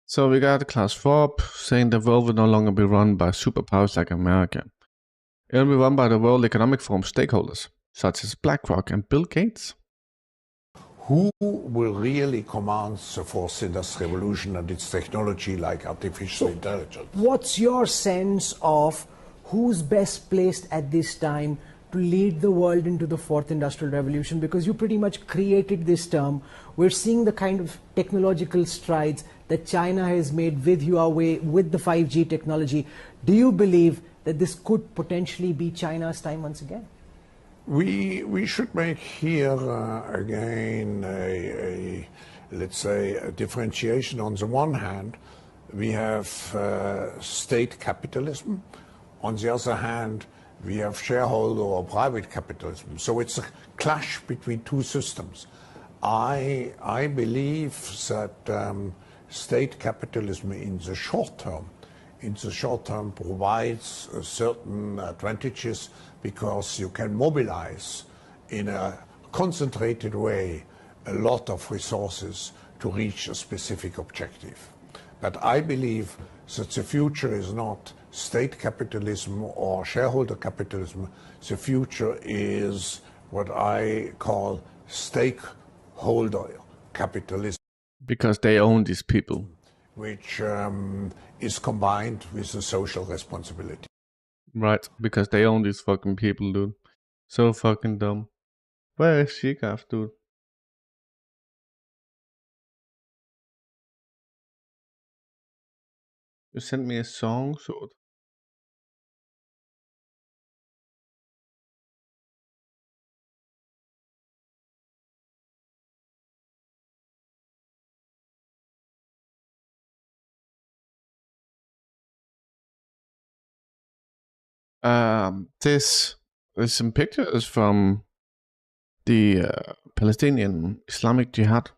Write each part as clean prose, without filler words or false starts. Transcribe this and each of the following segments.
So we got Klaus Schwab saying the world will no longer be run by superpowers like America. It will be run by the World Economic Forum stakeholders, such as BlackRock and Bill Gates. Who will really command the fourth industrial revolution and its technology like artificial intelligence? What's your sense of who's best placed at this time to lead the world into the fourth industrial revolution? Because you pretty much created this term. We're seeing the kind of technological strides that China has made with Huawei, with the 5G technology. Do you believe that this could potentially be China's time once again? We should make here again let's say a differentiation. On the one hand, we have state capitalism. On the other hand, we have shareholder or private capitalism. So it's a clash between two systems. I believe that state capitalism in the short term provides certain advantages because you can mobilize in a concentrated way a lot of resources to reach a specific objective. But I believe that the future is not state capitalism or shareholder capitalism. The future is what I call stakeholder capitalism. Because they own these people. Which is combined with the social responsibility. Right, because they own these fucking people, dude. So fucking dumb. Where is Shikaf, dude? You sent me a song, so... This is some pictures from the Palestinian Islamic Jihad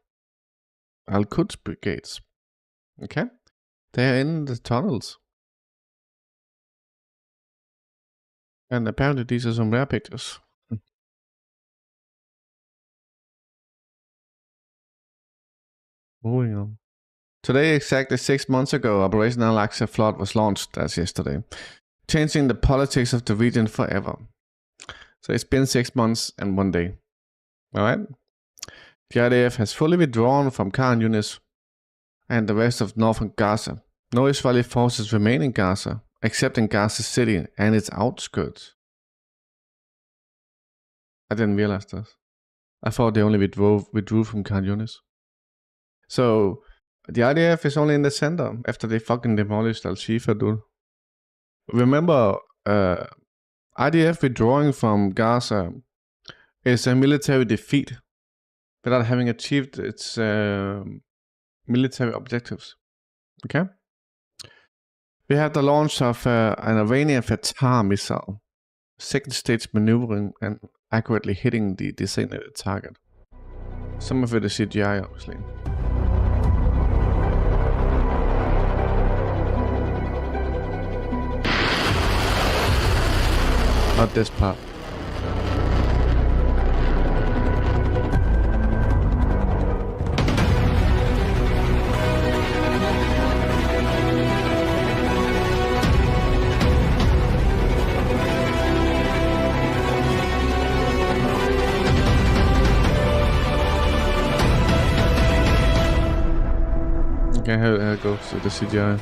Al-Quds brigades. Okay? They're in the tunnels. And apparently these are some rare pictures. Moving on. Today, exactly 6 months ago, Operation Al-Aqsa Flood was launched as yesterday, changing the politics of the region forever. So it's been 6 months and 1 day. Alright? The IDF has fully withdrawn from Khan Yunis and the rest of northern Gaza. No Israeli forces remain in Gaza, except in Gaza City and its outskirts. I didn't realize this. I thought they only withdrew from Khan Yunis. So, the IDF is only in the center after they fucking demolished Al-Shifa, dude. Remember, IDF withdrawing from Gaza is a military defeat without having achieved its military objectives. Okay? We have the launch of an Iranian Fatah missile, second stage maneuvering and accurately hitting the designated target. Some of it is CGI, obviously. Not this part. Okay, here it goes to the CGI.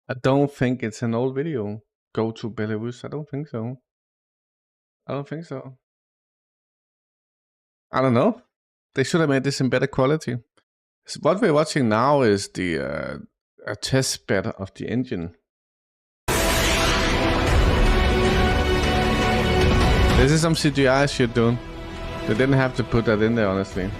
I don't think it's an old video. Go to Belarus. I don't think so. I don't think so. I don't know. They should have made this in better quality. So what we're watching now is the a test bed of the engine. This is some CGI shit, dude. They didn't have to put that in there, honestly.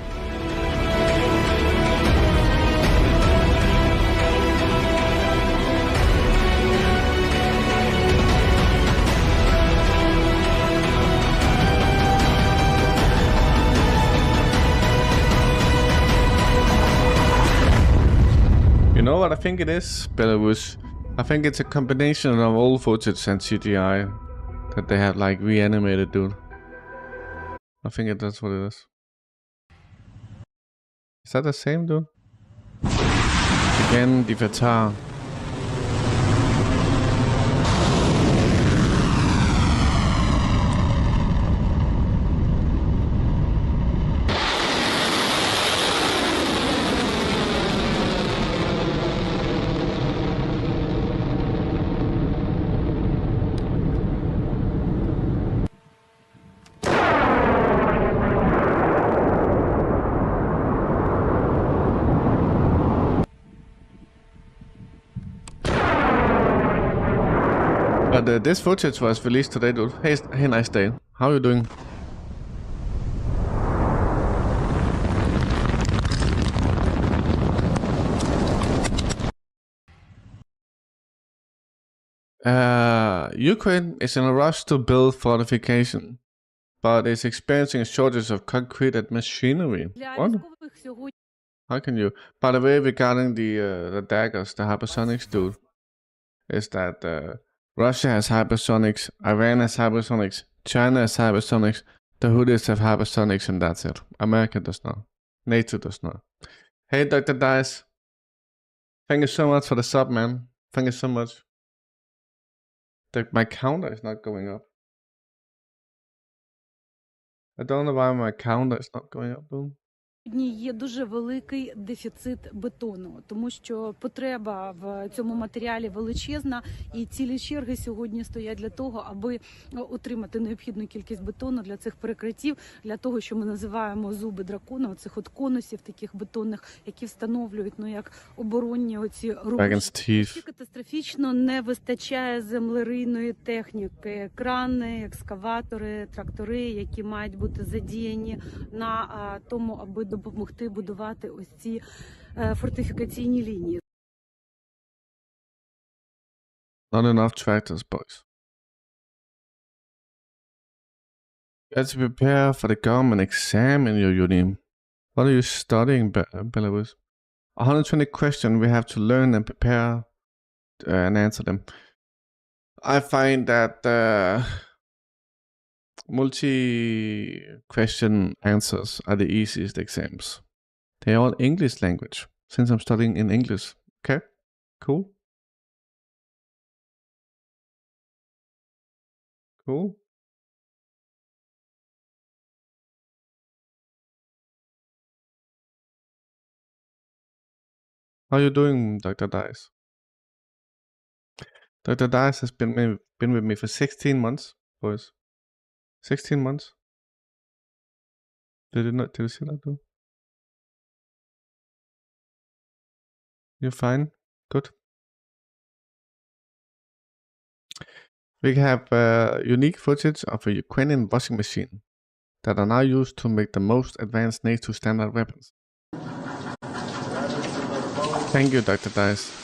You know what I think it is, Belarus? I think it's a combination of old footage and CGI that they have like reanimated, dude. I think that's what it is. Is that the same, dude? Again, the Avatar. But this footage was released today, dude. Hey, nice day. How are you doing? Ukraine is in a rush to build fortification, but is experiencing a shortage of concrete and machinery. What? How can you? By the way, regarding the daggers, the hypersonics, dude, is that Russia has hypersonics, Iran has hypersonics, China has hypersonics, the Houthis have hypersonics, and that's it. America does not. NATO does not. Hey, Dr. Dice. Thank you so much for the sub, man. Thank you so much. My counter is not going up. I don't know why my counter is not going up, dude. Сьогодні є дуже великий дефіцит бетону, тому що потреба в цьому матеріалі величезна, і цілі черги сьогодні стоять для того, аби отримати необхідну кількість бетону для цих перекриттів, для того, що ми називаємо зуби дракона, оцих от конусів таких бетонних, які встановлюють, ну, як оборонні оці рубежі. Катастрофічно не вистачає землерийної техніки, крани, екскаватори, трактори, які мають бути задіяні на тому, аби допомогти будувати ось ці фортифікаційні лінії. Not enough tractors, boys. You have to prepare for the government exam in your uni. What are you studying, Belarus? 120 questions we have to learn and prepare and answer them. I find that multi-question answers are the easiest exams. They're all English language, since I'm studying in English. Okay? Cool? Cool? How are you doing, Dr. Dice? Dr. Dice has been with me for 16 months, boys. 16 months. Did you see that, dude? You're fine? Good. We have unique footage of a Ukrainian washing machine that are now used to make the most advanced NATO standard weapons. Thank you, Dr. Dice.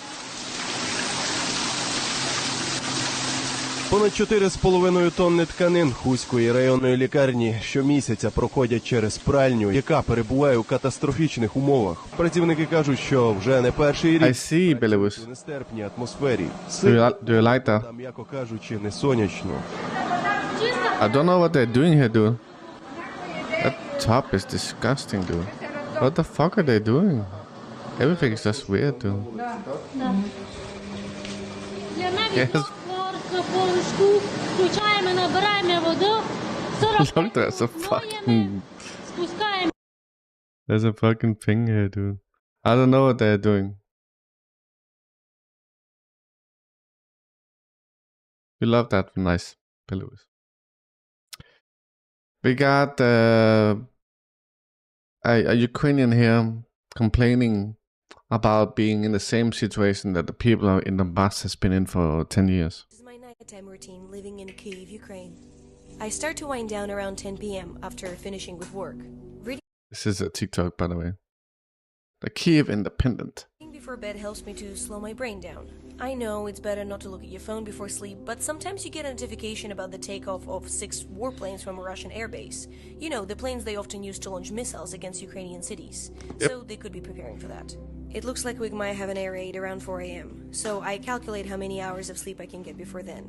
Понад 4,5 тонни тканин Хуської районної лікарні щомісяця проходять через пральню, яка перебуває у катастрофічних умовах. Працівники кажуть, що вже не перший рік Belarus. у нестерпній атмосфері. Do you like that? Там, м'яко кажучи, не сонячно. I don't know what they're doing here, dude. That top is disgusting, dude. What the fuck are they doing? Everything is just weird, dude. Yes. Look, there's a fucking... There's a fucking thing here, dude. I don't know what they're doing. We love that. Nice, Belarus. We got a Ukrainian here complaining about being in the same situation that the people in Donbass has been in for 10 years. This is my nighttime routine living in Kyiv, Ukraine. I start to wind down around 10 p.m. after finishing with work. This is a TikTok, by the way. The Kyiv Independent. Reading before bed helps me to slow my brain down. I know it's better not to look at your phone before sleep, but sometimes you get a notification about the takeoff of 6 warplanes from a Russian airbase. You know, the planes they often use to launch missiles against Ukrainian cities. Yep. So they could be preparing for that. It looks like we might have an air raid around 4 a.m., so I calculate how many hours of sleep I can get before then.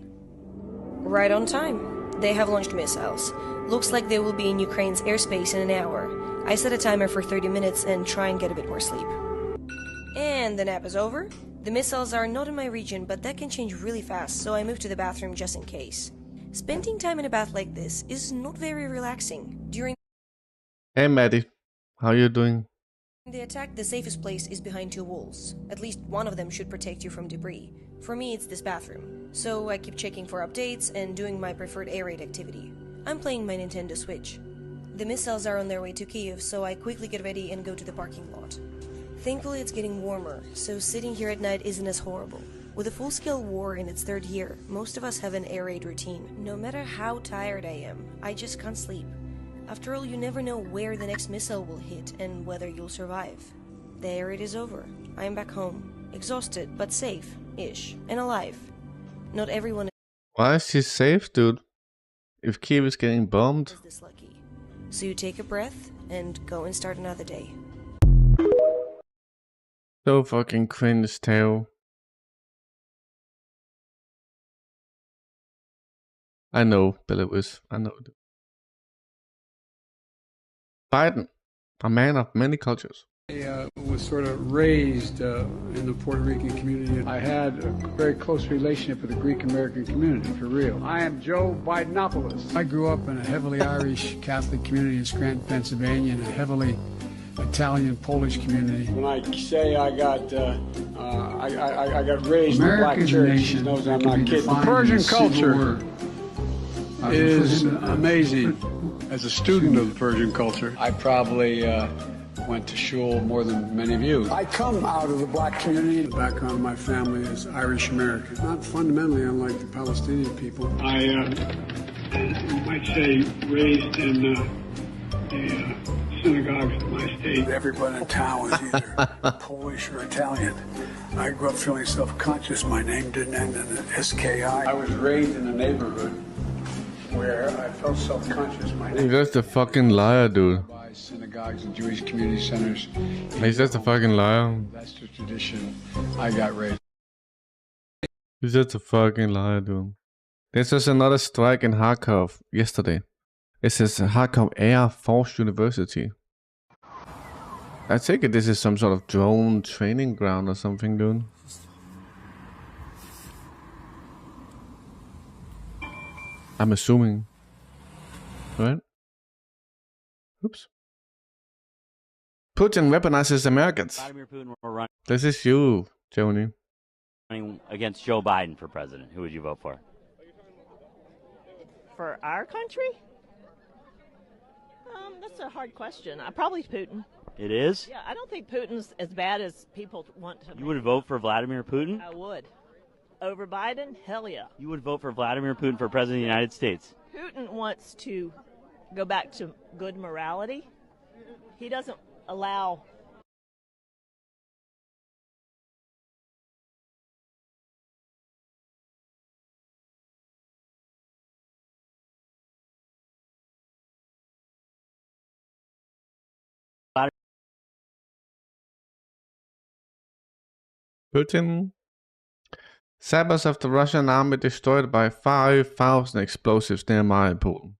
Right on time. They have launched missiles. Looks like they will be in Ukraine's airspace in an hour. I set a timer for 30 minutes and try and get a bit more sleep. And the nap is over. The missiles are not in my region, but that can change really fast, so I move to the bathroom just in case. Spending time in a bath like this is not very relaxing. During Hey Maddie, how you doing? the attack, the safest place is behind two walls. At least one of them should protect you from debris. For me, it's this bathroom. So I keep checking for updates and doing my preferred air raid activity. I'm playing my Nintendo Switch. The missiles are on their way to Kyiv, so I quickly get ready and go to the parking lot. Thankfully, it's getting warmer, so sitting here at night isn't as horrible. With a full-scale war in its third year, most of us have an air raid routine. No matter how tired I am, I just can't sleep. After all, you never know where the next missile will hit and whether you'll survive. The air raid is over. I am back home, exhausted but safe-ish, and alive. Not everyone Why is she safe, dude? If Kyiv is getting bombed? is this lucky. So you take a breath and go and start another day. So fucking cringe, Teo. I know, Belarus. I know. Biden, a man of many cultures. I was sort of raised in the Puerto Rican community. I had a very close relationship with the Greek American community, for real. I am Joe Bidenopoulos. I grew up in a heavily Irish Catholic community in Scranton, Pennsylvania, and a heavily Italian Polish community. When I say I got raised in a black church, she knows I'm not kidding. The Persian culture is amazing. As a student of the Persian culture, I probably went to shul more than many of you. I come out of the black community. The background of my family is Irish American. Not fundamentally unlike the Palestinian people. I, you might say, raised in the synagogues of my state. Everybody in town was either Polish or Italian. I grew up feeling self-conscious. My name didn't end in an SKI. I was raised in a neighborhood where I felt self-conscious. My name He's just a fucking liar, dude. by synagogues and Jewish community centers. He's just a fucking liar. That's the tradition I got raised. He's just a fucking liar, dude. This was another strike in Kharkov yesterday. It says Kharkov Air Force University. I take it this is some sort of drone training ground or something, dude. I'm assuming. Right? Oops. Putin weaponizes Americans. Vladimir Putin were This is you, Joni. running against Joe Biden for president. Who would you vote for? For our country? That's a hard question. Probably Putin. It is? Yeah, I don't think Putin's as bad as people want to. You would vote for Vladimir Putin? I would. Over Biden? Hell yeah. You would vote for Vladimir Putin for president of the United States? Putin wants to go back to good morality. He doesn't allow. Putin. Sabers of the Russian army destroyed by 5,000 explosives near Mariupol.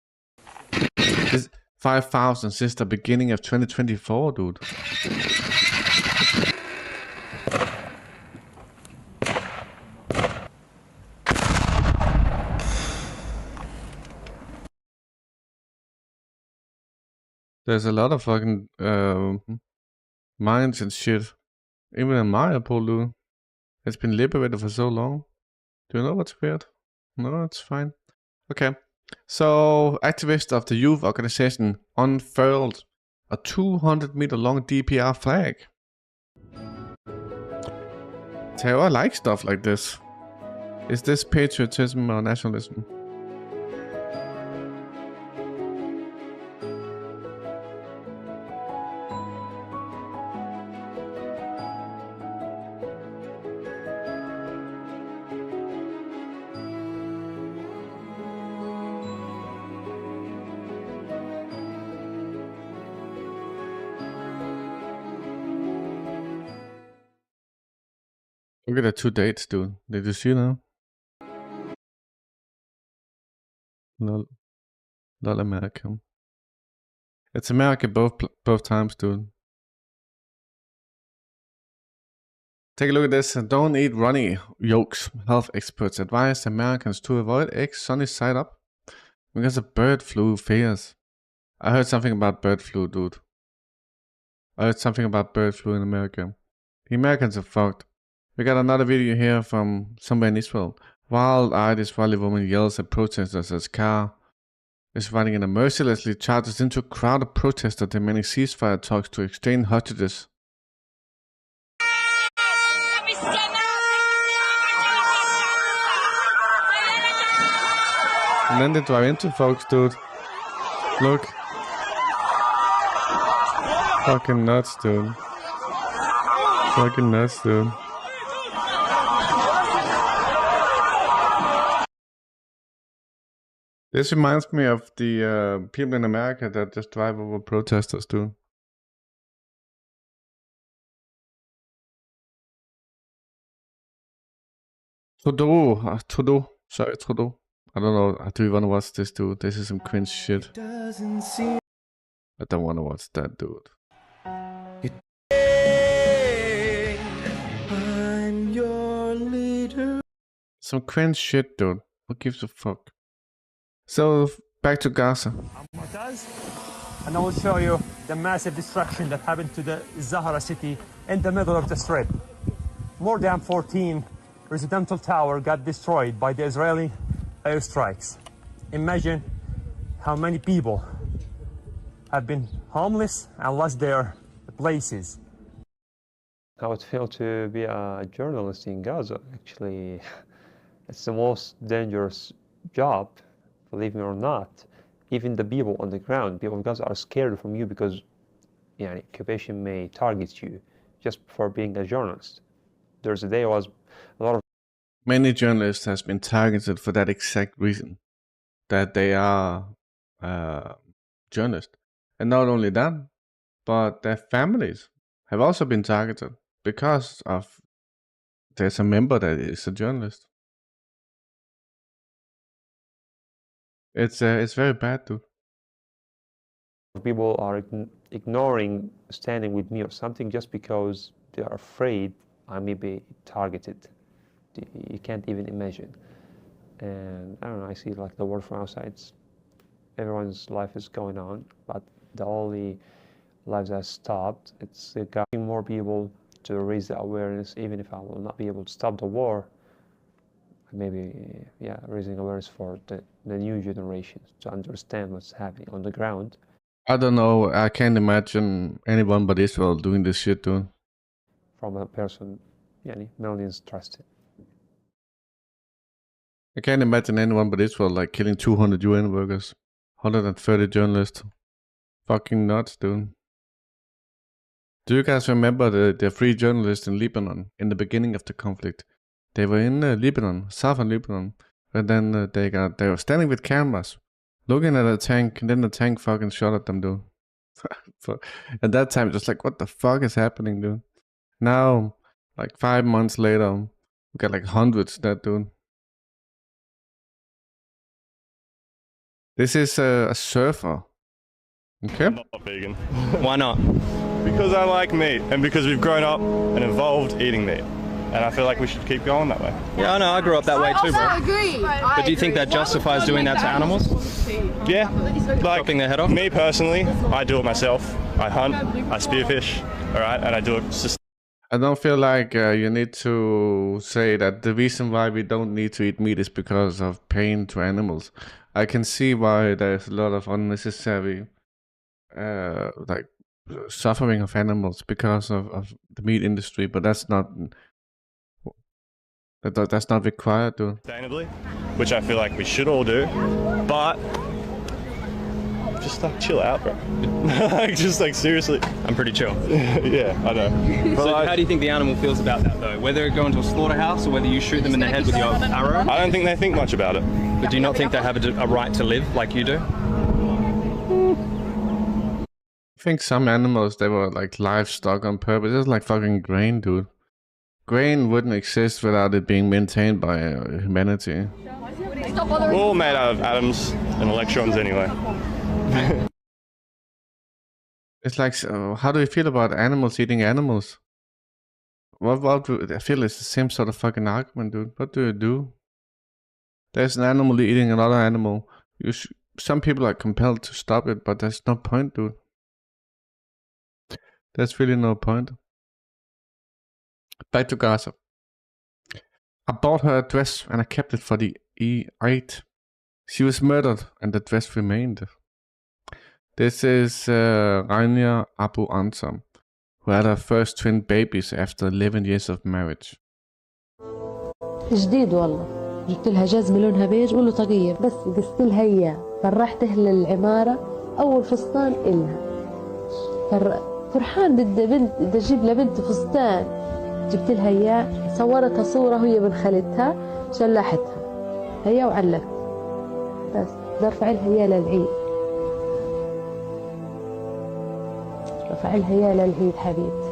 This 5,000 since the beginning of 2024, dude. There's a lot of fucking mines and shit. Even in Mariupol, dude. It's been liberated for so long. Do you know what's weird? No, it's fine. Okay. So, activists of the youth organization unfurled a 200-meter long DPR flag. Teo, I like stuff like this. Is this patriotism or nationalism? Look at the 2 dates, dude. Did you see them? Lol America. It's America both times, dude. Take a look at this. Don't eat runny yolks. Health experts advise Americans to avoid eggs sunny side up because of bird flu fears. I heard something about bird flu, dude. I heard something about bird flu in America. The Americans are fucked. We got another video here from somewhere in Israel. Wild-eyed Israeli woman yells at protesters as car is riding in and mercilessly charges into a crowd of protesters demanding ceasefire talks to exchange hostages. And then they drive into folks, dude. Look. Fucking nuts, dude. Fucking nuts, dude. This reminds me of the people in America that just drive over protesters, dude. Trudeau. Sorry, Trudeau. I don't know. Do you want to watch this, dude? This is some cringe shit. I don't want to watch that, dude. I'm your leader. Some cringe shit, dude. Who gives a fuck? So, back to Gaza. And I will show you the massive destruction that happened to the Zahra city in the middle of the Strait. More than 14 residential towers got destroyed by the Israeli airstrikes. Imagine how many people have been homeless and lost their places. How it feels to be a journalist in Gaza. Actually, it's the most dangerous job, believe me or not. Even the people on the ground, people of Gaza are scared from you because occupation may target you just for being a journalist. There's a day was a lot of many journalists has been targeted for that exact reason, that they are journalists. And not only that, but their families have also been targeted because of there's a member that is a journalist. It's very bad, dude. People are ignoring standing with me or something just because they are afraid I may be targeted. You can't even imagine. And I don't know, I see like the world from outside. Everyone's life is going on, but the only lives that stopped, it's getting more people to raise the awareness, even if I will not be able to stop the war. Maybe, raising awareness for the new generations to understand what's happening on the ground. I don't know, I can't imagine anyone but Israel doing this shit, dude. From a person, millions trusted. I can't imagine anyone but Israel like killing 200 UN workers, 130 journalists. Fucking nuts, dude. Do you guys remember the 3 journalists in Lebanon in the beginning of the conflict? They were in Lebanon, southern Lebanon, and then they were standing with cameras, looking at a tank, and then the tank fucking shot at them, dude. At that time, just like, what the fuck is happening, dude? Now, like 5 months later, we got like hundreds dead, dude. This is a surfer. Okay. I'm not vegan. Why not? Because I like meat, and because we've grown up and evolved eating meat. And I feel like we should keep going that way. Yeah, I know, I grew up that way too, bro. I agree. But do you think that justifies doing that to animals? Yeah. Like, chopping their head off? Me personally, I do it myself. I hunt, I spearfish, alright, and I do it. I don't feel like you need to say that the reason why we don't need to eat meat is because of pain to animals. I can see why there's a lot of unnecessary suffering of animals because of the meat industry, but that's not required, dude. Sustainably, which I feel like we should all do, but just like chill out, bro. just like seriously. I'm pretty chill. Yeah, I know. So how do you think the animal feels about that though? Whether it go into a slaughterhouse or whether you shoot them in the head with your arrow? I don't think they think much about it. But do you not think they have a right to live like you do? I think some animals, they were like livestock on purpose. It's like fucking grain, dude. grain wouldn't exist without it being maintained by humanity. We're all made out of atoms and electrons anyway. It's like, how do you feel about animals eating animals? I feel it's the same sort of fucking argument, dude. What do you do? There's an animal eating another animal. Some people are compelled to stop it, but there's no point, dude. There's really no point. Back to Gaza. I bought her a dress and I kept it for the E8. She was murdered and the dress remained. This is Rania Abu Ansam, who had her first twin babies after 11 years of marriage. جديد والله. جبت لها جزمة لونها بيج وله طاقية، بس قصت لها إياه فرحته للعمارة أول فستان إلها. فرحان بدي أجيب لبنت فستان، جبت لها إياه، صورتها صورة وهي من خالتها، شلحتها هي وعلقت، بس بدي أرفع لها إياه للعيد، رفع لها إياه للعيد حبيبتي،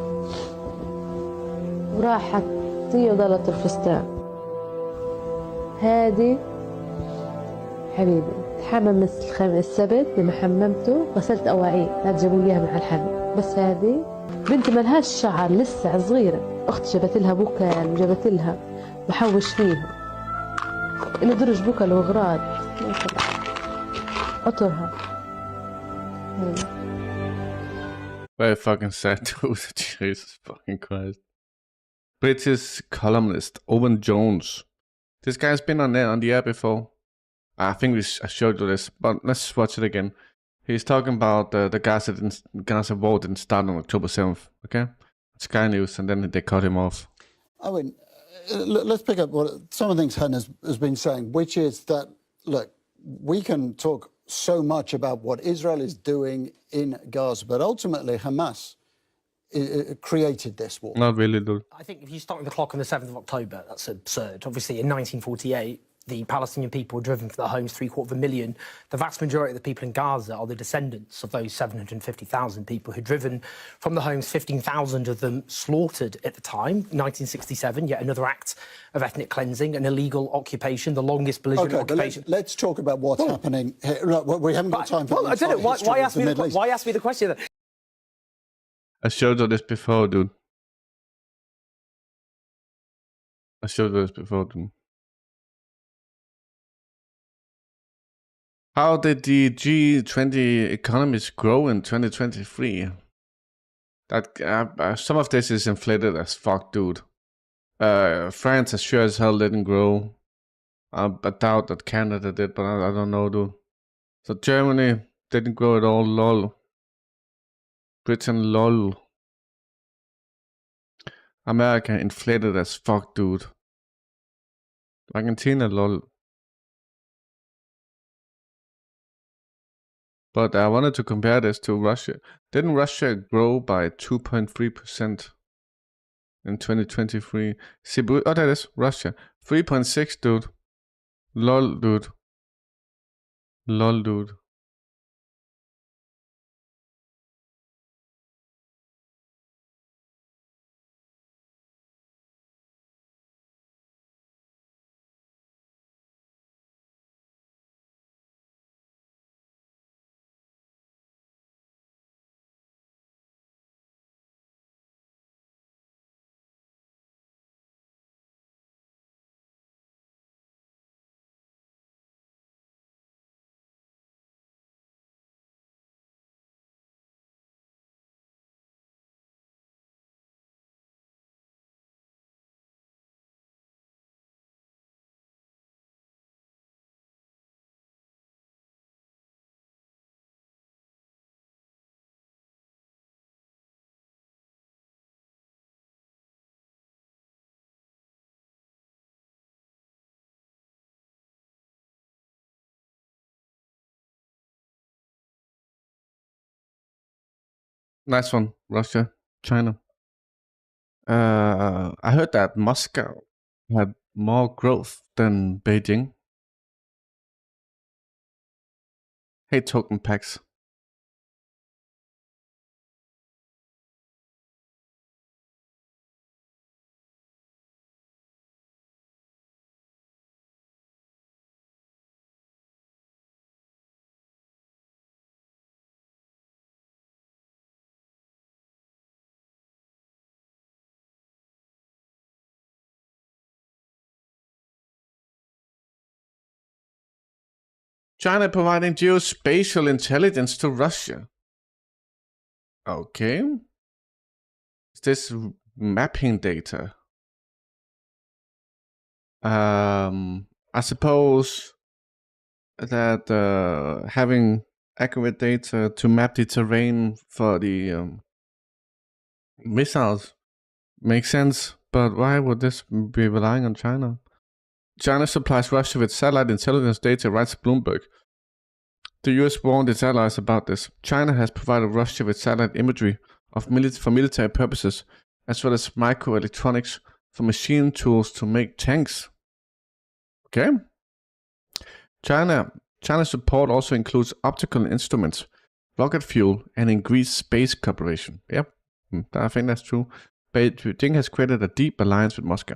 وراحت هي وضلت الفستان. هادي حبيبي تحمم السبت لما حممته غسلت أواعيه، لا تجيبوا إياها مع الحمل. بس هذه بنت ملهاش شعر لسه صغيرة، أختي جابت لها بوكال وجابت لها بحوش فيها إنه درج بوكال وغراض أطرها. Very fucking sad, dude. Jesus fucking Christ. British columnist Owen Jones. This guy's been on the air before. I think I showed you this, but let's watch it again. He's talking about the Gaza war didn't start on October 7th, okay? It's Sky News, and then they cut him off. Owen, let's pick up some of the things Hen has been saying, which is that, look, we can talk so much about what Israel is doing in Gaza, but ultimately Hamas created this war. Not really, dude. I think if you start with the clock on the 7th of October, that's absurd. Obviously, in 1948, the Palestinian people were driven from their homes, 750,000. The vast majority of the people in Gaza are the descendants of those 750,000 people who'd driven from the homes, 15,000 of them slaughtered at the time, 1967, yet another act of ethnic cleansing, an illegal occupation, the longest belligerent occupation. Let's talk about what's happening here. Look, we haven't got time for I don't know. Why ask me the question? I showed you this before, dude. How did the G20 economies grow in 2023? That some of this is inflated as fuck, dude. France as sure as hell didn't grow. I doubt that Canada did, but I don't know, dude. So Germany didn't grow at all, lol. Britain, lol. America inflated as fuck, dude. Argentina, lol. But I wanted to compare this to Russia. Didn't Russia grow by 2.3% in 2023? Oh, that is Russia. 3.6, dude. Lol, dude. Lol, dude. Nice one, Russia, China. I heard that Moscow had more growth than Beijing. Hey, token packs. China providing geospatial intelligence to Russia. Okay. Is this mapping data? I suppose that having accurate data to map the terrain for the missiles makes sense, but why would this be relying on China? China supplies Russia with satellite intelligence data, writes Bloomberg. The US warned its allies about this. China has provided Russia with satellite imagery for military purposes, as well as microelectronics for machine tools to make tanks. Okay. China's support also includes optical instruments, rocket fuel, and increased space cooperation. Yep, I think that's true. Beijing has created a deep alliance with Moscow.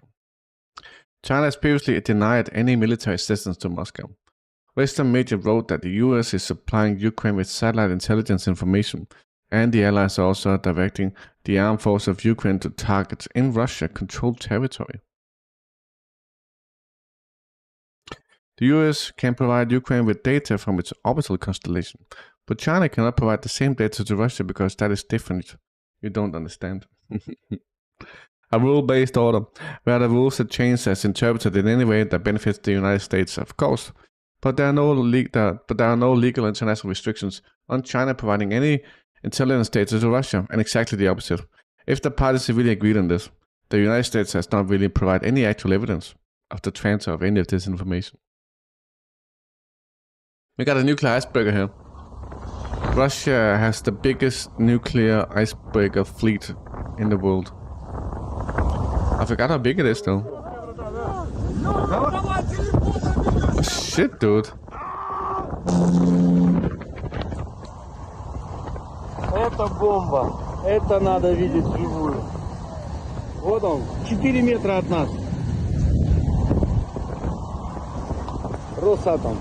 China has previously denied any military assistance to Moscow. Western media wrote that the US is supplying Ukraine with satellite intelligence information, and the allies are also directing the armed forces of Ukraine to targets in Russia-controlled territory. The US can provide Ukraine with data from its orbital constellation, but China cannot provide the same data to Russia because that is different. You don't understand. A rule-based order, where the rules are changed as interpreted in any way that benefits the United States, of course. But there are no legal international restrictions on China providing any intelligence data to Russia, and exactly the opposite. If the parties really agreed on this, the United States has not really provided any actual evidence of the transfer of any of this information. We got a nuclear icebreaker here. Russia has the biggest nuclear icebreaker fleet in the world. I forgot how big it is though. Oh, shit, dude. Это бомба. Это надо видеть вживую. Вот он, 4 метра от нас. Росатом.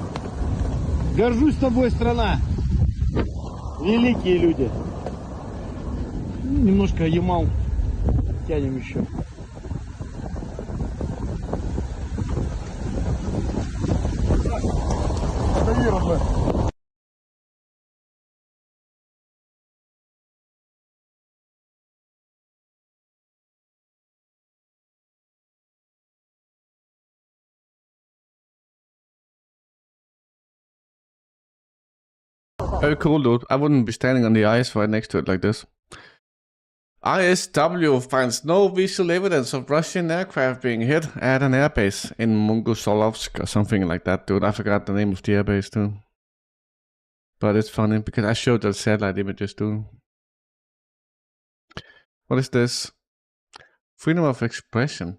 Горжусь тобой, страна. Великие люди. Немножко Ямал тянем еще. Very cool, dude. I wouldn't be standing on the ice right next to it like this. ISW finds no visual evidence of Russian aircraft being hit at an airbase in Mungosolovsk or something like that, dude. I forgot the name of the airbase, too. But it's funny because I showed the satellite images, too. What is this? Freedom of expression.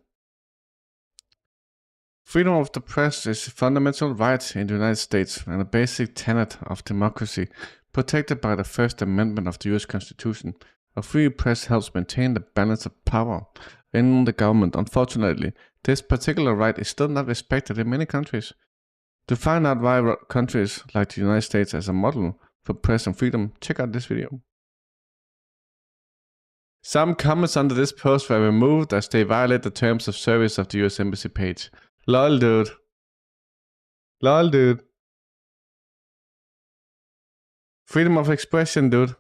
Freedom of the press is a fundamental right in the United States and a basic tenet of democracy, protected by the First Amendment of the US Constitution. A free press helps maintain the balance of power in the government. Unfortunately, this particular right is still not respected in many countries. To find out why countries like the United States as a model for press and freedom, check out this video. Some comments under this post were removed as they violate the terms of service of the US Embassy page. Lol, dude. Lol, dude. Freedom of expression, dude.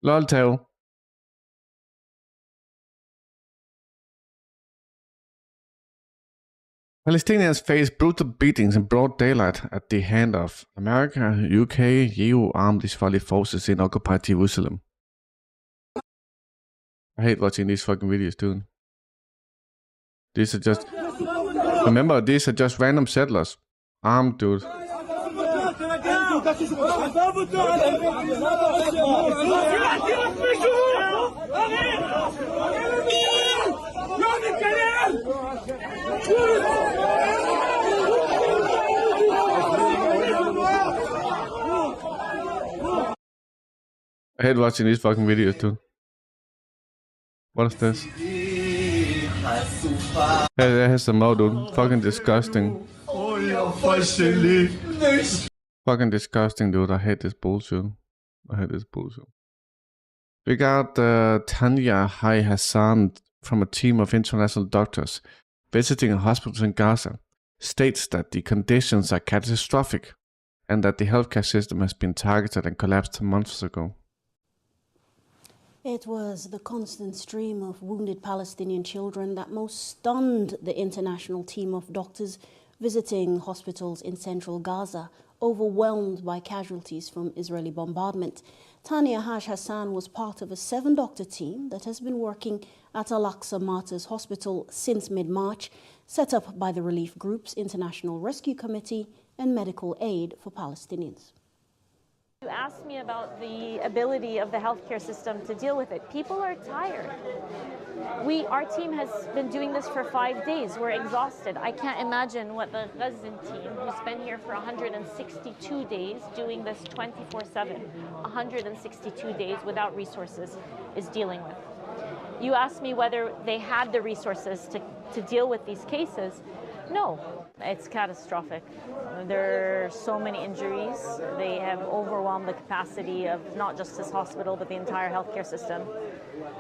Lol, Tao. Palestinians face brutal beatings in broad daylight at the hand of America, UK, EU armed Israeli forces in occupied Jerusalem. I hate watching these fucking videos, dude. These are just... Remember, these are just random settlers. Armed, dude. I hate watching these fucking videos, dude. What is this? Here's the mode, dude. Fucking disgusting. Fucking disgusting, dude. I hate this bullshit. We got Tanya Hai Hassan from a team of international doctors visiting a hospital in Gaza, states that the conditions are catastrophic and that the healthcare system has been targeted and collapsed months ago. It was the constant stream of wounded Palestinian children that most stunned the international team of doctors visiting hospitals in central Gaza, overwhelmed by casualties from Israeli bombardment. Tanya Haj Hassan was part of a 7-doctor team that has been working at Al-Aqsa Martyrs Hospital since mid-March, set up by the relief groups International Rescue Committee and Medical Aid for Palestinians. You asked me about the ability of the healthcare system to deal with it. People are tired. Our team has been doing this for 5 days. We're exhausted. I can't imagine what the Gazan team, who's been here for 162 days, doing this 24/7, 162 days without resources, is dealing with. You asked me whether they had the resources to deal with these cases. No, it's catastrophic. There are so many injuries. They have overwhelmed the capacity of not just this hospital, but the entire healthcare system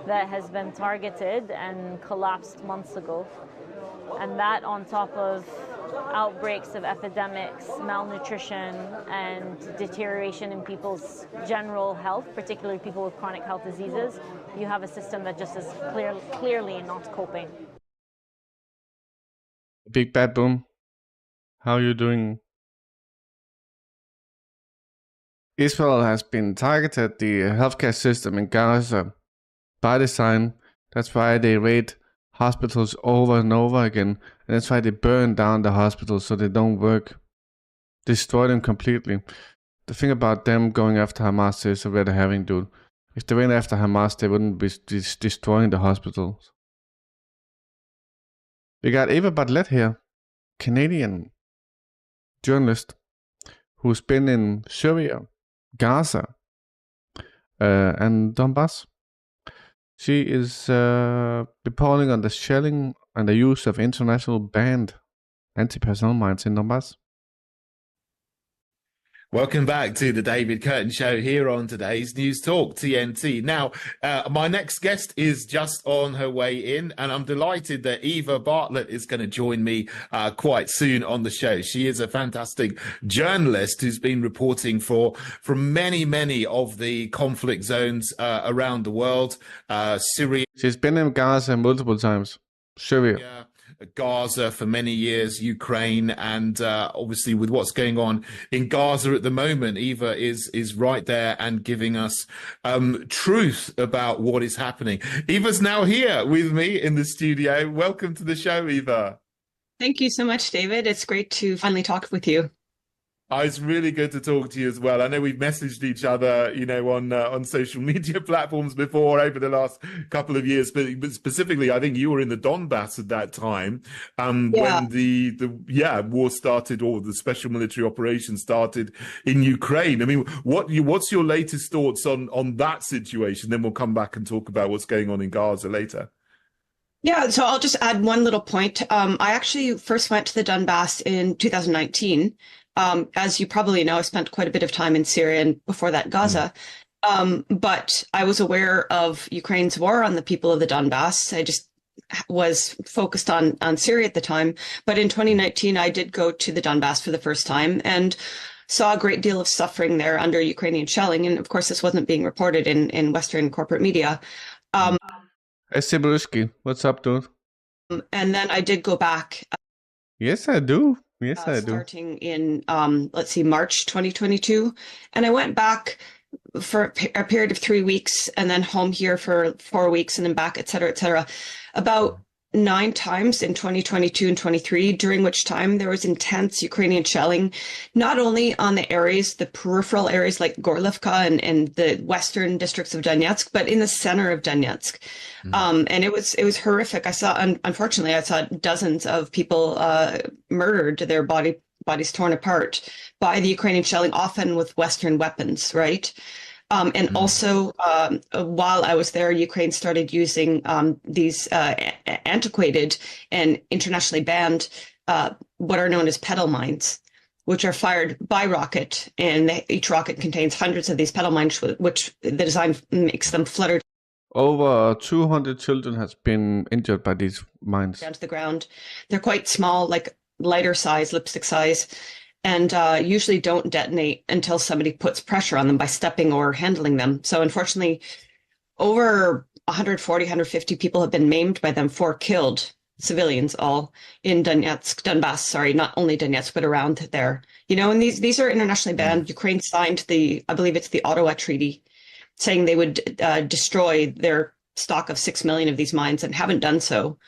that has been targeted and collapsed months ago. And that on top of outbreaks of epidemics, malnutrition, and deterioration in people's general health, particularly people with chronic health diseases, you have a system that just is clearly not coping. Big Bad Boom, how are you doing? Israel has been targeted, the healthcare system in Gaza, by design. That's why they raid hospitals over and over again. And that's why they burn down the hospitals so they don't work. Destroy them completely. The thing about them going after Hamas is a red herring, dude. If they went after Hamas, they wouldn't be destroying the hospitals. We got Eva Bartlett here, Canadian journalist who's been in Syria, Gaza, and Donbass. She is reporting on the shelling and the use of international banned anti-personnel mines in Donbass. Welcome back to the David Curtin Show here on today's News Talk TNT. Now, my next guest is just on her way in, and I'm delighted that Eva Bartlett is going to join me quite soon on the show. She is a fantastic journalist who's been reporting from many of the conflict zones around the world. Syria. She's been in Gaza multiple times. Syria. Gaza for many years, Ukraine, and obviously with what's going on in Gaza at the moment, Eva is right there and giving us truth about what is happening. Eva's now here with me in the studio. Welcome to the show, Eva. Thank you so much, David. It's great to finally talk with you. It's really good to talk to you as well. I know we've messaged each other, on social media platforms before over the last couple of years, but specifically, I think you were in the Donbass at that time when the war started, or the special military operation started in Ukraine. I mean, what's your latest thoughts on that situation? Then we'll come back and talk about what's going on in Gaza later. Yeah, so I'll just add one little point. I actually first went to the Donbass in 2019. As you probably know, I spent quite a bit of time in Syria and before that Gaza. But I was aware of Ukraine's war on the people of the Donbass. I just was focused on Syria at the time. But in 2019, I did go to the Donbass for the first time and saw a great deal of suffering there under Ukrainian shelling. And of course, this wasn't being reported in Western corporate media. Hey, Siburuski, what's up, dude? And then I did go back. Yes, I do. Yes, I do. Starting in, March 2022. And I went back for a period of 3 weeks and then home here for 4 weeks and then back, et cetera, about 9 times in 2022 and 23, during which time there was intense Ukrainian shelling, not only on the peripheral areas like Gorlivka and the western districts of Donetsk, but in the center of Donetsk. And it was horrific. Unfortunately, I saw dozens of people murdered, their bodies torn apart by the Ukrainian shelling, often with Western weapons, right? And also, while I was there, Ukraine started using these antiquated and internationally banned what are known as pedal mines, which are fired by rocket, and each rocket contains hundreds of these pedal mines, which the design makes them flutter Over 200 children has been injured by these mines. down to the ground. They're quite small, like lighter size, lipstick size, and usually don't detonate until somebody puts pressure on them by stepping or handling them. So unfortunately, over 140, 150 people have been maimed by them, 4 killed, civilians all, in Donbass, sorry, not only Donetsk, but around there. You know, and these are internationally banned. Ukraine signed I believe it's the Ottawa Treaty, saying they would destroy their stock of 6 million of these mines and haven't done so.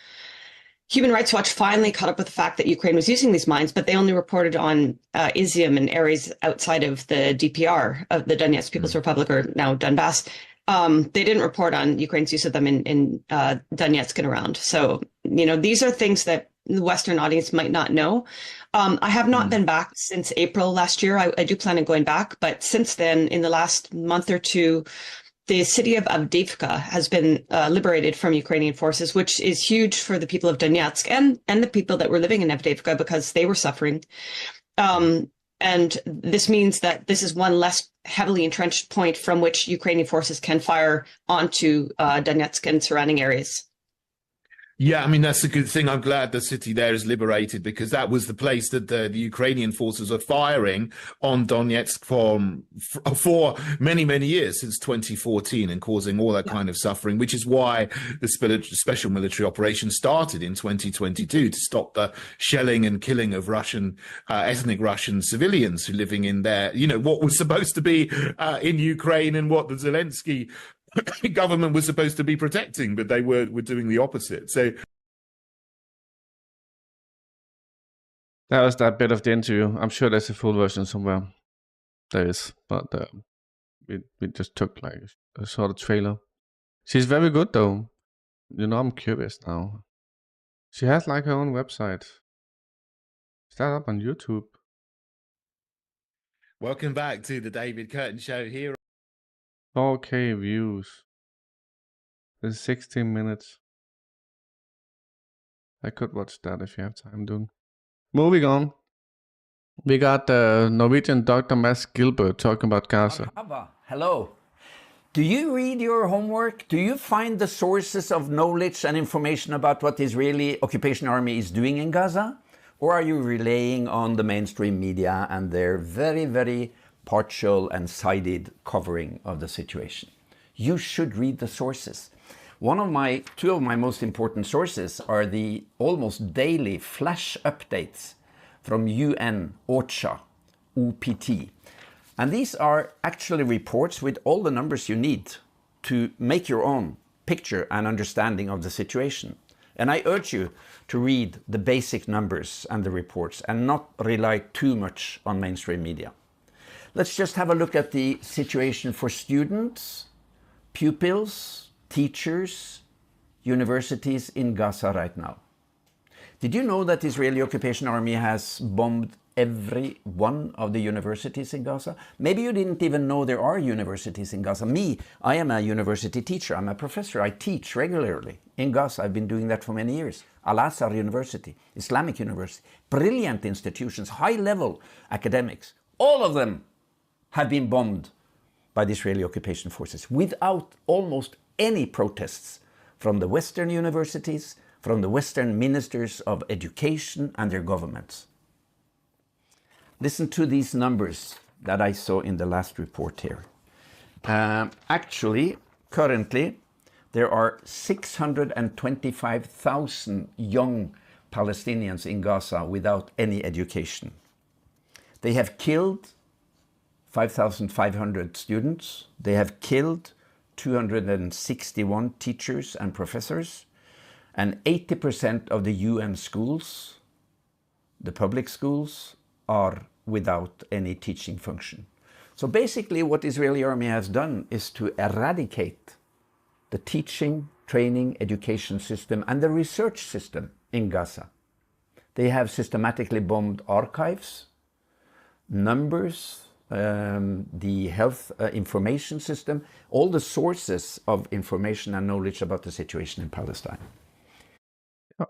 Human Rights Watch finally caught up with the fact that Ukraine was using these mines, but they only reported on Izium and areas outside of the DPR, of the Donetsk People's Republic, or now Donbass. They didn't report on Ukraine's use of them in Donetsk and around. So, you know, these are things that the Western audience might not know. I have not been back since April last year. I do plan on going back, but since then, in the last month or two, the city of Avdiivka has been liberated from Ukrainian forces, which is huge for the people of Donetsk and the people that were living in Avdiivka, because they were suffering. And this means that this is one less heavily entrenched point from which Ukrainian forces can fire onto Donetsk and surrounding areas. Yeah, I mean, that's a good thing. I'm glad the city there is liberated, because that was the place that the Ukrainian forces were firing on Donetsk for many, many years, since 2014, and causing all that kind of suffering, which is why the special military operation started in 2022 to stop the shelling and killing of ethnic Russian civilians who are living in there, you know, what was supposed to be in Ukraine and what the Zelensky government was supposed to be protecting, but they were doing the opposite. So that was that bit of the interview. I'm sure there's a full version somewhere. There is, but we just took like a sort of trailer. She's very good though. You know, I'm curious now. She has like her own website. Is that up on YouTube? welcome back to the David Curtin Show here. 4K views. This is 16 minutes. I could watch that if you have time, dude. Moving on. We got Norwegian Dr. Mads Gilbert talking about Gaza. Hello. Do you read your homework? Do you find the sources of knowledge and information about what the Israeli occupation army is doing in Gaza? Or are you relying on the mainstream media and their very, very partial and sided covering of the situation? You should read the sources. Two of my most important sources are the almost daily flash updates from UN, OCHA, OPT. And these are actually reports with all the numbers you need to make your own picture and understanding of the situation. And I urge you to read the basic numbers and the reports and not rely too much on mainstream media. Let's just have a look at the situation for students, pupils, teachers, universities in Gaza right now. Did you know that the Israeli occupation army has bombed every one of the universities in Gaza? Maybe you didn't even know there are universities in Gaza. I am a university teacher. I'm a professor. I teach regularly in Gaza. I've been doing that for many years. Al-Azhar University, Islamic University, brilliant institutions, high-level academics. All of them have been bombed by the Israeli occupation forces without almost any protests from the Western universities, from the Western ministers of education and their governments. Listen to these numbers that I saw in the last report here. Actually, currently, there are 625,000 young Palestinians in Gaza without any education. They have killed 5,500 students. They have killed 261 teachers and professors. And 80% of the UN schools, the public schools, are without any teaching function. So basically what the Israeli army has done is to eradicate the teaching, training, education system and the research system in Gaza. They have systematically bombed archives, numbers, the health information system, all the sources of information and knowledge about the situation in Palestine.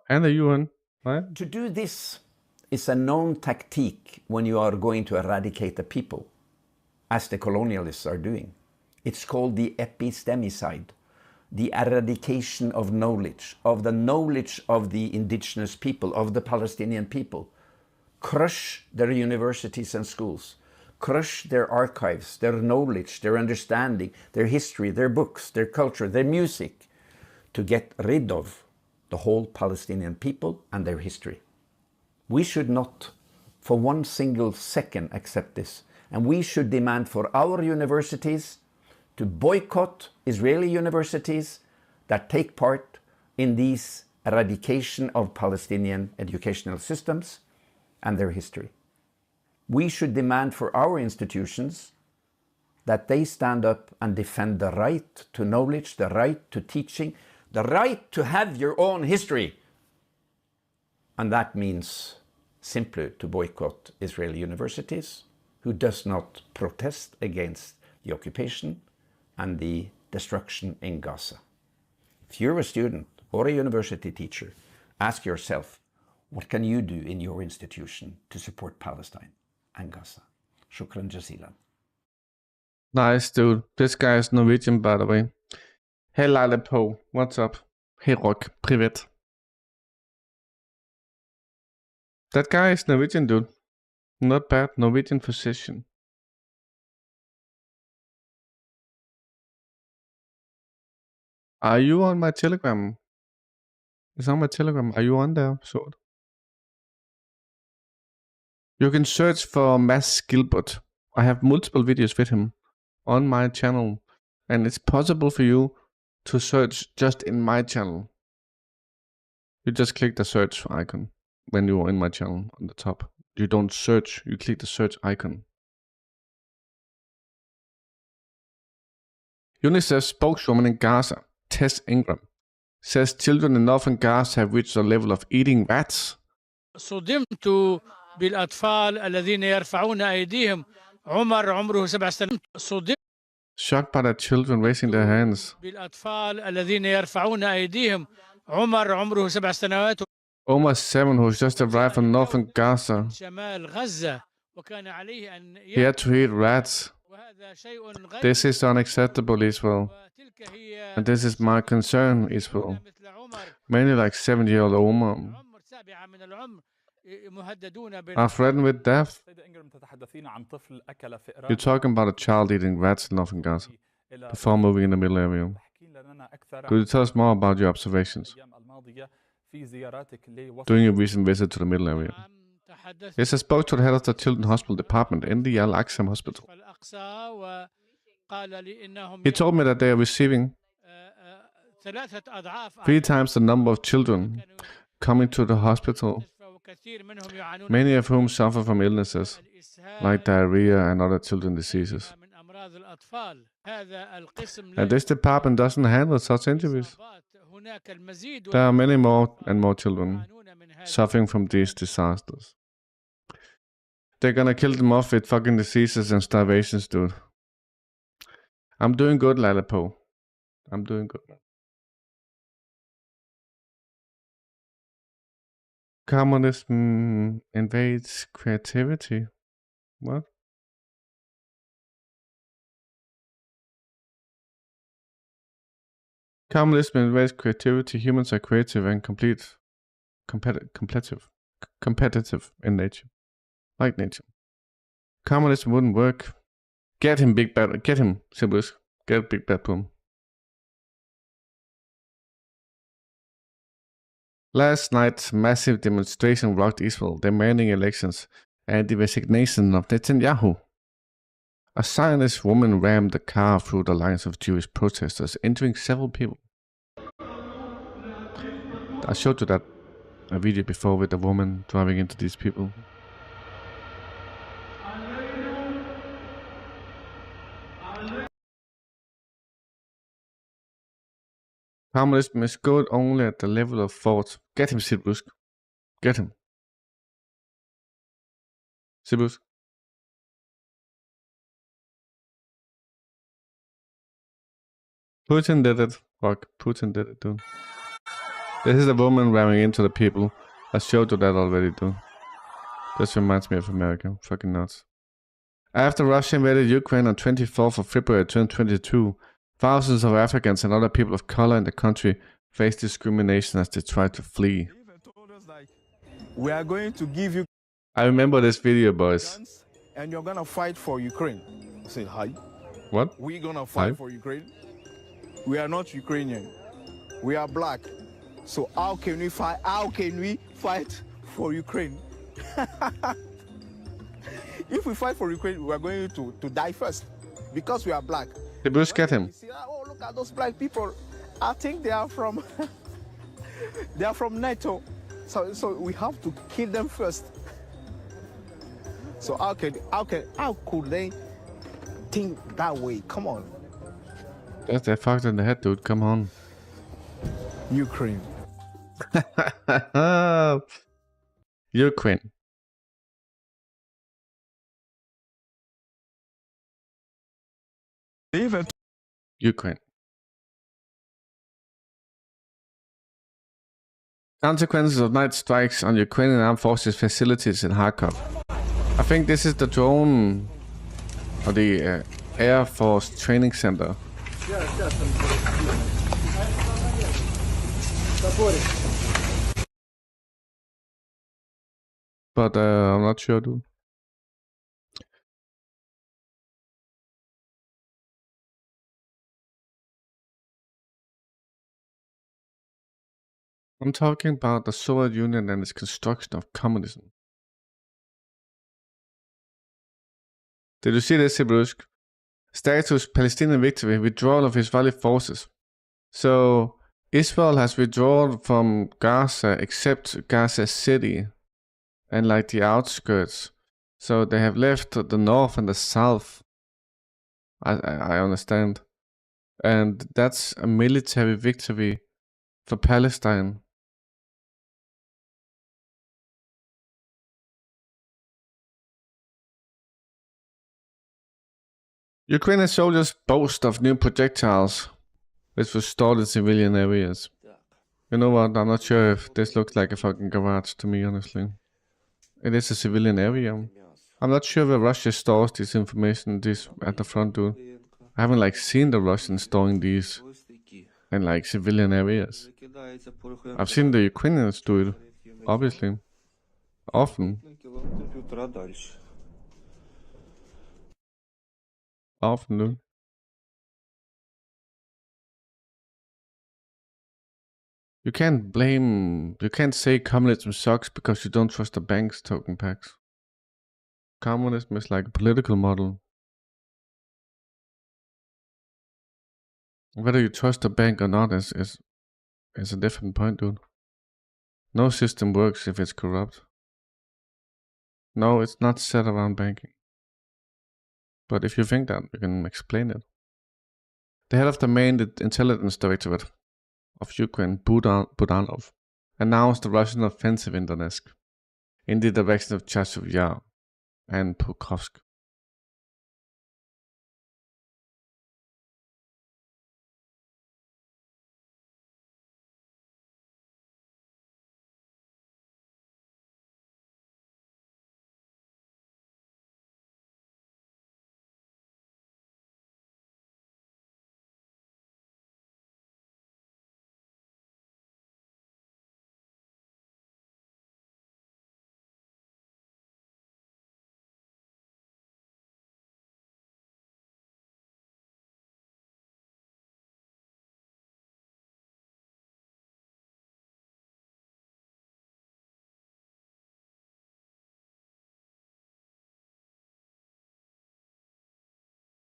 And the UN, right? To do this is a known tactique when you are going to eradicate a people, as the colonialists are doing. It's called the epistemicide, the eradication of knowledge, of the indigenous people, of the Palestinian people. Crush their universities and schools, crush their archives, their knowledge, their understanding, their history, their books, their culture, their music, to get rid of the whole Palestinian people and their history. We should not for one single second accept this, and we should demand for our universities to boycott Israeli universities that take part in these eradication of Palestinian educational systems and their history. We should demand for our institutions that they stand up and defend the right to knowledge, the right to teaching, the right to have your own history. And that means simply to boycott Israeli universities who does not protest against the occupation and the destruction in Gaza. If you're a student or a university teacher, ask yourself, what can you do in your institution to support Palestine and Gaza? Shukran jazilan. Nice, dude. This guy is Norwegian, by the way. Hey, Lale Po, what's up? Hey, Rock, privet. That guy is Norwegian, dude. Not bad, Norwegian physician. Are you on my Telegram? It's on my Telegram. Are you on there? So you can search for Mads Gilbert. I have multiple videos with him on my channel, and it's possible for you to search just in my channel. You just click the search icon when you are in my channel on the top. You don't search, you click the search icon. UNICEF spokeswoman in Gaza, Tess Ingram, says children in northern Gaza have reached a level of eating rats. صدمت بالأطفال الذين يرفعون أيديهم عمره 7 سنوات. Shocked by the children raising their hands. بالأطفال الذين يرفعون أيديهم عمره 7 سنوات. Omar 7, who's just arrived from northern Gaza, شمال غزة وكان عليه أن he had to eat rats. This is unacceptable, Israel. And this is my concern, Israel. Mainly like 7-year-old Omar are threatened with death. You're talking about a child eating rats in northern Gaza before moving in the middle area. Could you tell us more about your observations during your recent visit to the middle area? Yes, I spoke to the head of the Children's Hospital Department in the Al-Aqsa Hospital. He told me that they are receiving 3 times the number of children coming to the hospital, many of whom suffer from illnesses like diarrhea and other children's diseases. And this department doesn't handle such injuries. There are many more and more children suffering from these disasters. They're gonna kill them off with fucking diseases and starvations, dude. I'm doing good, Lalapo. I'm doing good. Communism invades creativity. What? Communism invades creativity. Humans are creative and competitive in nature. Like nature. Communism wouldn't work. Get him, Big Bad. Get him, Sibus. Get Big Bad to him. Last night, massive demonstration rocked Israel, demanding elections and the resignation of Netanyahu. A Zionist woman rammed the car through the lines of Jewish protesters, injuring several people. I showed you that a video before with a woman driving into these people. Communism is good only at the level of thought. Get him, Sibusk. Get him. Sibusk. Putin did it. Fuck, Putin did it, dude. This is a woman ramming into the people. I showed you that already, dude. This reminds me of America. Fucking nuts. After Russia invaded Ukraine on 24th of February 2022, thousands of Africans and other people of color in the country faced discrimination as they tried to flee. We are going to give you I remember this video, boys. guns and you're gonna fight for Ukraine. I say hi. What? We're gonna fight Hi? for Ukraine. We are not Ukrainian. We are black. So how can we fight? How can we fight for Ukraine? If we fight for Ukraine, we are going to die first because we are black. Did Bruce get him? See, oh, look at those black people. I think they are from they are from NATO. So we have to kill them first. So how could they think that way? Come on. That's that fucked in the head, dude. Come on. Ukraine. Ukraine. Ukraine. Consequences of night strikes on Ukrainian armed forces facilities in Kharkov. I think this is the drone or the Air Force training center. But I'm not sure, dude. I'm talking about the Soviet Union and its construction of communism. Did you see this, Ibrusk? Status Palestinian victory, withdrawal of Israeli forces. So, Israel has withdrawn from Gaza except Gaza City and like the outskirts. So they have left the north and the south. I understand. And that's a military victory for Palestine. Ukrainian soldiers boast of new projectiles, which were stored in civilian areas. You know what? I'm not sure if this looks like a fucking garage to me, honestly. It is a civilian area. I'm not sure where Russia stores this information at the front door. I haven't like seen the Russians storing these in like civilian areas. I've seen the Ukrainians do it, obviously. Often. Often, dude. You can't say communism sucks because you don't trust the bank's token packs. Communism is like a political model. Whether you trust the bank or not is a different point, dude. No system works if it's corrupt. No, it's not set around banking. But if you think that, you can explain it. The head of the main intelligence directorate of Ukraine, Budanov, announced the Russian offensive in Donetsk, in the direction of Chasiv Yar and Pokrovsk.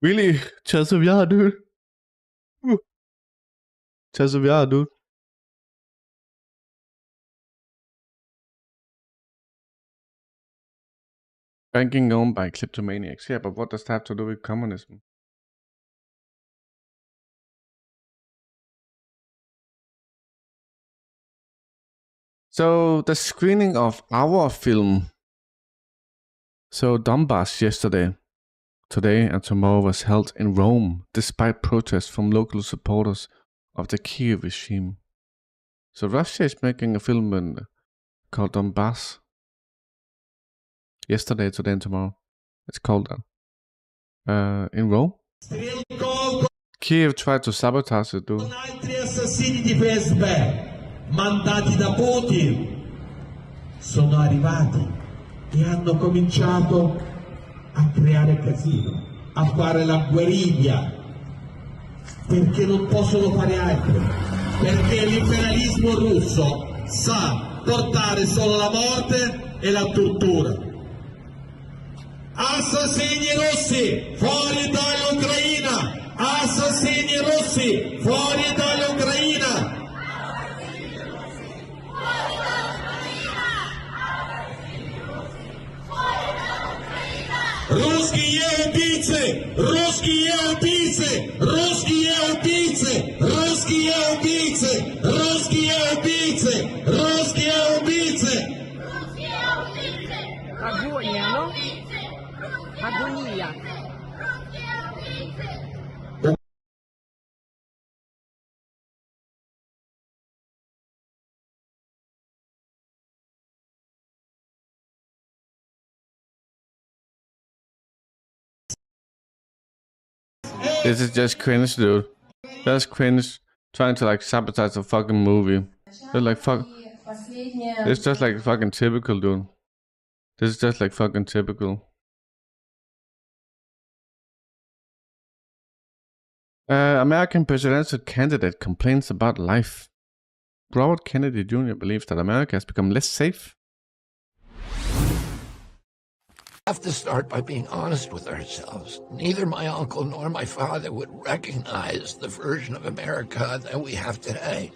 Really? Chasiv Yar, dude? Chasiv Yar, dude. Banking owned by kleptomaniacs. Yeah, but what does that have to do with communism? So, the screening of our film, so Donbass yesterday, today and tomorrow was held in Rome, despite protests from local supporters of the Kiev regime. So Russia is making a film called Donbass. Yesterday, today and tomorrow. It's called that. In Rome. Kiev tried to sabotage it, dude. Altri assassini di FSB mandati da Putin sono arrivati e hanno cominciato a creare casino, a fare la guerriglia, perché non possono fare altro, perché l'imperialismo russo sa portare solo la morte e la tortura. Assassini russi, fuori dall'Ucraina! Assassini russi, fuori dall'Ucraina! Русские убийцы! Русские убийцы! Русские убийцы! Русские убийцы! Русские убийцы! Русские убийцы! Агония, no? Agonia. This is just cringe, dude. That's cringe. Trying to like sabotage the fucking movie. They're like fuck. It's just like fucking typical, dude. This is just like fucking typical. American presidential candidate complains about life. Robert Kennedy Jr. believes that America has become less safe. We have to start by being honest with ourselves. Neither my uncle nor my father would recognize the version of America that we have today.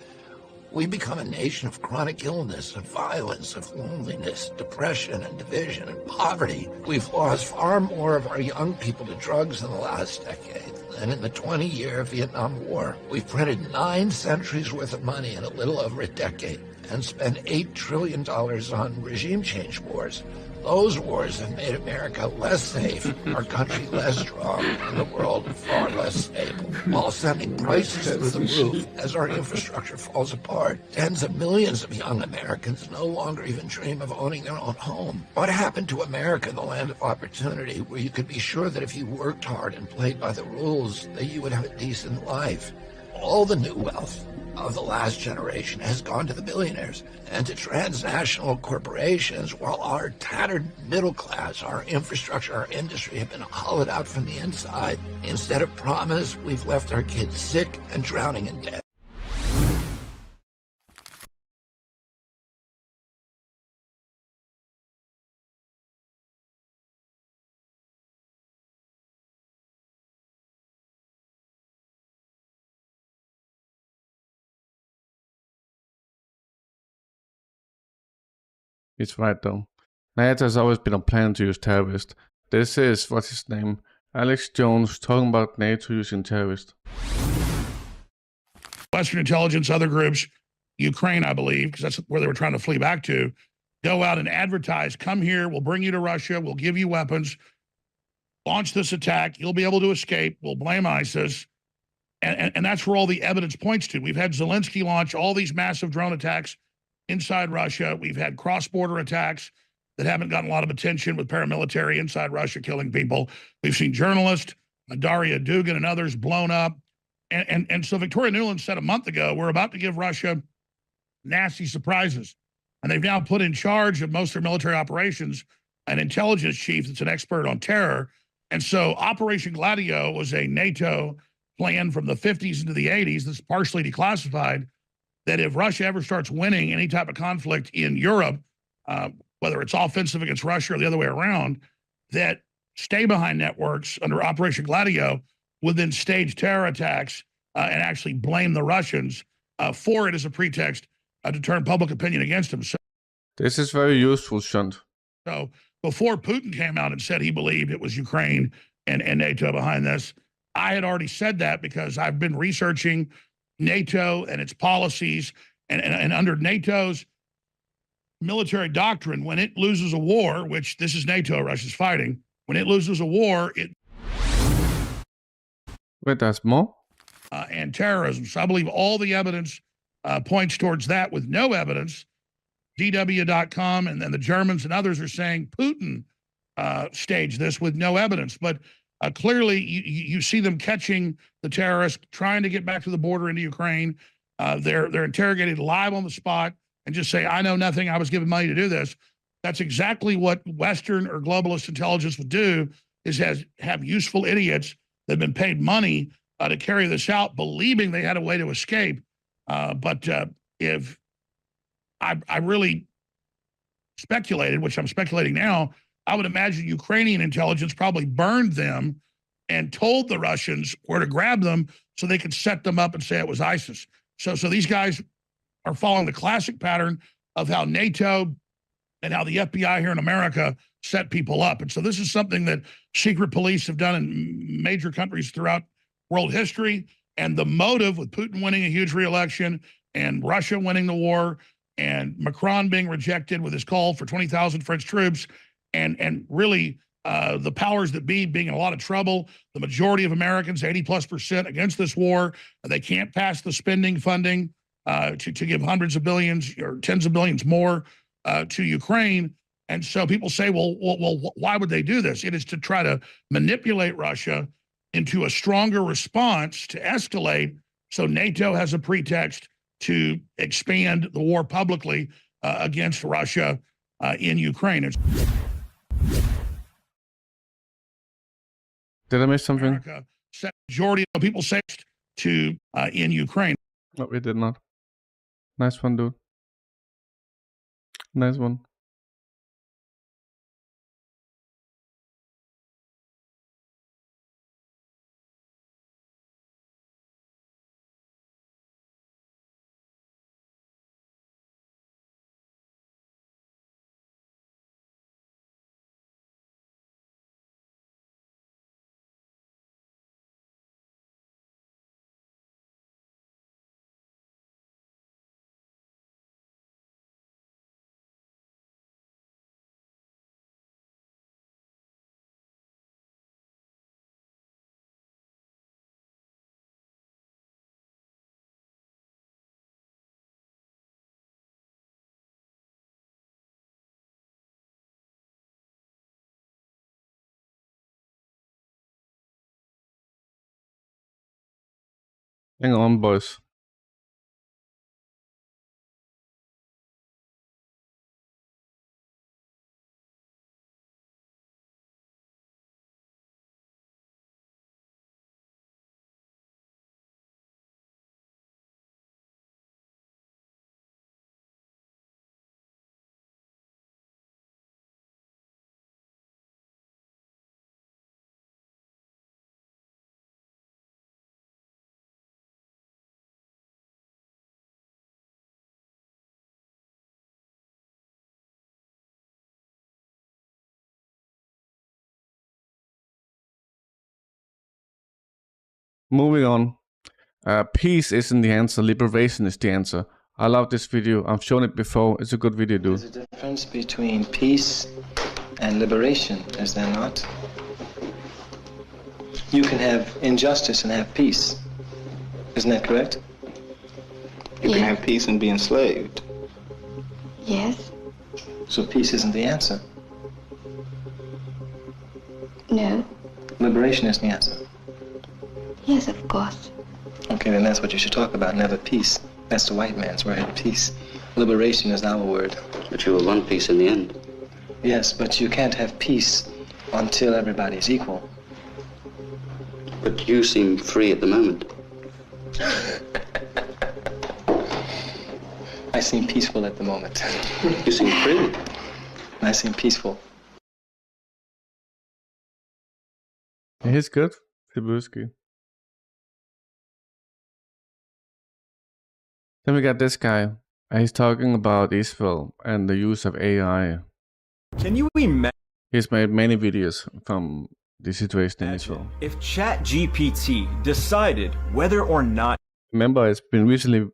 We become a nation of chronic illness, of violence, of loneliness, depression and division and poverty. We've lost far more of our young people to drugs in the last decade than in the 20-year Vietnam War. We've printed 9 centuries worth of money in a little over a decade and spent $8 trillion on regime change wars. Those wars have made America less safe, our country less strong, and the world far less stable, while sending prices through the roof as our infrastructure falls apart. Tens of millions of young Americans no longer even dream of owning their own home. What happened to America, the land of opportunity, where you could be sure that if you worked hard and played by the rules, that you would have a decent life? All the new wealth of the last generation has gone to the billionaires and to transnational corporations, while our tattered middle class, our infrastructure, our industry have been hollowed out from the inside. Instead of promise, we've left our kids sick and drowning in debt. It's right though. NATO has always been a plan to use terrorists. This is, what's his name? Alex Jones talking about NATO using terrorists. Western intelligence, other groups, Ukraine, I believe, because that's where they were trying to flee back to, go out and advertise, come here, we'll bring you to Russia, we'll give you weapons, launch this attack, you'll be able to escape, we'll blame ISIS. And that's where all the evidence points to. We've had Zelensky launch all these massive drone attacks inside Russia. We've had cross-border attacks that haven't gotten a lot of attention with paramilitary inside Russia killing people. We've seen journalists, Daria Dugin and others blown up. And so Victoria Nuland said a month ago, we're about to give Russia nasty surprises. And they've now put in charge of most of their military operations an intelligence chief that's an expert on terror. And so Operation Gladio was a NATO plan from the 50s into the 80s that's partially declassified, that if Russia ever starts winning any type of conflict in Europe, whether it's offensive against Russia or the other way around, that stay-behind networks under Operation Gladio would then stage terror attacks and actually blame the Russians for it as a pretext to turn public opinion against them. So, this is very useful, Shunt. So before Putin came out and said he believed it was Ukraine and NATO behind this, I had already said that because I've been researching NATO and its policies, and under NATO's military doctrine, when it loses a war, which this is NATO Russia's fighting, when it loses a war, it Wait, there's more? And terrorism. So I believe all the evidence points towards that. With no evidence, DW.com and then the Germans and others are saying Putin staged this with no evidence. But clearly you see them catching the terrorists, trying to get back to the border into Ukraine. They're interrogated live on the spot and just say, I know nothing. I was given money to do this. That's exactly what Western or globalist intelligence would do, is have useful idiots that have been paid money to carry this out, believing they had a way to escape. But if I really speculated, which I'm speculating now, I would imagine Ukrainian intelligence probably burned them and told the Russians where to grab them so they could set them up and say it was ISIS. So these guys are following the classic pattern of how NATO and how the FBI here in America set people up. And so this is something that secret police have done in major countries throughout world history. And the motive with Putin winning a huge re-election and Russia winning the war and Macron being rejected with his call for 20,000 French troops and really the powers that be being in a lot of trouble, the majority of Americans, 80+% against this war, they can't pass the spending funding to give hundreds of billions or tens of billions more to Ukraine. And so people say, well, why would they do this? It is to try to manipulate Russia into a stronger response to escalate, so NATO has a pretext to expand the war publicly against Russia in Ukraine. Did I miss something? America, majority of people say to in Ukraine. No, we did not. Nice one, dude. Nice one. Hang on, boys. Moving on. Peace isn't the answer, liberation is the answer. I love this video. I've shown it before. It's a good video, dude. There's a difference between peace and liberation, is there not? You can have injustice and have peace. Isn't that correct? You can have peace and be enslaved. Yes. So peace isn't the answer. No. Liberation is the answer. Yes, of course. Okay, then that's what you should talk about, never peace. That's the white man's word, peace. Liberation is our word. But you will want peace in the end. Yes, but you can't have peace until everybody's equal. But you seem free at the moment. I seem peaceful at the moment. You seem free. I seem peaceful. He's good. Trubisky. Then we got this guy. He's talking about Israel and the use of AI. Can you imagine? He's made many videos from the situation in Israel. If ChatGPT decided whether or not... Remember, it's been recently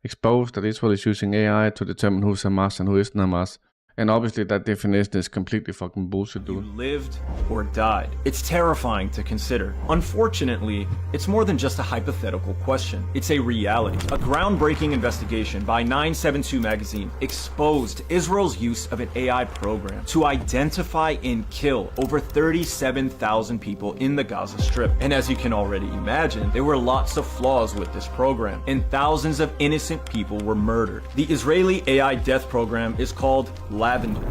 exposed that Israel is using AI to determine who's Hamas and who isn't Hamas. And obviously that definition is completely fucking bullshit, dude. You lived or died. It's terrifying to consider. Unfortunately, it's more than just a hypothetical question. It's a reality. A groundbreaking investigation by 972 magazine exposed Israel's use of an AI program to identify and kill over 37,000 people in the Gaza Strip. And as you can already imagine, there were lots of flaws with this program, and thousands of innocent people were murdered. The Israeli AI death program is called Lavender.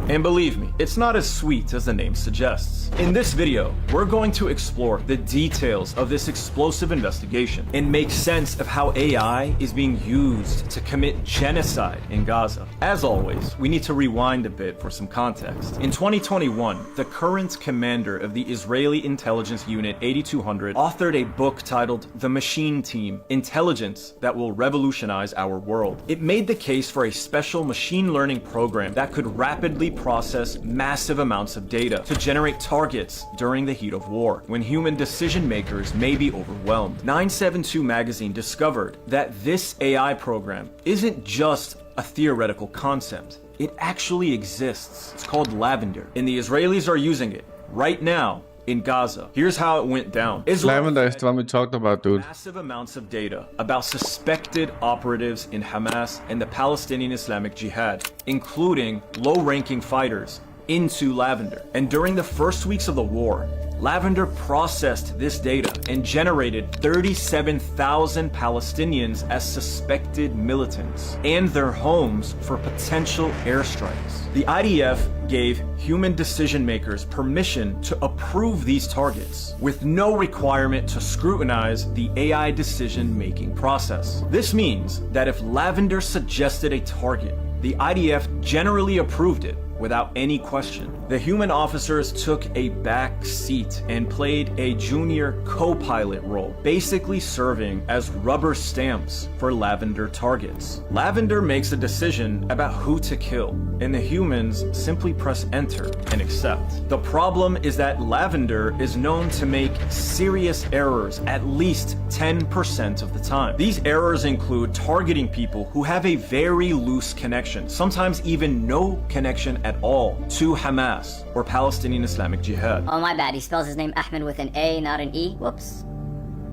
And believe me, it's not as sweet as the name suggests. In this video, we're going to explore the details of this explosive investigation and make sense of how AI is being used to commit genocide in Gaza. As always, we need to rewind a bit for some context. In 2021, the current commander of the Israeli intelligence unit 8200 authored a book titled The Machine Team: Intelligence That Will Revolutionize Our World. It made the case for a special machine learning program that could rapidly process massive amounts of data to generate targets during the heat of war, when human decision makers may be overwhelmed. 972 magazine discovered that this AI program isn't just a theoretical concept. It actually exists. It's called Lavender, and the Israelis are using it right now in Gaza. Here's how it went down. Lavender is the one we talked about, dude. Massive amounts of data about suspected operatives in Hamas and the Palestinian Islamic Jihad, including low-ranking fighters, into Lavender. And during the first weeks of the war, Lavender processed this data and generated 37,000 Palestinians as suspected militants and their homes for potential airstrikes. The IDF gave human decision makers permission to approve these targets with no requirement to scrutinize the AI decision-making process. This means that if Lavender suggested a target, the IDF generally approved it without any question. The human officers took a back seat and played a junior co-pilot role, basically serving as rubber stamps for Lavender targets. Lavender makes a decision about who to kill, and the humans simply press enter and accept. The problem is that Lavender is known to make serious errors at least 10% of the time. These errors include targeting people who have a very loose connection, sometimes even no connection at all, to Hamas or Palestinian Islamic Jihad. Oh, my bad. He spells his name Ahmed with an A, not an E. Whoops.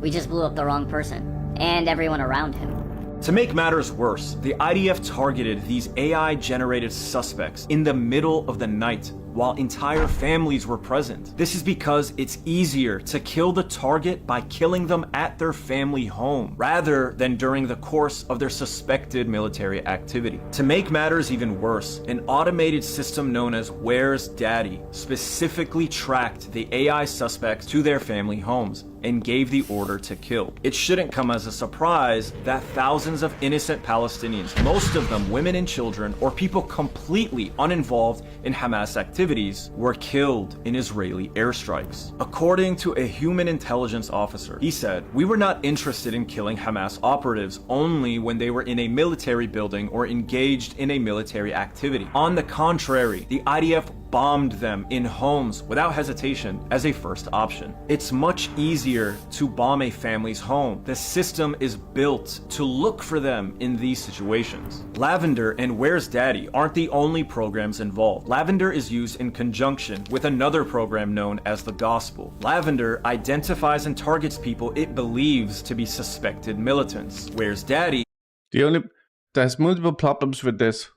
We just blew up the wrong person. And everyone around him. To make matters worse, the IDF targeted these AI-generated suspects in the middle of the night while entire families were present. This is because it's easier to kill the target by killing them at their family home, rather than during the course of their suspected military activity. To make matters even worse, an automated system known as Where's Daddy specifically tracked the AI suspects to their family homes and gave the order to kill. It shouldn't come as a surprise that thousands of innocent Palestinians, most of them women and children, or people completely uninvolved in Hamas activities, were killed in Israeli airstrikes. According to a human intelligence officer, he said, "We were not interested in killing Hamas operatives only when they were in a military building or engaged in a military activity. On the contrary, the IDF bombed them in homes without hesitation as a first option. It's much easier to bomb a family's home. The system is built to look for them in these situations." Lavender and Where's Daddy aren't the only programs involved. Lavender is used in conjunction with another program known as the Gospel. Lavender identifies and targets people it believes to be suspected militants. Where's Daddy? There's multiple problems with this.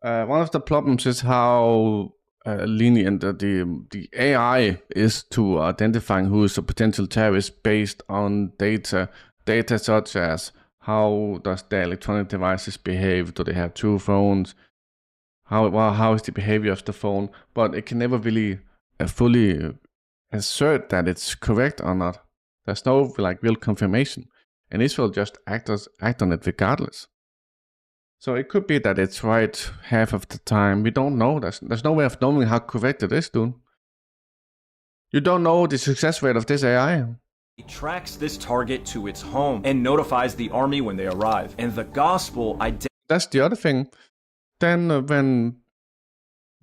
One of the problems is how lenient the AI is to identifying who is a potential terrorist based on data such as how does their electronic devices behave, do they have two phones, how is the behavior of the phone, but it can never really fully assert that it's correct or not. There's no real confirmation, and Israel just act on it regardless. So it could be that it's right half of the time. We don't know. There's no way of knowing how correct it is, dude. You don't know the success rate of this AI. It tracks this target to its home and notifies the army when they arrive. And the Gospel That's the other thing. Then when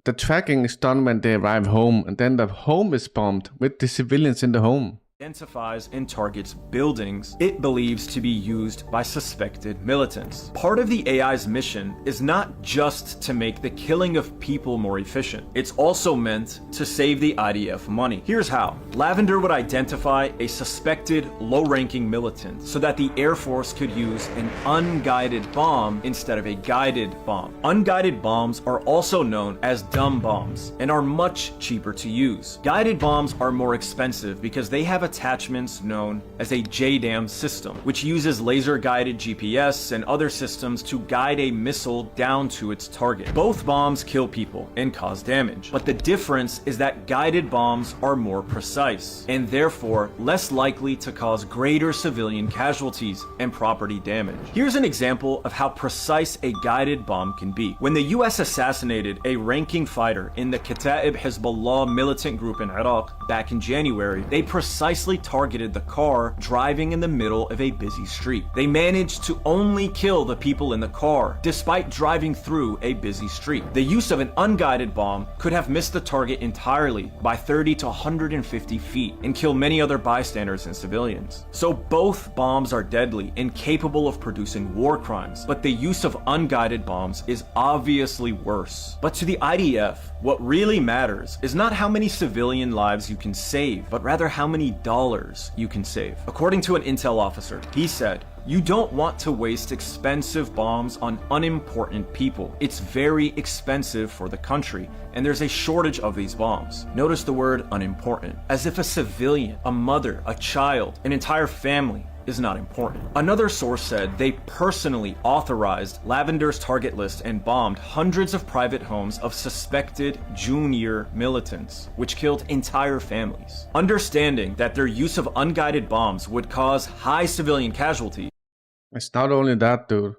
the tracking is done when they arrive home, and then the home is bombed with the civilians in the home. identifies and targets buildings it believes to be used by suspected militants. Part of the AI's mission is not just to make the killing of people more efficient. It's also meant to save the IDF money. Here's how. Lavender would identify a suspected low-ranking militant so that the Air Force could use an unguided bomb instead of a guided bomb. Unguided bombs are also known as dumb bombs and are much cheaper to use. Guided bombs are more expensive because they have attachments known as a JDAM system, which uses laser-guided GPS and other systems to guide a missile down to its target. Both bombs kill people and cause damage, but the difference is that guided bombs are more precise and therefore less likely to cause greater civilian casualties and property damage. Here's an example of how precise a guided bomb can be. When the US assassinated a ranking fighter in the Kataib Hezbollah militant group in Iraq back in January, they precisely targeted the car driving in the middle of a busy street. They managed to only kill the people in the car, despite driving through a busy street. The use of an unguided bomb could have missed the target entirely by 30 to 150 feet and kill many other bystanders and civilians. So both bombs are deadly and capable of producing war crimes, but the use of unguided bombs is obviously worse. But to the IDF, what really matters is not how many civilian lives you can save, but rather how many dollars you can save. According to an intel officer, he said, "You don't want to waste expensive bombs on unimportant people. It's very expensive for the country, and there's a shortage of these bombs." Notice the word unimportant, as if a civilian, a mother, a child, an entire family is not important. Another source said they personally authorized Lavender's target list and bombed hundreds of private homes of suspected junior militants, which killed entire families. Understanding that their use of unguided bombs would cause high civilian casualties. It's not only that, dude.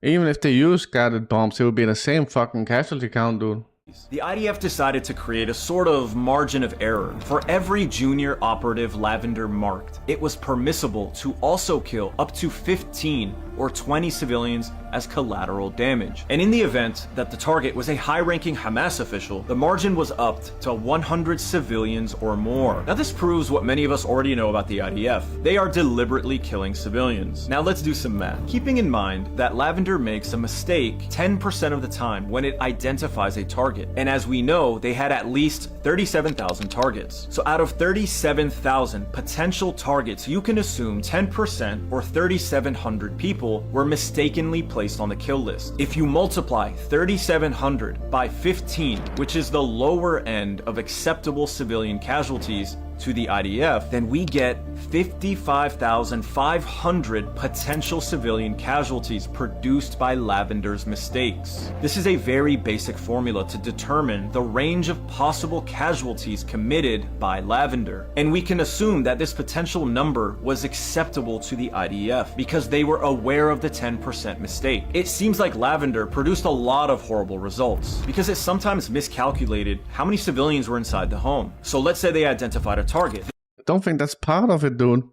Even if they use guided bombs, it would be the same fucking casualty count, dude. The IDF decided to create a sort of margin of error. For every junior operative Lavender marked, it was permissible to also kill up to 15 or 20 civilians as collateral damage. And in the event that the target was a high-ranking Hamas official, the margin was upped to 100 civilians or more. Now this proves what many of us already know about the IDF. They are deliberately killing civilians. Now let's do some math. Keeping in mind that Lavender makes a mistake 10% of the time when it identifies a target. And as we know, they had at least 37,000 targets. So out of 37,000 potential targets, you can assume 10% or 3,700 people were mistakenly placed on the kill list. If you multiply 3,700 by 15, which is the lower end of acceptable civilian casualties to the IDF, then we get 55,500 potential civilian casualties produced by Lavender's mistakes. This is a very basic formula to determine the range of possible casualties committed by Lavender. And we can assume that this potential number was acceptable to the IDF because they were aware of the 10% mistake. It seems like Lavender produced a lot of horrible results because it sometimes miscalculated how many civilians were inside the home. So let's say they identified a target. I don't think that's part of it, dude.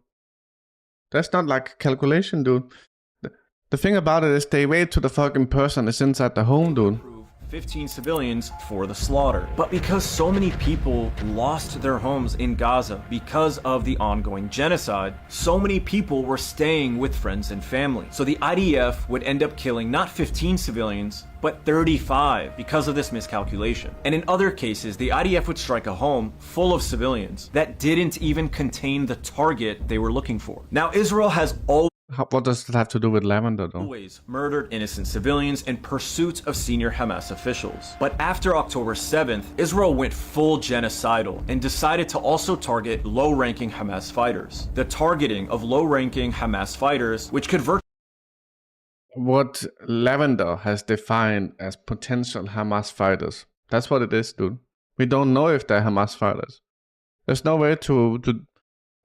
That's not like calculation, dude. The thing about it is they wait till the fucking person is inside the home, dude. 15 civilians for the slaughter. But because so many people lost their homes in Gaza because of the ongoing genocide, so many people were staying with friends and family. So the IDF would end up killing not 15 civilians, but 35 because of this miscalculation. And in other cases, the IDF would strike a home full of civilians that didn't even contain the target they were looking for. Now, Israel has what does that have to do with Lavender, though? Always murdered innocent civilians in pursuit of senior Hamas officials. But after October 7th, Israel went full genocidal and decided to also target low-ranking Hamas fighters. The targeting of low-ranking Hamas fighters, which could what Lavender has defined as potential Hamas fighters. That's what it is, dude. We don't know if they're Hamas fighters. There's no way to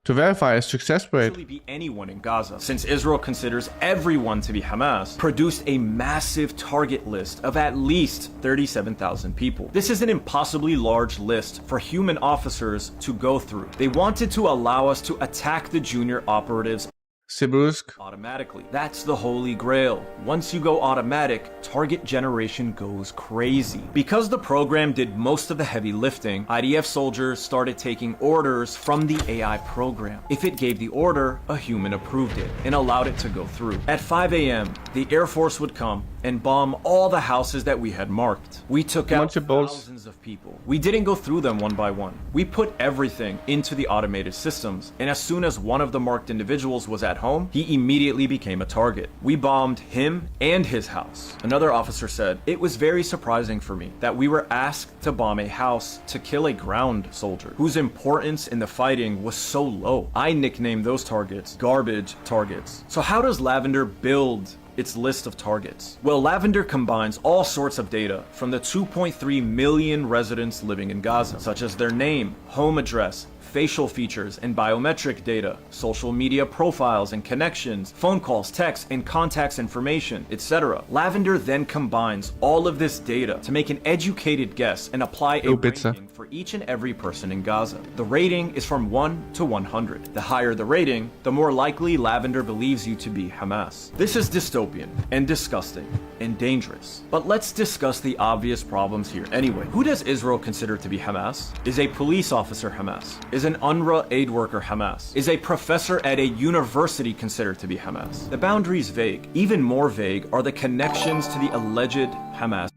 verify a success rate. Be anyone in Gaza, since Israel considers everyone to be Hamas, produced a massive target list of at least 37,000 people. This is an impossibly large list for human officers to go through. They wanted to allow us to attack the junior operatives. Sibrusq. Automatically. That's the holy grail. Once you go automatic, target generation goes crazy. Because the program did most of the heavy lifting, IDF soldiers started taking orders from the AI program. If it gave the order, a human approved it and allowed it to go through. At 5 a.m., the Air Force would come and bomb all the houses that we had marked. We took out thousands of people. We didn't go through them one by one. We put everything into the automated systems, and as soon as one of the marked individuals was at home, he immediately became a target. We bombed him and his house. Another officer said, "It was very surprising for me that we were asked to bomb a house to kill a ground soldier whose importance in the fighting was so low. I nicknamed those targets garbage targets." So how does Lavender build its list of targets? Well, Lavender combines all sorts of data from the 2.3 million residents living in Gaza, such as their name, home address, facial features and biometric data, social media profiles and connections, phone calls, texts, and contacts information, etc. Lavender then combines all of this data to make an educated guess and apply a rating for each and every person in Gaza. The rating is from 1 to 100. The higher the rating, the more likely Lavender believes you to be Hamas. This is dystopian and disgusting and dangerous. But let's discuss the obvious problems here anyway. Who does Israel consider to be Hamas? Is a police officer Hamas? Is an UNRWA aid worker Hamas? Is a professor at a university considered to be Hamas? The boundary is vague. Even more vague are the connections to the alleged Hamas.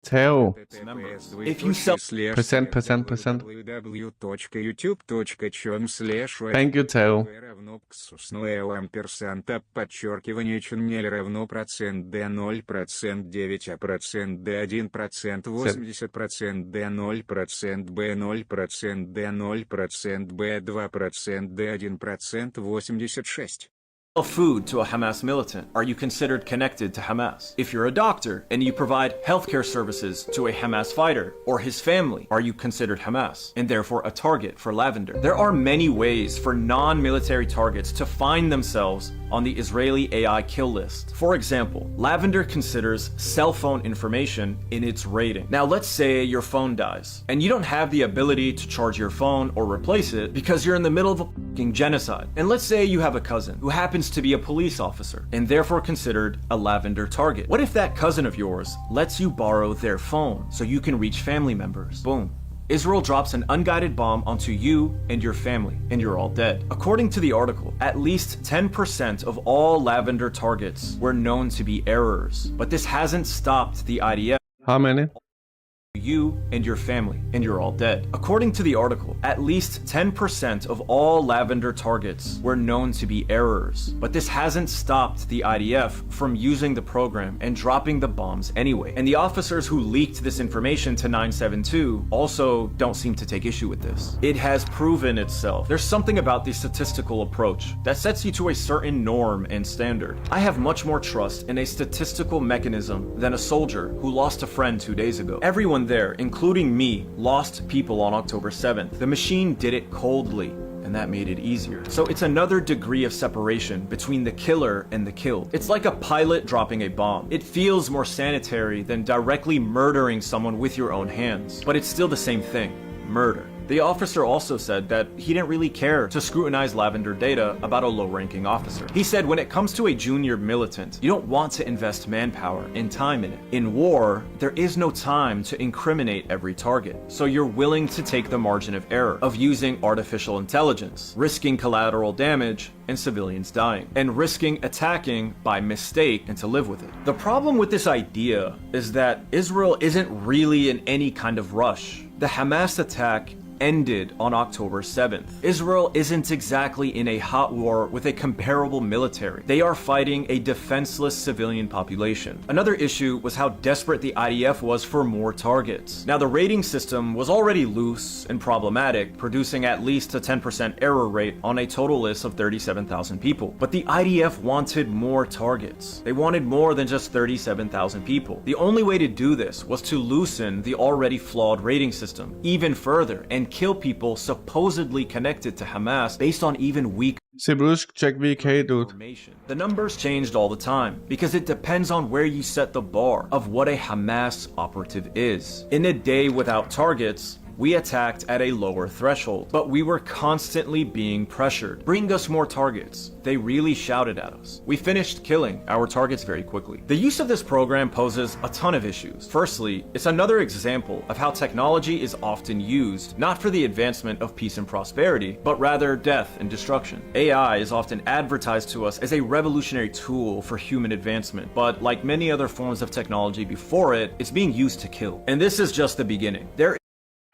Teo. If you sell Percent. Thank you, Teo. Подчеркивание чуннель равно процент D0 процент 9 процент D1 процент 80% D0 процент B0 процент D0 процент B2 процент D1 процент 86. Food to a Hamas militant, are you considered connected to Hamas? If you're a doctor and you provide healthcare services to a Hamas fighter or his family, are you considered Hamas and therefore a target for Lavender? There are many ways for non-military targets to find themselves on the Israeli AI kill list. For example, Lavender considers cell phone information in its rating. Now let's say your phone dies and you don't have the ability to charge your phone or replace it because you're in the middle of a fucking genocide. And let's say you have a cousin who happens to be a police officer and therefore considered a Lavender target. What if that cousin of yours lets you borrow their phone so you can reach family members? Boom. Israel drops an unguided bomb onto you and your family, and you're all dead. According to the article, at least 10% of all Lavender targets were known to be errors, but this hasn't stopped the IDF. How many? You and your family, and you're all dead. According to the article, at least 10% of all Lavender targets were known to be errors, but this hasn't stopped the IDF from using the program and dropping the bombs anyway. And the officers who leaked this information to 972 also don't seem to take issue with this. It has proven itself. There's something about the statistical approach that sets you to a certain norm and standard. I have much more trust in a statistical mechanism than a soldier who lost a friend 2 days ago. Everyone there, including me, lost people on October 7th. The machine did it coldly, and that made it easier. So it's another degree of separation between the killer and the killed. It's like a pilot dropping a bomb. It feels more sanitary than directly murdering someone with your own hands, but it's still the same thing, murder. The officer also said that he didn't really care to scrutinize Lavender data about a low-ranking officer. He said when it comes to a junior militant, you don't want to invest manpower and time in it. In war, there is no time to incriminate every target, so you're willing to take the margin of error of using artificial intelligence, risking collateral damage and civilians dying, and risking attacking by mistake and to live with it. The problem with this idea is that Israel isn't really in any kind of rush. The Hamas attack ended on October 7th. Israel isn't exactly in a hot war with a comparable military. They are fighting a defenseless civilian population. Another issue was how desperate the IDF was for more targets. Now, the rating system was already loose and problematic, producing at least a 10% error rate on a total list of 37,000 people. But the IDF wanted more targets. They wanted more than just 37,000 people. The only way to do this was to loosen the already flawed rating system even further and kill people supposedly connected to Hamas based on even weak Sibrusq, check VK, dude. The numbers changed all the time because it depends on where you set the bar of what a Hamas operative is. In a day without targets, we attacked at a lower threshold, but we were constantly being pressured. Bring us more targets. They really shouted at us. We finished killing our targets very quickly. The use of this program poses a ton of issues. Firstly, it's another example of how technology is often used, not for the advancement of peace and prosperity, but rather death and destruction. AI is often advertised to us as a revolutionary tool for human advancement, but like many other forms of technology before it, it's being used to kill. And this is just the beginning.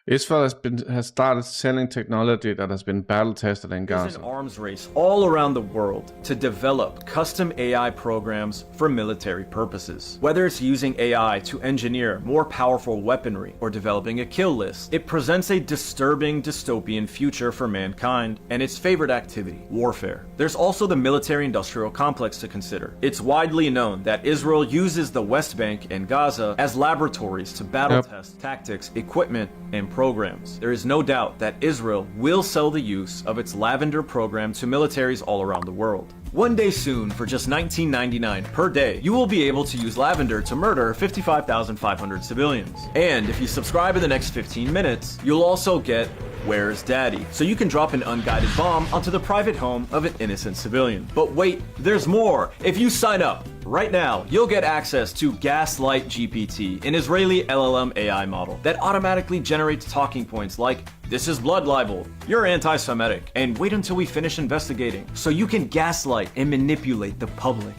Israel has started selling technology that has been battle tested in Gaza. There's an arms race all around the world to develop custom AI programs for military purposes. Whether it's using AI to engineer more powerful weaponry or developing a kill list, it presents a disturbing dystopian future for mankind and its favorite activity, warfare. There's also the military-industrial complex to consider. It's widely known that Israel uses the West Bank and Gaza as laboratories to battle test tactics, equipment, and programs. There is no doubt that Israel will sell the use of its Lavender program to militaries all around the world. One day soon, for just $19.99 per day, you will be able to use Lavender to murder 55,500 civilians. And if you subscribe in the next 15 minutes, you'll also get Where's Daddy? So you can drop an unguided bomb onto the private home of an innocent civilian. But wait, there's more! If you sign up right now, you'll get access to Gaslight GPT, an Israeli LLM AI model that automatically generates talking points like, "This is blood libel, you're anti-Semitic," and wait until we finish investigating, so you can gaslight and manipulate the public.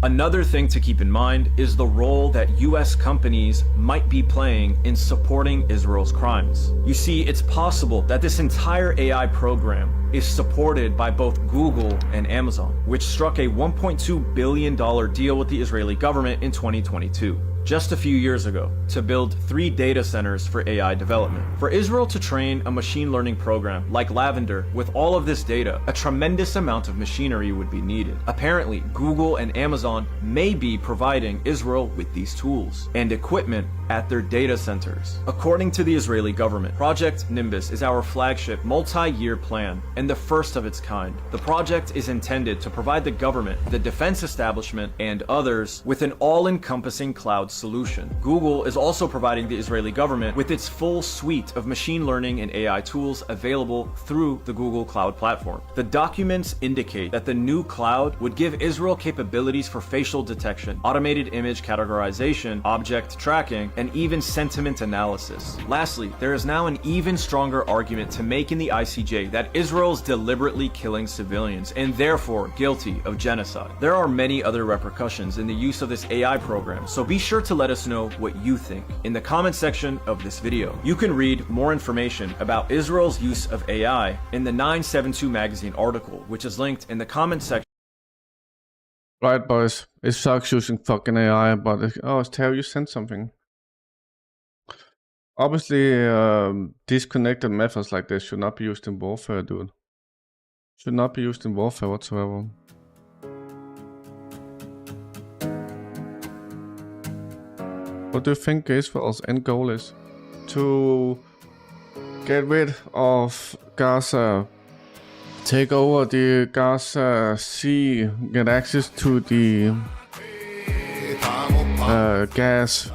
Another thing to keep in mind is the role that US companies might be playing in supporting Israel's crimes. You see, it's possible that this entire AI program is supported by both Google and Amazon, which struck a $1.2 billion deal with the Israeli government in 2022. Just a few years ago, to build 3 data centers for AI development. For Israel to train a machine learning program like Lavender with all of this data, a tremendous amount of machinery would be needed. Apparently, Google and Amazon may be providing Israel with these tools and equipment at their data centers. According to the Israeli government, Project Nimbus is our flagship multi-year plan and the first of its kind. The project is intended to provide the government, the defense establishment, and others with an all-encompassing cloud solution. Google is also providing the Israeli government with its full suite of machine learning and AI tools available through the Google Cloud platform. The documents indicate that the new cloud would give Israel capabilities for facial detection, automated image categorization, object tracking, and even sentiment analysis. Lastly, there is now an even stronger argument to make in the ICJ that Israel is deliberately killing civilians and therefore guilty of genocide. There are many other repercussions in the use of this AI program, so be sure to let us know what you think in the comment section of this video. You can read more information about Israel's use of AI in the 972 magazine article, which is linked in the comment section. Right, boys. It sucks using fucking AI, but oh, Tao, you sent something. Obviously, disconnected methods like this should not be used in warfare, dude. Should not be used in warfare whatsoever. What do you think Israel's end goal is? To get rid of Gaza, take over the Gaza Sea, get access to the gas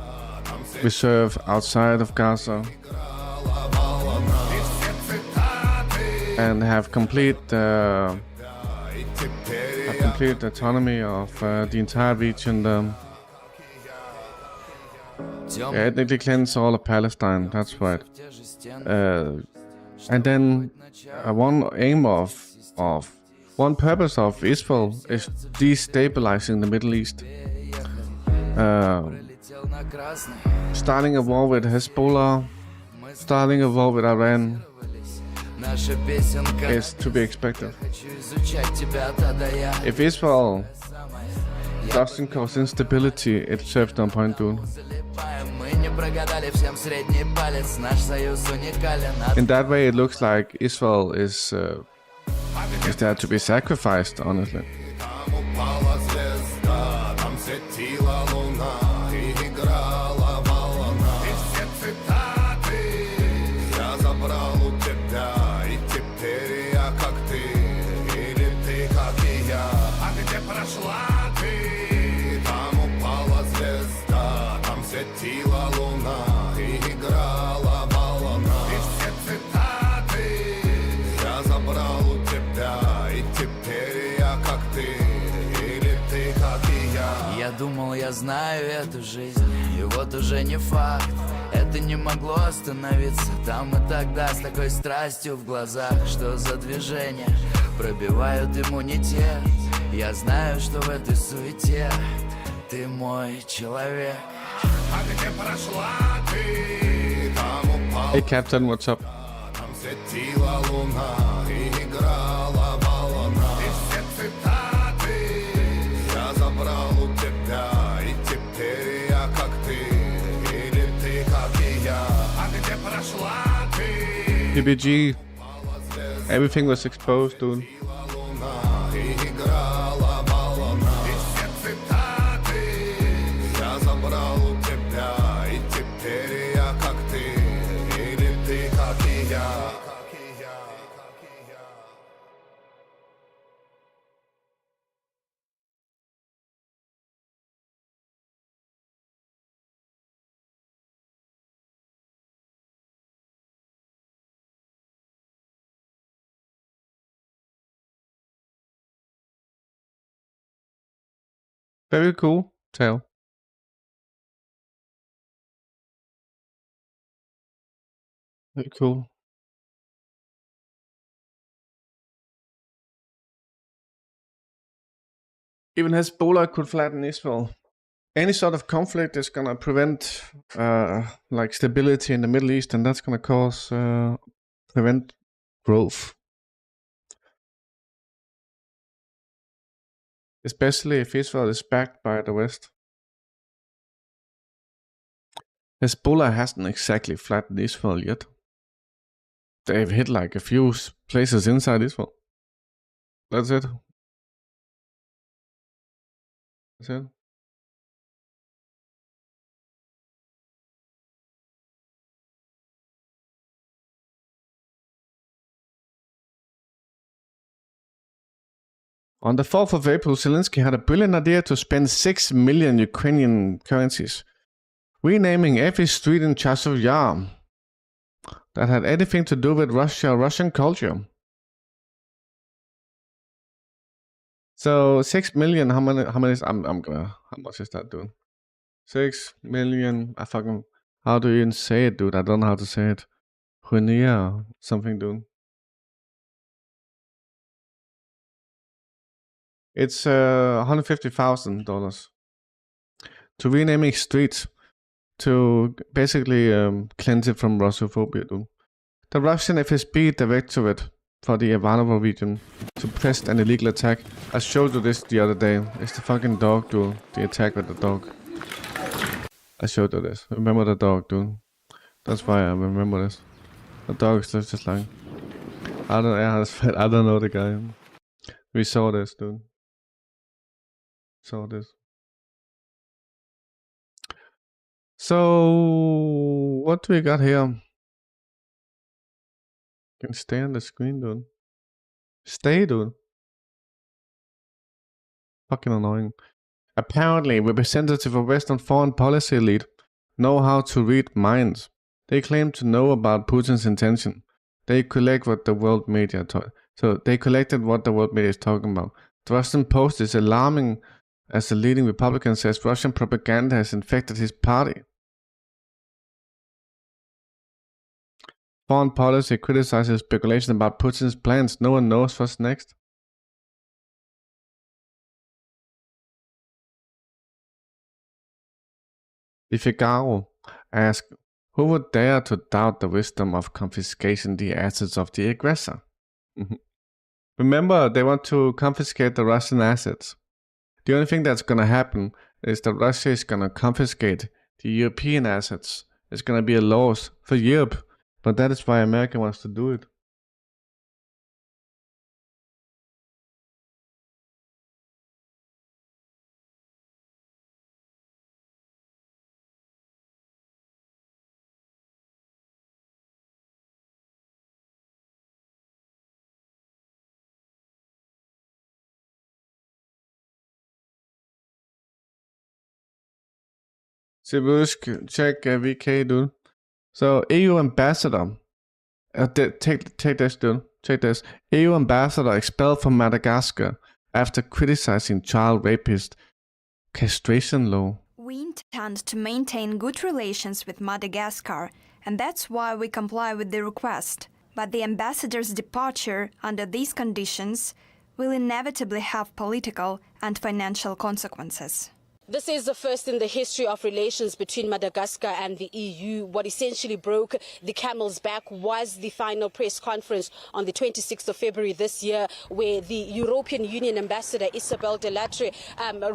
reserve outside of Gaza, and have complete autonomy of the entire region. Ethnically cleanse all of Palestine, that's right. And then one purpose of Israel is destabilizing the Middle East. Starting a war with Hezbollah, starting a war with Iran is to be expected. If Israel doesn't cause instability, it serves no point, dude. In that way, it looks like Israel is there to be sacrificed, honestly. Там упала звезда, там светила луна. думал, я знаю эту жизнь, и вот уже не факт. Это не могло остановиться там и тогда, с такой страстью в глазах, что за движения пробивают иммунитет. Я знаю, что в этой суете ты мой человек. А где прошла ты? Там упал. Hey Captain, what's up? Там светила луна и играла волна. И все цитаты я забрал у тебя, и теперь я как ты, или ты как и я. А где прошла ты? PBG. Everything was exposed, dude. Very cool, Tao. Very cool. Even Hezbollah could flatten Israel. Any sort of conflict is gonna prevent like stability in the Middle East, and that's gonna cause prevent growth. Especially if Israel is backed by the West. Hezbollah hasn't exactly flattened Israel yet. They've hit like a few places inside Israel. That's it. That's it. On the 4th of April, Zelensky had a brilliant idea to spend 6 million Ukrainian currencies, renaming every street in Chasiv Yar that had anything to do with Russia or Russian culture. So 6 million, how much is that, dude? 6 million, how do you even say it, dude? I don't know how to say it. Hryvnia, something, dude. It's $150,000 to renaming streets to basically cleanse it from Russophobia, dude. The Russian FSB Directorate for the Ivanovo region suppressed an illegal attack. I showed you this the other day. It's the fucking dog, dude. The attack with the dog. I showed you this. Remember the dog, dude. That's why I remember this. The dog is just like... I don't know the guy. We saw this, dude. Saw this. So what do we got here? Can stay on the screen, dude. Stay, dude. Fucking annoying. Apparently, representatives of Western foreign policy elite know how to read minds. They claim to know about Putin's intention. They collect what the world media they collected what the world media is talking about. The Washington Post is alarming as the leading Republican says Russian propaganda has infected his party. Foreign policy criticizes speculation about Putin's plans. No one knows what's next. The Figaro asked, who would dare to doubt the wisdom of confiscating the assets of the aggressor? Remember, they want to confiscate the Russian assets. The only thing that's going to happen is that Russia is going to confiscate the European assets. It's going to be a loss for Europe, but that is why America wants to do it. Sibushk, check VK, dude. So, EU ambassador. Take this, dude. Check this. EU ambassador expelled from Madagascar after criticizing child rapist Castration law. We intend to maintain good relations with Madagascar, and that's why we comply with the request. But the ambassador's departure under these conditions will inevitably have political and financial consequences. This is the first in the history of relations between Madagascar and the EU. What essentially broke the camel's back was the final press conference on the 26th of February this year, where the European Union ambassador Isabel Delattre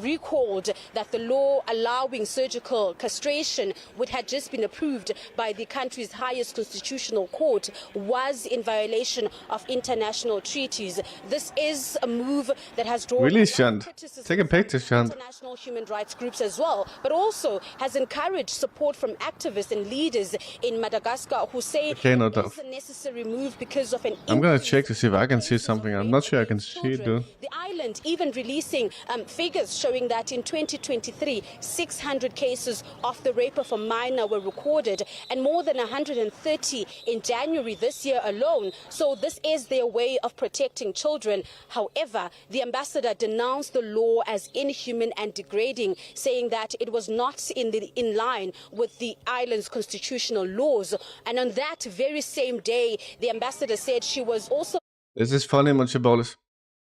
recalled that the law allowing surgical castration, which had just been approved by the country's highest constitutional court, was in violation of international treaties. This is a move that has drawn Really, Shant? Take a picture, Shant. international human rights groups as well, but also has encouraged support from activists and leaders in Madagascar who say Okay, no it doubt. is a necessary move because of an I'm gonna check to see if I can see something. I'm not sure I can see it, dude. the island even releasing figures showing that in 2023 600 cases of the rape of a minor were recorded and more than 130 in January this year alone. So this is their way of protecting children. However, the ambassador denounced the law as inhuman and degrading, saying that it was not in line with the island's constitutional laws. And on that very same day, the ambassador said she was also... This is funny, Munchibolis.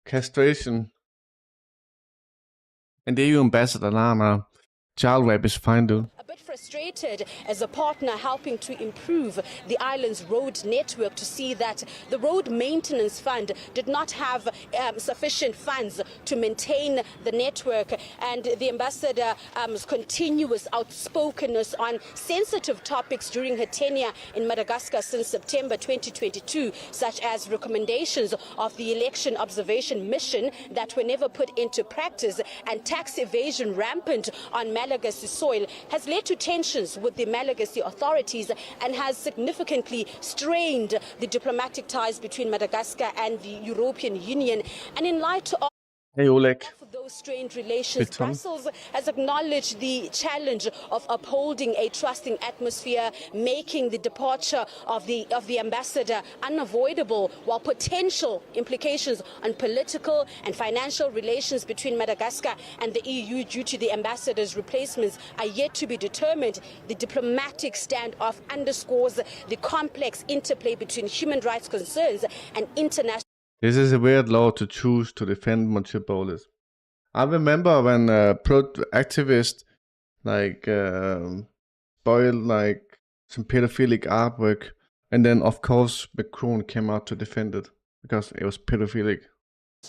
Castration. And the EU ambassador, Lana. Child rape is fine, dude. a bit frustrated as a partner helping to improve the island's road network to see that the road maintenance fund did not have sufficient funds to maintain the network, and the ambassador's continuous outspokenness on sensitive topics during her tenure in Madagascar since September 2022, such as recommendations of the election observation mission that were never put into practice and tax evasion rampant on Malagasy soil, has led to tensions with the Malagasy authorities and has significantly strained the diplomatic ties between Madagascar and the European Union. And in light of Hey, Oleg. those strained relations, Bitte. Brussels has acknowledged the challenge of upholding a trusting atmosphere, making the departure of the ambassador unavoidable, while potential implications on political and financial relations between Madagascar and the EU due to the ambassador's replacements are yet to be determined. The diplomatic standoff underscores the complex interplay between human rights concerns and international. This is a weird law to choose to defend Munchibolis. I remember when pro-activists spoiled some pedophilic artwork, and then of course Macron came out to defend it because it was pedophilic.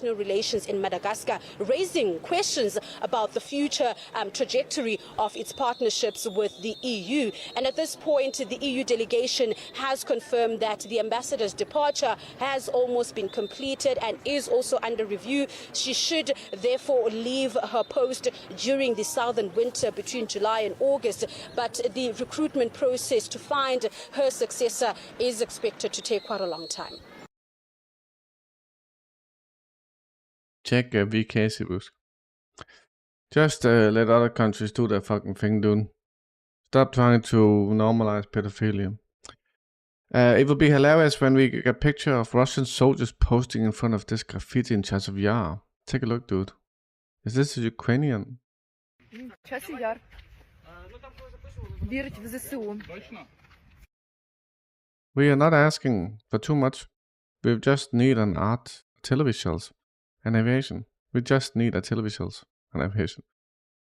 Relations in Madagascar, raising questions about the future trajectory of its partnerships with the EU. And at this point, the EU delegation has confirmed that the ambassador's departure has almost been completed and is also under review. She should therefore leave her post during the southern winter between July and August, but the recruitment process to find her successor is expected to take quite a long time. Check VK Sibus. Just let other countries do their fucking thing, dude. Stop trying to normalize pedophilia. It would be hilarious when we get a picture of Russian soldiers posting in front of this graffiti in Chasov Yar. Take a look, dude. Is this Ukrainian? Часів Яр. Вірить в ЗСУ. We are not asking for too much. We just need an art televisuals and aviation. We just need a televisuals and aviation.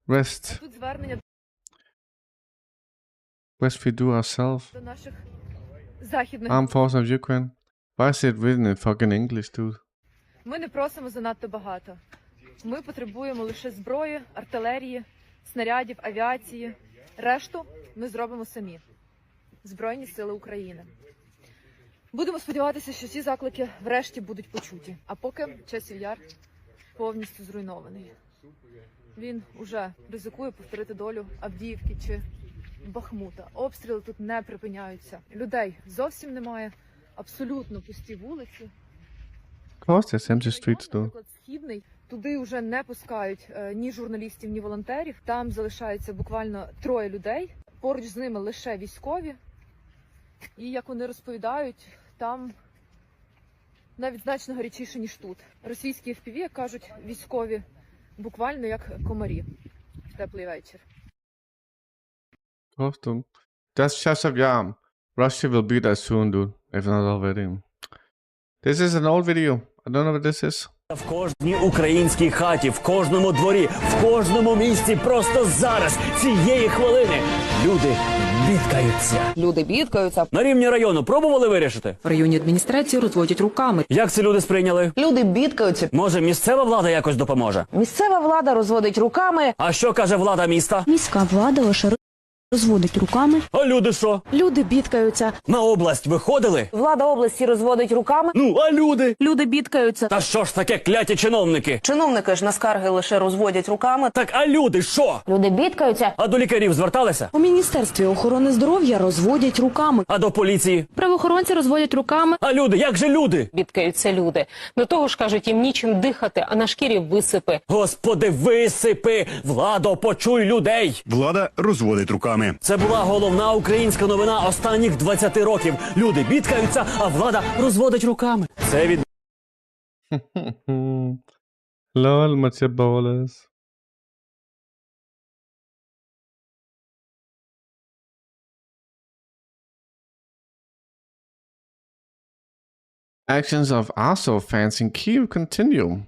Rest. Тут звернення Rest we do ourselves. до наших західних. Armed Forces of Ukraine. Why is it written in fucking English, dude? Ми не просимо занадто багато. Ми потребуємо лише зброї, артилерії, снарядів, авіації. Решту ми зробимо самі. Збройні сили України. Будемо сподіватися, що ці заклики врешті будуть почуті. А поки Часів Яр повністю зруйнований. Він уже ризикує повторити долю Авдіївки чи Бахмута. Обстріли тут не припиняються. Людей зовсім немає. Абсолютно пусті вулиці. Of course, there's empty streets, dude. Наприклад, Східний. Туди вже не пускають ні журналістів, ні волонтерів. Там залишається буквально 3 людей. Поруч з ними лише військові. І, як вони розповідають, там навіть значно гарячіше, ніж тут. Російські FPV, як кажуть військові, буквально як комарі. теплий вечір. Awesome. That's Shashav Yam. Russia will beat us soon, dude. If not already. This is an old video. I don't know what this is. В кожній українській хаті, в кожному дворі, в кожному місті, просто зараз, цієї хвилини, люди бідкаються. Люди бідкаються. На рівні району пробували вирішити? В районній адміністрації розводять руками. Як ці люди сприйняли? Люди бідкаються. Може, місцева влада якось допоможе? Місцева влада розводить руками. А що каже влада міста? Міська влада лише розводить руками. А люди що? Люди бідкаються. На область виходили? Влада області розводить руками. Ну, а люди? Люди бідкаються. Та що ж таке кляті чиновники? Чиновники ж на скарги лише розводять руками. Так, а люди що? Люди бідкаються. А до лікарів зверталися? У Міністерстві охорони здоров'я розводять руками. А до поліції? Правоохоронці розводять руками. А люди, як же люди? Бідкаються люди. До того ж, кажуть, їм нічим дихати, а на шкірі висипи. Господи, висипи! Владо, почуй людей! Влада розводить руками. Це була головна українська новина останніх 20 років. Люди бідкаються, а влада розводить руками. Це від... Lol, Mathieu Bowles. Actions of Azov fans in Kyiv continue.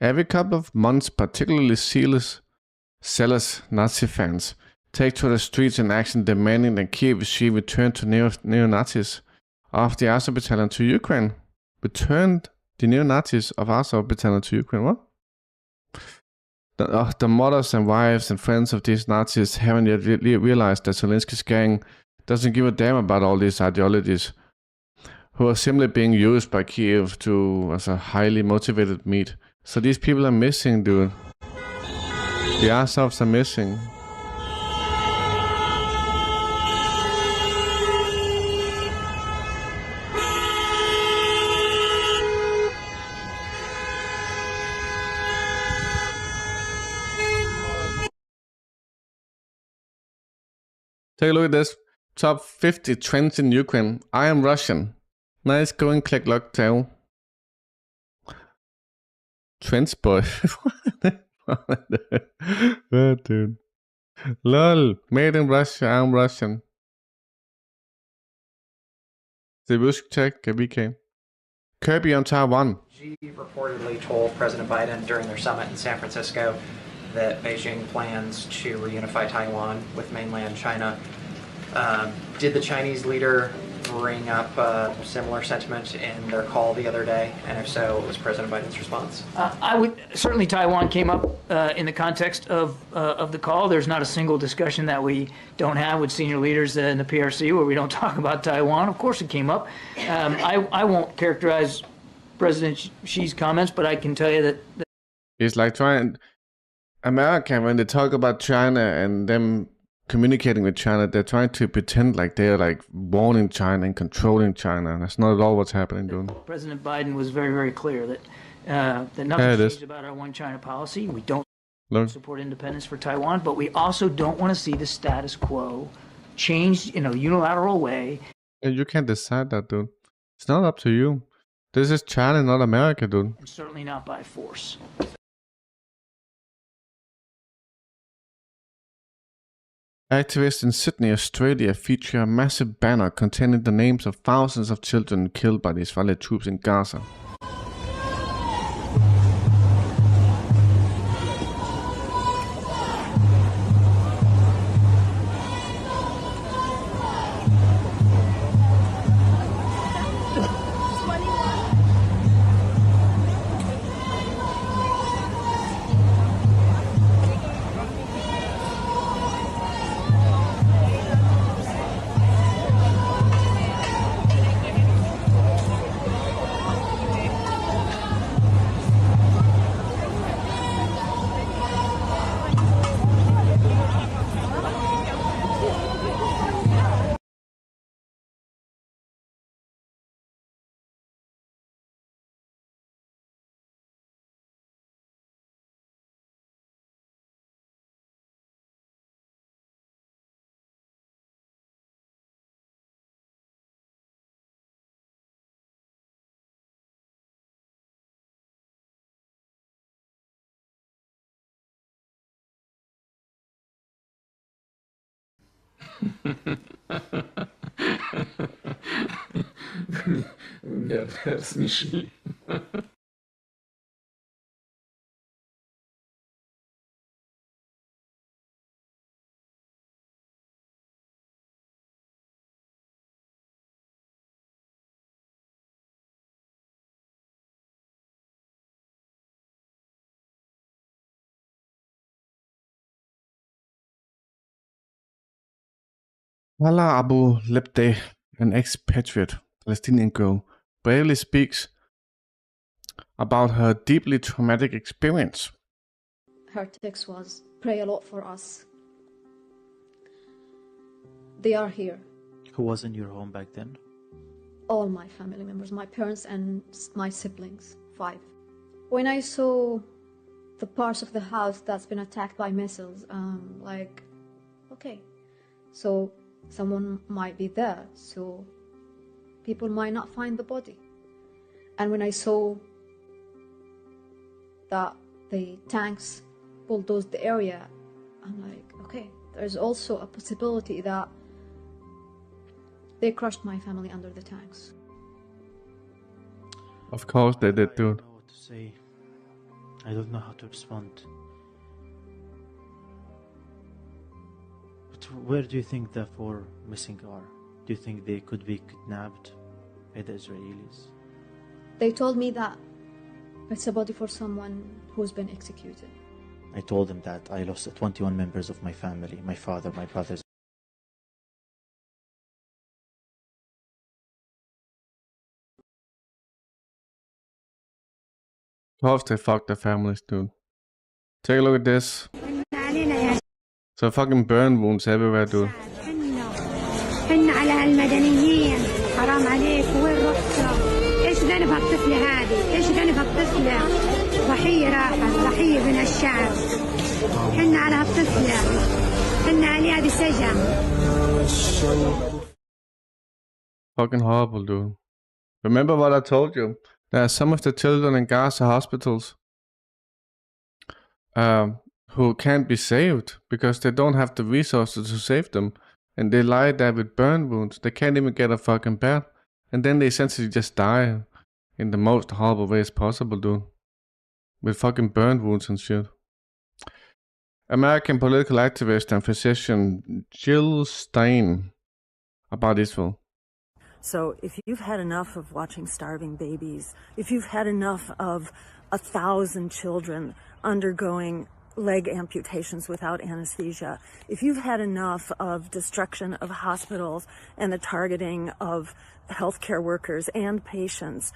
Every couple of months, particularly zealous Nazi fans take to the streets in action demanding that Kyiv regime return to neo-Nazis of the Azov battalion to Ukraine. Returned the neo-Nazis of Azov battalion to Ukraine. What? The mothers and wives and friends of these Nazis haven't yet realized that Zelensky's gang doesn't give a damn about all these ideologies, who are simply being used by Kyiv as a highly motivated meat. So these people are missing, dude. The Azovs are missing. Take a look at this. Top 50 trends in Ukraine. I am Russian. Nice going, click lockdown. Trends, boy. Oh, dude. Lol. Made in Russia. I'm Russian. The Rusk check, BK. Kirby on Taiwan. Xi reportedly told President Biden during their summit in San Francisco that Beijing plans to reunify Taiwan with mainland China. Did the Chinese leader bring up similar sentiment in their call the other day? And if so, what was President Biden's response? Certainly Taiwan came up in the context of the call. There's not a single discussion that we don't have with senior leaders in the PRC where we don't talk about Taiwan. Of course it came up. I won't characterize President Xi's comments, but I can tell you that it's like trying America, when they talk about China and them communicating with China, they're trying to pretend like they're like warning China and controlling China. That's not at all what's happening, dude. President Biden was very, very clear that nothing's changed about our one China policy. We don't support independence for Taiwan, but we also don't want to see the status quo changed in a unilateral way. And you can't decide that, dude. It's not up to you. This is China, not America, dude. And certainly not by force. Activists in Sydney, Australia feature a massive banner containing the names of thousands of children killed by the Israeli troops in Gaza. Меня рассмешили. Hala Abu Lebdeh, an expatriate Palestinian girl, bravely speaks about her deeply traumatic experience. Her text was, "Pray a lot for us. They are here." Who was in your home back then? All my family members, my parents and my siblings, 5. When I saw the parts of the house that's been attacked by missiles, like, okay, so someone might be there, so people might not find the body. And when I saw that the tanks bulldozed the area, I'm like, okay, there's also a possibility that they crushed my family under the tanks. Of course they did, dude. I don't know what to say. I don't know how to respond. But where do you think the 4 missing are? Do you think they could be kidnapped by the Israelis? They told me that it's a body for someone who's been executed. I told them that I lost 21 members of my family, my father, my brothers. Of course they fucked their families, dude. Take a look at this. So fucking burn wounds everywhere, dude. حن على المدنيين حرام عليك وين رحتوا؟ ايش ذنب هالطفلة هذه؟ ايش ذنب هالطفلة؟ ضحية راحت، ضحية من الشعب. حن على هالطفلة، حن عليها بسجن. Fucking horrible, dude. Remember what I told you? There are some of the children in Gaza hospitals who can't be saved because they don't have the resources to save them. And they lie there with burn wounds. They can't even get a fucking bed. And then they essentially just die in the most horrible ways possible, dude. With fucking burn wounds and shit. American political activist and physician Jill Stein about Israel. So if you've had enough of watching starving babies, if you've had enough of 1,000 children undergoing leg amputations without anesthesia, if you've had enough of destruction of hospitals and the targeting of healthcare workers and patients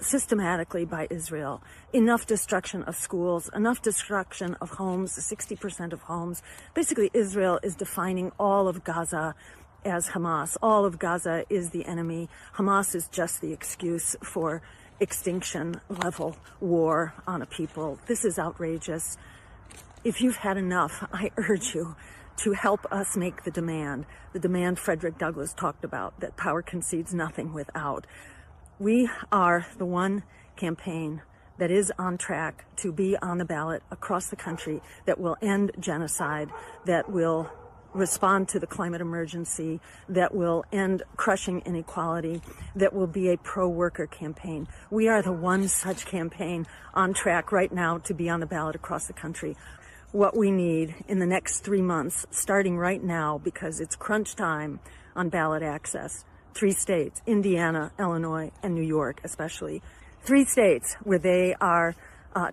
systematically by Israel, enough destruction of schools, enough destruction of homes, 60% of homes. Basically, Israel is defining all of Gaza as Hamas. All of Gaza is the enemy. Hamas is just the excuse for extinction level war on a people. This is outrageous. If you've had enough, I urge you to help us make the demand Frederick Douglass talked about, that power concedes nothing without. We are the one campaign that is on track to be on the ballot across the country that will end genocide, that will respond to the climate emergency, that will end crushing inequality, that will be a pro-worker campaign. We are the one such campaign on track right now to be on the ballot across the country. What we need in the next 3 months, starting right now, because it's crunch time on ballot access, 3 states, Indiana, Illinois, and New York especially, 3 states where they are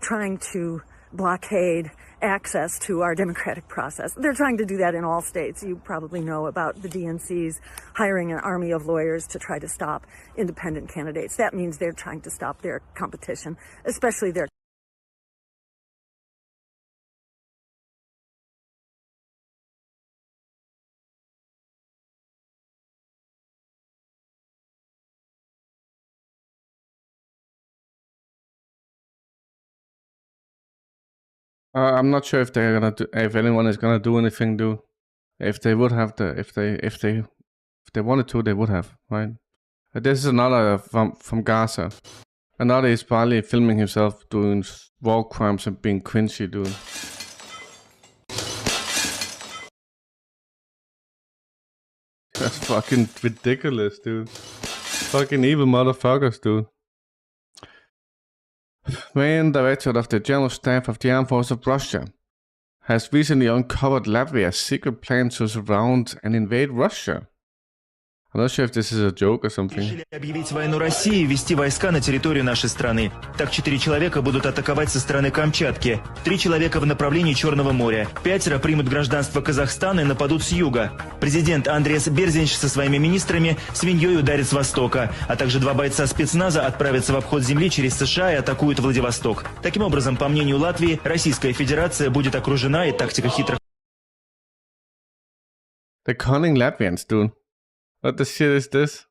trying to blockade access to our democratic process. They're trying to do that in all states. You probably know about the DNC's hiring an army of lawyers to try to stop independent candidates. That means they're trying to stop their competition, especially their I'm not sure if they're gonna do, if anyone is gonna do anything. Do if they would have to, if they wanted to, they would have, right? This is another from Gaza. Another is probably filming himself doing war crimes and being cringy, dude. That's fucking ridiculous, dude. Fucking evil motherfuckers, dude. Main Director of the General Staff of the Armed Forces of Russia has recently uncovered Latvia's secret plan to surround and invade Russia. I'm not sure if this is a joke or something. Решили объявить войну России и ввести войска на территорию нашей страны. Так 4 человека будут атаковать со стороны Камчатки, 3 человека в направлении Черного моря, 5 примут гражданство Казахстана и нападут с юга. Президент Андрес Берзинч со своими министрами свиньей ударит с востока, а также 2 бойца спецназа отправятся в обход земли через США и атакуют Владивосток. Таким образом, по мнению Латвии, Российская Федерация будет окружена и тактика хитрых... The cunning Latvians, dude. What the shit is this?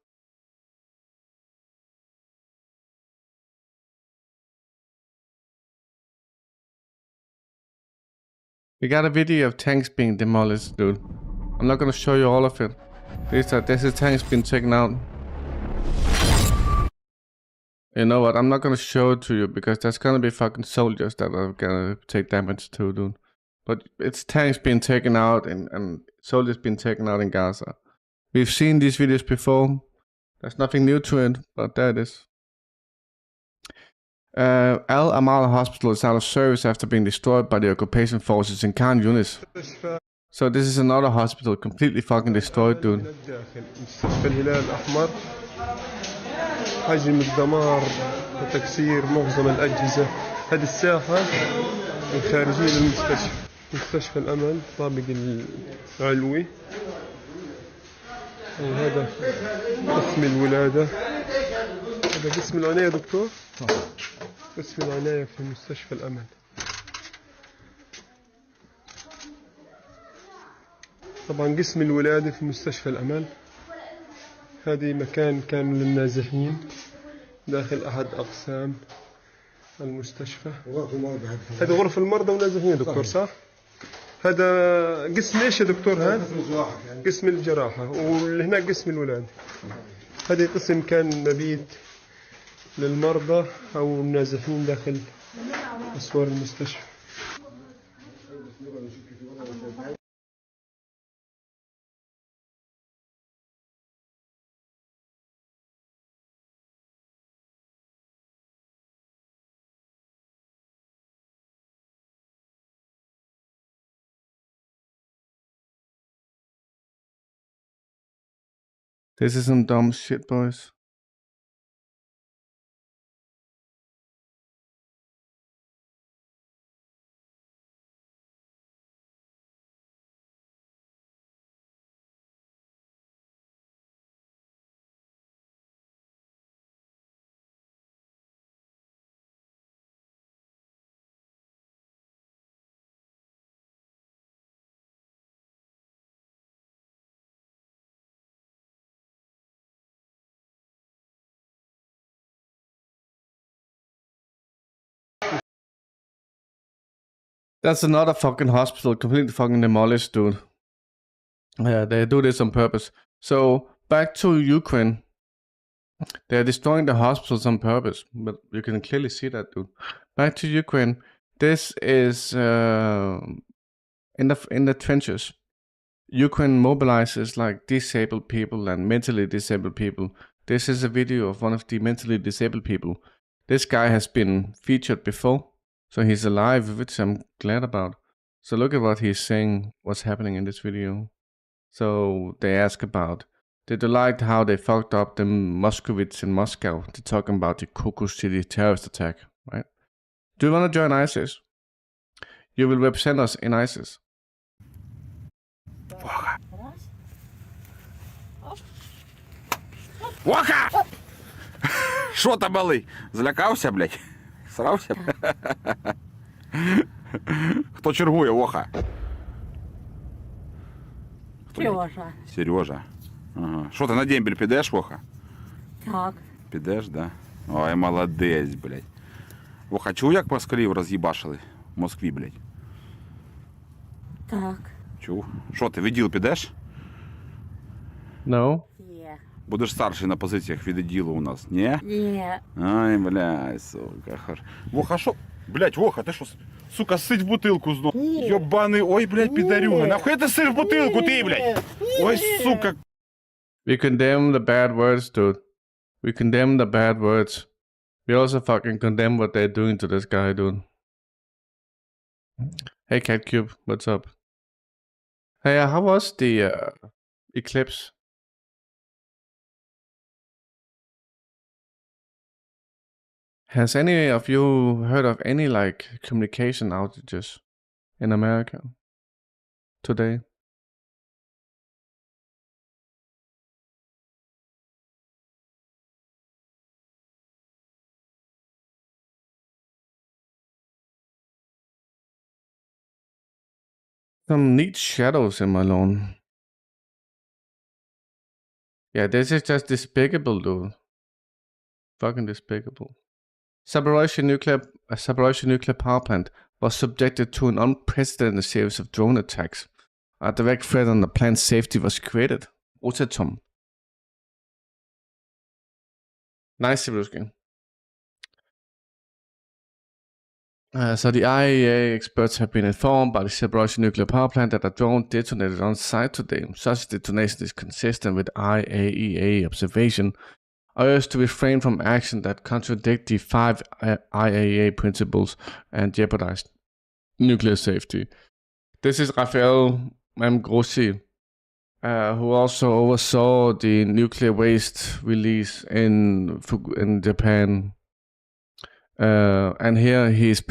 We got a video of tanks being demolished, dude. I'm not gonna show you all of it. This is tanks being taken out. You know what? I'm not gonna show it to you because there's gonna be fucking soldiers that are gonna take damage too, dude. But it's tanks being taken out and soldiers being taken out in Gaza. We've seen these videos before. There's nothing new to it, but there it is. Al Amal Hospital is out of service after being destroyed by the occupation forces in Khan Yunis. So this is another hospital completely fucking destroyed, dude. حجم الدمار وتكسير معظم الأجهزة. هذه الساحة الخارجية للمستشفى. مستشفى الأمل طابق العلوي. وهذا قسم الولادة. هذا قسم العناية دكتور؟ قسم العناية في مستشفى الأمل. طبعا قسم الولادة في مستشفى الأمل. هذه مكان كان للنازحين داخل أحد أقسام المستشفى. هذه غرف المرضى والنازحين دكتور صح؟ هذا قسم ايش يا دكتور هذا؟ قسم الجراحة واللي هناك قسم الولادة. هذا قسم كان مبيت للمرضى أو النازحين داخل أسوار المستشفى. This is some dumb shit, boys. That's another fucking hospital completely fucking demolished, dude. Yeah, they do this on purpose. So, back to Ukraine. They're destroying the hospitals on purpose, but you can clearly see that, dude. Back to Ukraine. This is in the trenches. Ukraine mobilizes like disabled people and mentally disabled people. This is a video of one of the mentally disabled people. This guy has been featured before. So he's alive, which I'm glad about. So look at what he's saying, what's happening in this video. So they ask about, did you like how they fucked up the Moscovites in Moscow? They're talking about the Kokovo City terrorist attack, right? Do you want to join ISIS? You will represent us in ISIS. Воха! Шо там, малий? Злякався, блядь? Срався? Хто чергує, Воха? Сережа. Сережа. Ага. Що ти на дембель підеш, Воха? Так. Підеш, да? Ой, молодець, блядь. Воха, чув, як москалів роз'їбашили в Москві, блядь? Так. Чув? Що, ти відділ підеш? No. Є. Будеш старший на позиціях відділу у нас, ні? Ні. Ай, блядь, сука. Воха, що? Блядь, Воха, ти що, сука, сить в бутилку знов. Йобаний, ой, блядь, підарюга. Нахуй ти сиш в бутилку, ти, блядь? Ой, сука. We condemn the bad words, dude. We condemn the bad words. We also fucking condemn what they're doing to this guy, dude. Hey, CatCube, what's up? Hey, how was the eclipse? Has any of you heard of any like communication outages in America today? Some neat shadows in my lawn. Yeah, this is just despicable, dude. Fucking despicable. Zaporozhye nuclear power plant was subjected to an unprecedented series of drone attacks. A direct threat on the plant's safety was created. Rotatom. Nice, Sibuski. So the IAEA experts have been informed by the Zaporozhye nuclear power plant that a drone detonated on site today. Such detonation is consistent with IAEA observation, urged to refrain from action that contradict the 5 IAEA principles and jeopardize nuclear safety. This is Rafael M. Grossi, who also oversaw the nuclear waste release in Japan. And here he's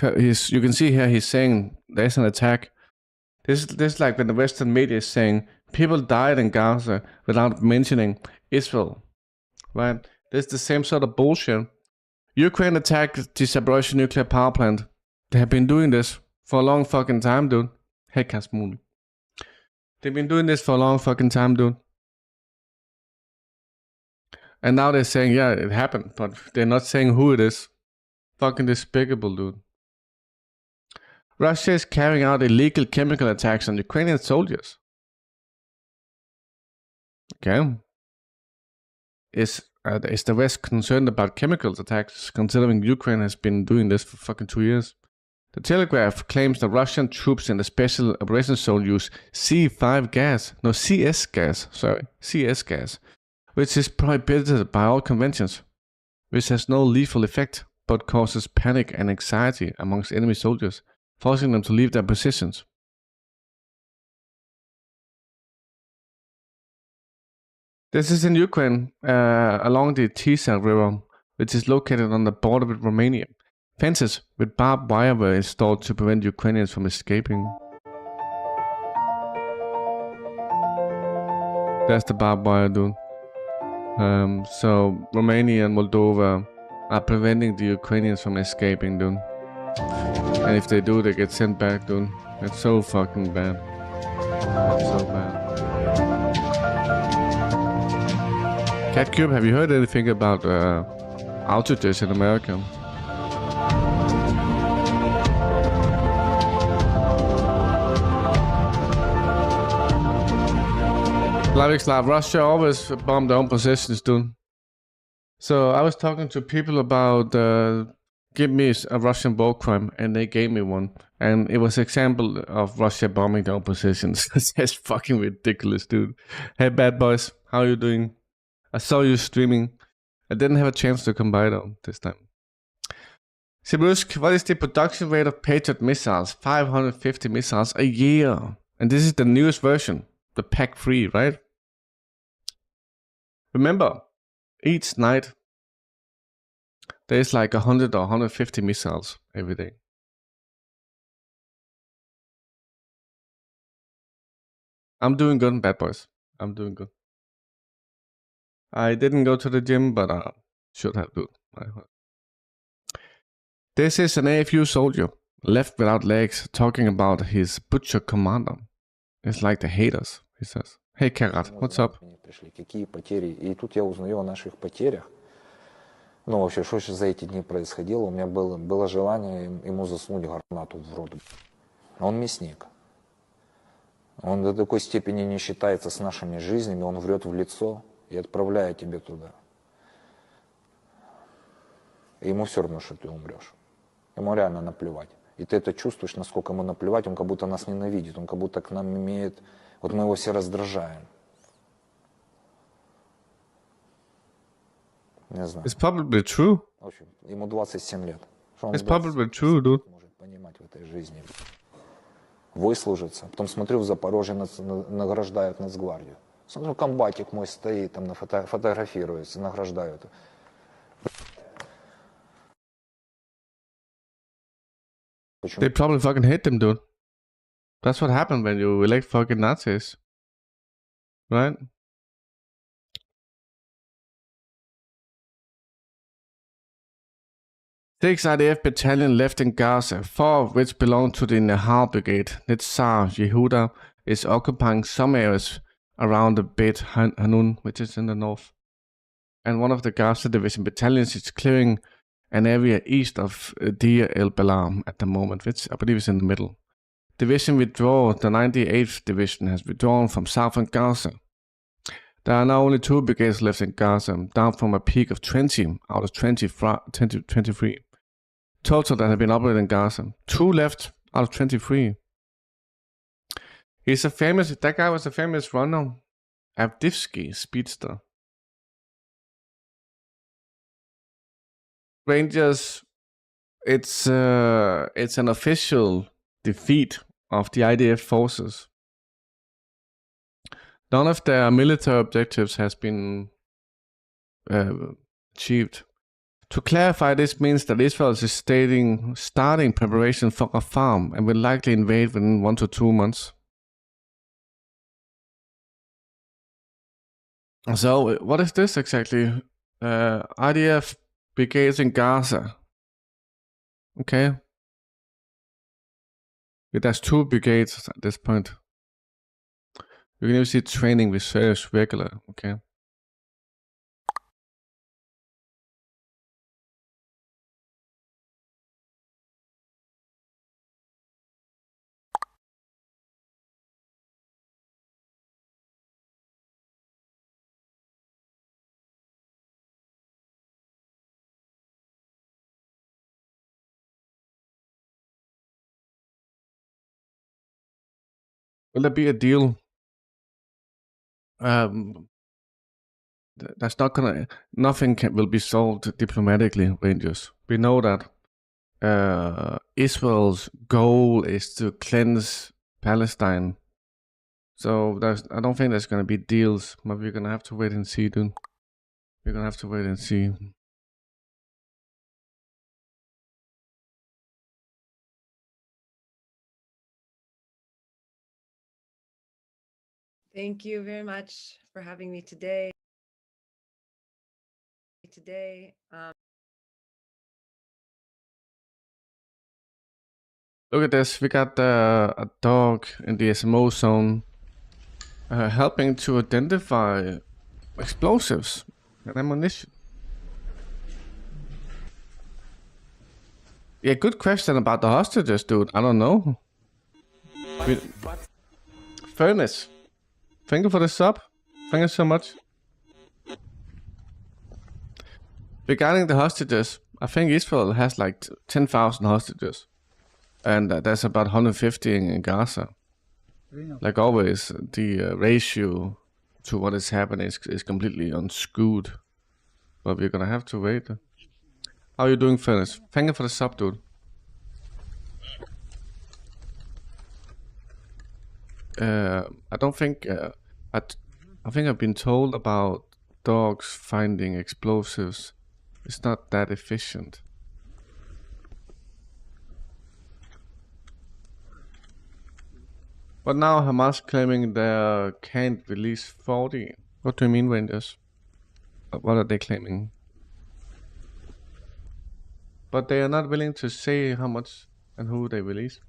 you can see here he's saying there's an attack. This is like when the Western media is saying people died in Gaza without mentioning Israel, right? This is the same sort of bullshit. Ukraine attacked the Zaporozhye nuclear power plant. They have been doing this for a long fucking time, dude. Hey, Kasmoon. They've been doing this for a long fucking time, dude. And now they're saying, yeah, it happened, but they're not saying who it is. Fucking despicable, dude. Russia is carrying out illegal chemical attacks on Ukrainian soldiers. Okay. Is the West concerned about chemicals attacks, considering Ukraine has been doing this for fucking 2 years? The Telegraph claims that Russian troops in the Special Operations Zone use CS gas, which is prohibited by all conventions, which has no lethal effect, but causes panic and anxiety amongst enemy soldiers, forcing them to leave their positions. This is in Ukraine, along the Tisa River, which is located on the border with Romania. Fences with barbed wire were installed to prevent Ukrainians from escaping. That's the barbed wire, dude. So Romania and Moldova are preventing the Ukrainians from escaping, dude. And if they do, they get sent back, dude. It's so fucking bad. It's so bad. CatCube, have you heard anything about outages in America? Slavic, Russia always bombed their own positions, dude. So I was talking to people about give me a Russian war crime, and they gave me one, and it was an example of Russia bombing their own positions. It's fucking ridiculous, dude. Hey, bad boys, how are you doing? I saw you streaming. I didn't have a chance to come by though this time. Sibusk, what is the production rate of Patriot missiles? 550 missiles a year, and this is the newest version, the Pack 3, right? Remember, each night there's like 100 or 150 missiles every day. I'm doing good, bad boys. I'm doing good. I didn't go to the gym, but I should have, dude. This is an AFU soldier, left without legs, talking about his butcher commander. It's like the haters, he says. Hey, Karat, what's up? Какие потери? И тут я узнаю о наших потерях. Ну, вообще, что сейчас за эти дни происходило? У меня было желание ему засунуть гранату в рот. Он мясник. Он до такой степени не считается с нашими жизнями, он врет в лицо и отправляет тебя туда. И ему все равно, что ты умрешь. Ему реально наплевать. И ты это чувствуешь, насколько ему наплевать, он как будто нас ненавидит, он как будто к нам имеет... Вот мы его все раздражаем. Не знаю. It's probably true. В общем, ему 27 лет. Что он It's probably true, dude. может понимать в этой жизни? Выслужиться. Потом смотрю, в Запорожье награждают Нацгвардию. Смотрю, комбатик мой стоит, там фотографируется, награждают. They probably fucking hate them, dude. That's what happened when you elect fucking Nazis. Right? Six IDF battalion left in Gaza, 4 of which belong to the Nahal Brigade. Netzar Yehuda is occupying some areas around the Beit Hanun, which is in the north. And one of the Gaza division battalions is clearing an area east of Deir el-Balam at the moment, which I believe is in the middle. Division withdraw. The 98th Division has withdrawn from southern Gaza. There are now only 2 brigades left in Gaza, down from a peak of 20 out of 23. Total that have been operated in Gaza. 2 left out of 23. That guy was a famous runner. Avdivsky speedster. Rangers, it's an official defeat of the IDF forces. None of their military objectives has been achieved. To clarify, this means that Israel is starting preparation for a farm and will likely invade within 1 to 2 months. So, what is this exactly? IDF brigades in Gaza. Okay. There's 2 brigades at this point. You can even see training reserves regular. Okay. Will there be a deal? That's not gonna. Nothing will be solved diplomatically, Rangers. We know that Israel's goal is to cleanse Palestine. So I don't think there's gonna be deals. But we're gonna have to wait and see, dude. We're gonna have to wait and see. Thank you very much for having me today. Look at this. We got a dog in the SMO zone helping to identify explosives and ammunition. Yeah, good question about the hostages, dude. I don't know. Furnace. Thank you for the sub. Thank you so much. Regarding the hostages, I think Israel has like 10,000 hostages. And there's about 150 in Gaza. Like always, the ratio to what is happening is completely unscrewed. But we're gonna have to wait. How are you doing, Furnace? Thank you for the sub, dude. I don't think I think I've been told about dogs finding explosives. It's not that efficient. But now Hamas claiming they can't release 40. What do you mean, Rangers? What are they claiming? But they are not willing to say how much and who they release.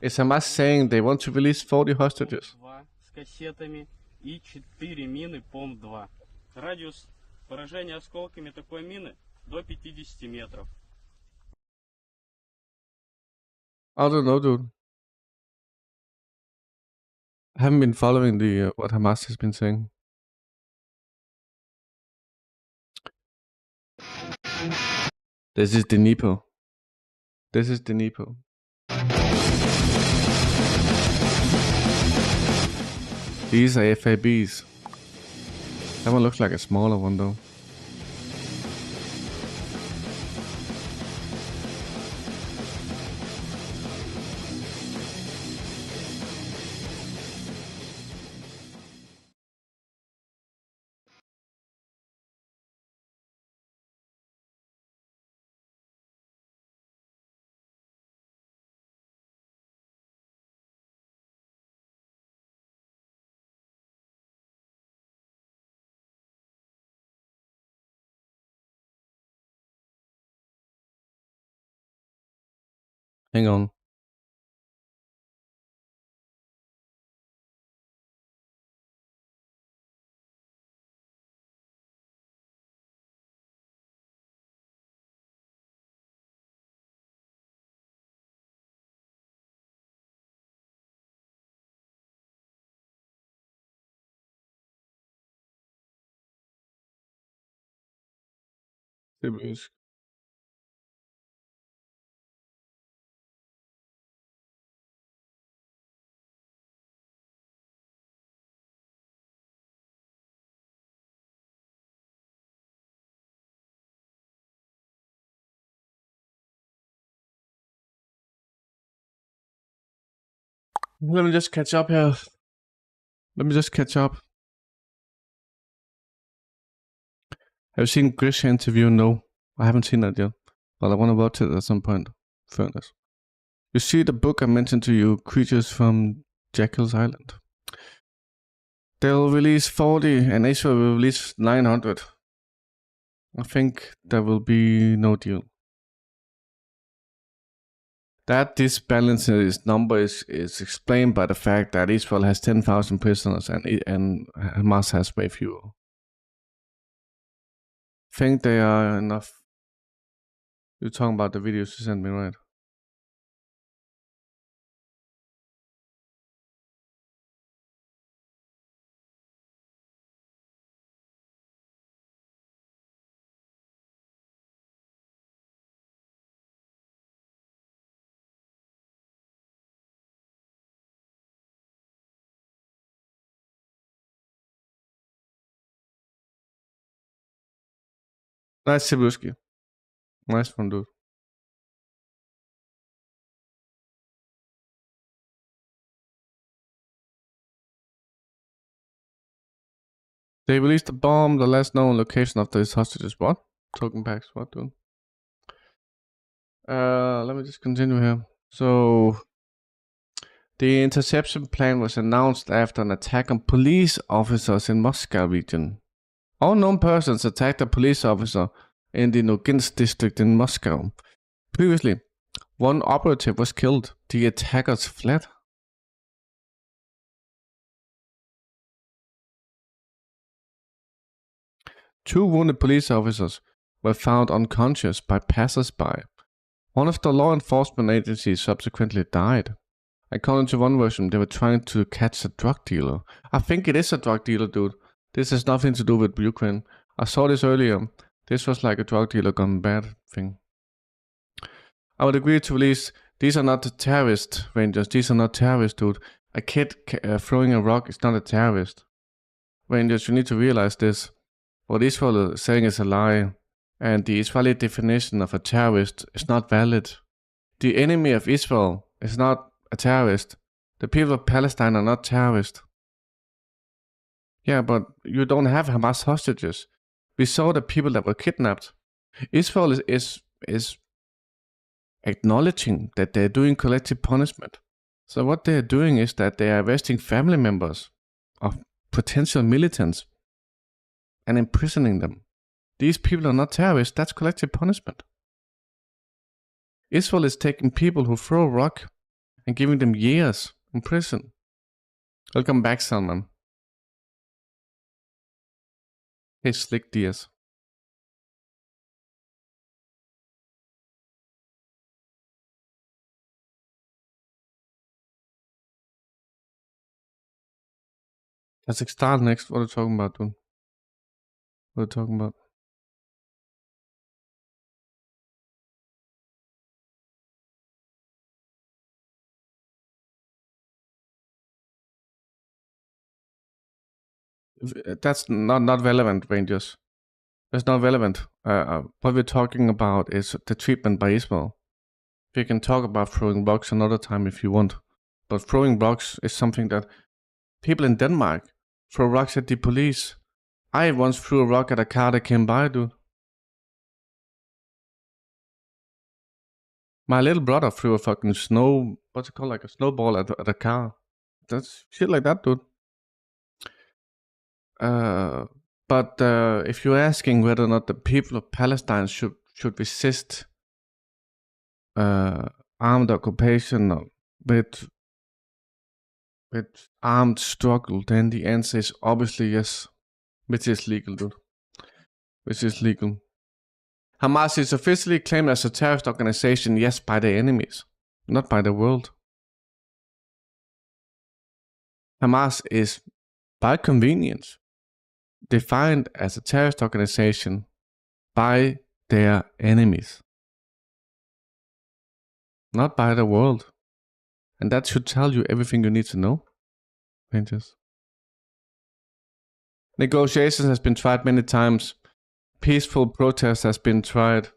Is Hamas saying they want to release 40 hostages? С кассетами и 4 мины ПОМ-2. Радиус поражения осколками такой мины до 50 метров. I don't know, dude. I haven't been following the what Hamas has been saying. This is the Dnipro. This is the Dnipro. These are FABs. That one looks like a smaller one though. Hang on. Seriøst. Let me just catch up here. Have you seen Grisha interview? No, I haven't seen that yet, but I want to watch it at some point. Fairness. You see the book I mentioned to you, Creatures from Jekyll's Island? They'll release 40 and Israel will release 900. I think there will be no deal. That disbalance number is explained by the fact that Israel has 10,000 prisoners and Hamas has way fewer. I think they are enough. You're talking about the videos you sent me, right? Nice, Sibuski. Nice one, dude. They released the bomb, the last known location of these hostages. What? Token packs, what, dude? Let me just continue here. So, the interception plan was announced after an attack on police officers in Moscow region. Unknown persons attacked a police officer in the Noginsk district in Moscow. Previously, one operative was killed. The attackers fled. Two wounded police officers were found unconscious by passers-by. One of the law enforcement agencies subsequently died. According to one version, they were trying to catch a drug dealer. I think it is a drug dealer, dude. This has nothing to do with Ukraine. I saw this earlier. This was like a drug dealer gone bad thing. I would agree to release. These are not terrorist Rangers. These are not terrorists, dude. A kid throwing a rock is not a terrorist. Rangers, you need to realize this. What Israel is saying is a lie. And the Israeli definition of a terrorist is not valid. The enemy of Israel is not a terrorist. The people of Palestine are not terrorists. Yeah, but you don't have Hamas hostages. We saw the people that were kidnapped. Israel is acknowledging that they're doing collective punishment. So what they're doing is that they are arresting family members of potential militants and imprisoning them. These people are not terrorists, that's collective punishment. Israel is taking people who throw a rock and giving them years in prison. Welcome back, Salman. Hey, Slick Diaz. Kazakhstan next. What are you talking about, dude? What are you talking about? That's not relevant, Rangers. That's not relevant. What we're talking about is the treatment by Israel. We can talk about throwing blocks another time if you want. But throwing blocks is something that people in Denmark throw rocks at the police. I once threw a rock at a car that came by, dude. My little brother threw a fucking what's it called, like a snowball at a car. That's shit like that, dude. But if you're asking whether or not the people of Palestine should resist armed occupation, with armed struggle, then the answer is obviously yes, which is legal, dude. Which is legal. Hamas is officially claimed as a terrorist organization, yes, by the enemies, not by the world. Hamas is, by convenience, defined as a terrorist organization by their enemies, not by the world. And that should tell you everything you need to know, Rangers. Negotiations has been tried many times. Peaceful protest has been tried.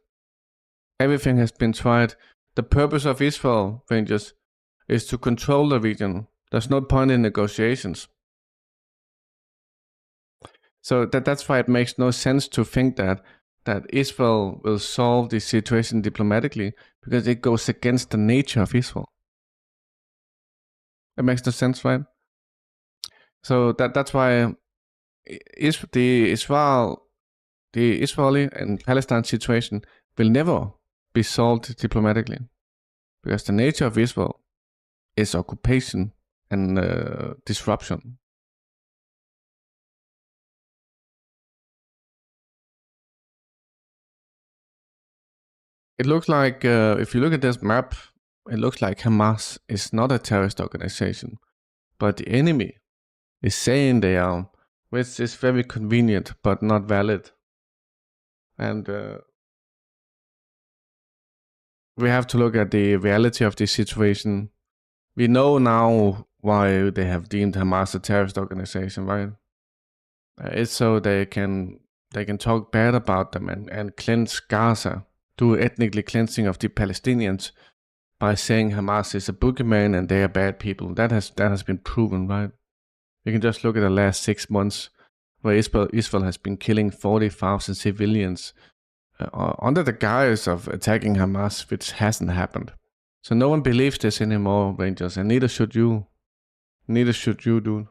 Everything has been tried. The purpose of Israel, Rangers, is to control the region. There's no point in negotiations. So that's why it makes no sense to think that Israel will solve the situation diplomatically, because it goes against the nature of Israel. It makes no sense, right? So that's why the Israeli and Palestine situation will never be solved diplomatically, because the nature of Israel is occupation and disruption. It looks like, if you look at this map, it looks like Hamas is not a terrorist organization, but the enemy is saying they are, which is very convenient but not valid. And we have to look at the reality of this situation. We know now why they have deemed Hamas a terrorist organization, right? It's so they can talk bad about them and cleanse Gaza, do ethnically cleansing of the Palestinians by saying Hamas is a boogeyman and they are bad people. That has been proven, right? You can just look at the last 6 months where Israel has been killing 40,000 civilians under the guise of attacking Hamas, which hasn't happened. So no one believes this anymore, Rangers, and neither should you. Neither should you, dude.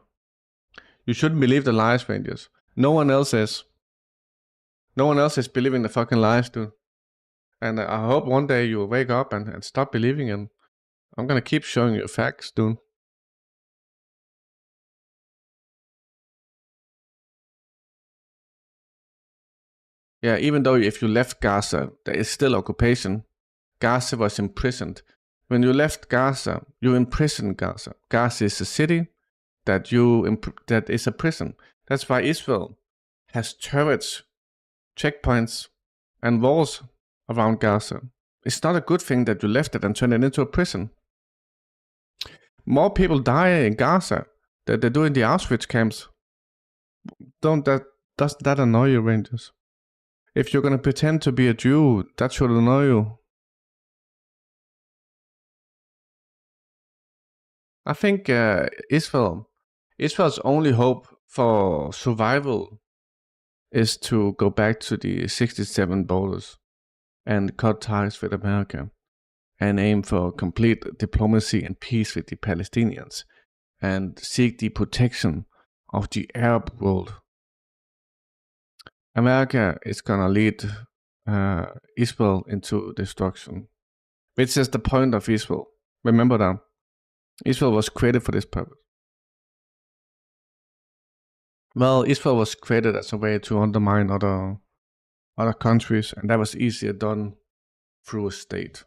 You shouldn't believe the lies, Rangers. No one else is. No one else is believing the fucking lies, dude. And I hope one day you'll wake up and stop believing them. I'm gonna keep showing you facts, dude. Yeah, even though if you left Gaza, there is still occupation. Gaza was imprisoned. When you left Gaza, you imprisoned Gaza. Gaza is a city that is a prison. That's why Israel has turrets, checkpoints, and walls around Gaza. It's not a good thing that you left it and turned it into a prison. More people die in Gaza than they do in the Auschwitz camps. Doesn't that annoy you, Rangers? If you're gonna pretend to be a Jew, that should annoy you. I think Israel's only hope for survival is to go back to the 67 borders and cut ties with America and aim for complete diplomacy and peace with the Palestinians and seek the protection of the Arab world. America is gonna lead Israel into destruction, which is the point of Israel. Remember that. Israel was created for this purpose. Well, Israel was created as a way to undermine other countries, and that was easier done through a state,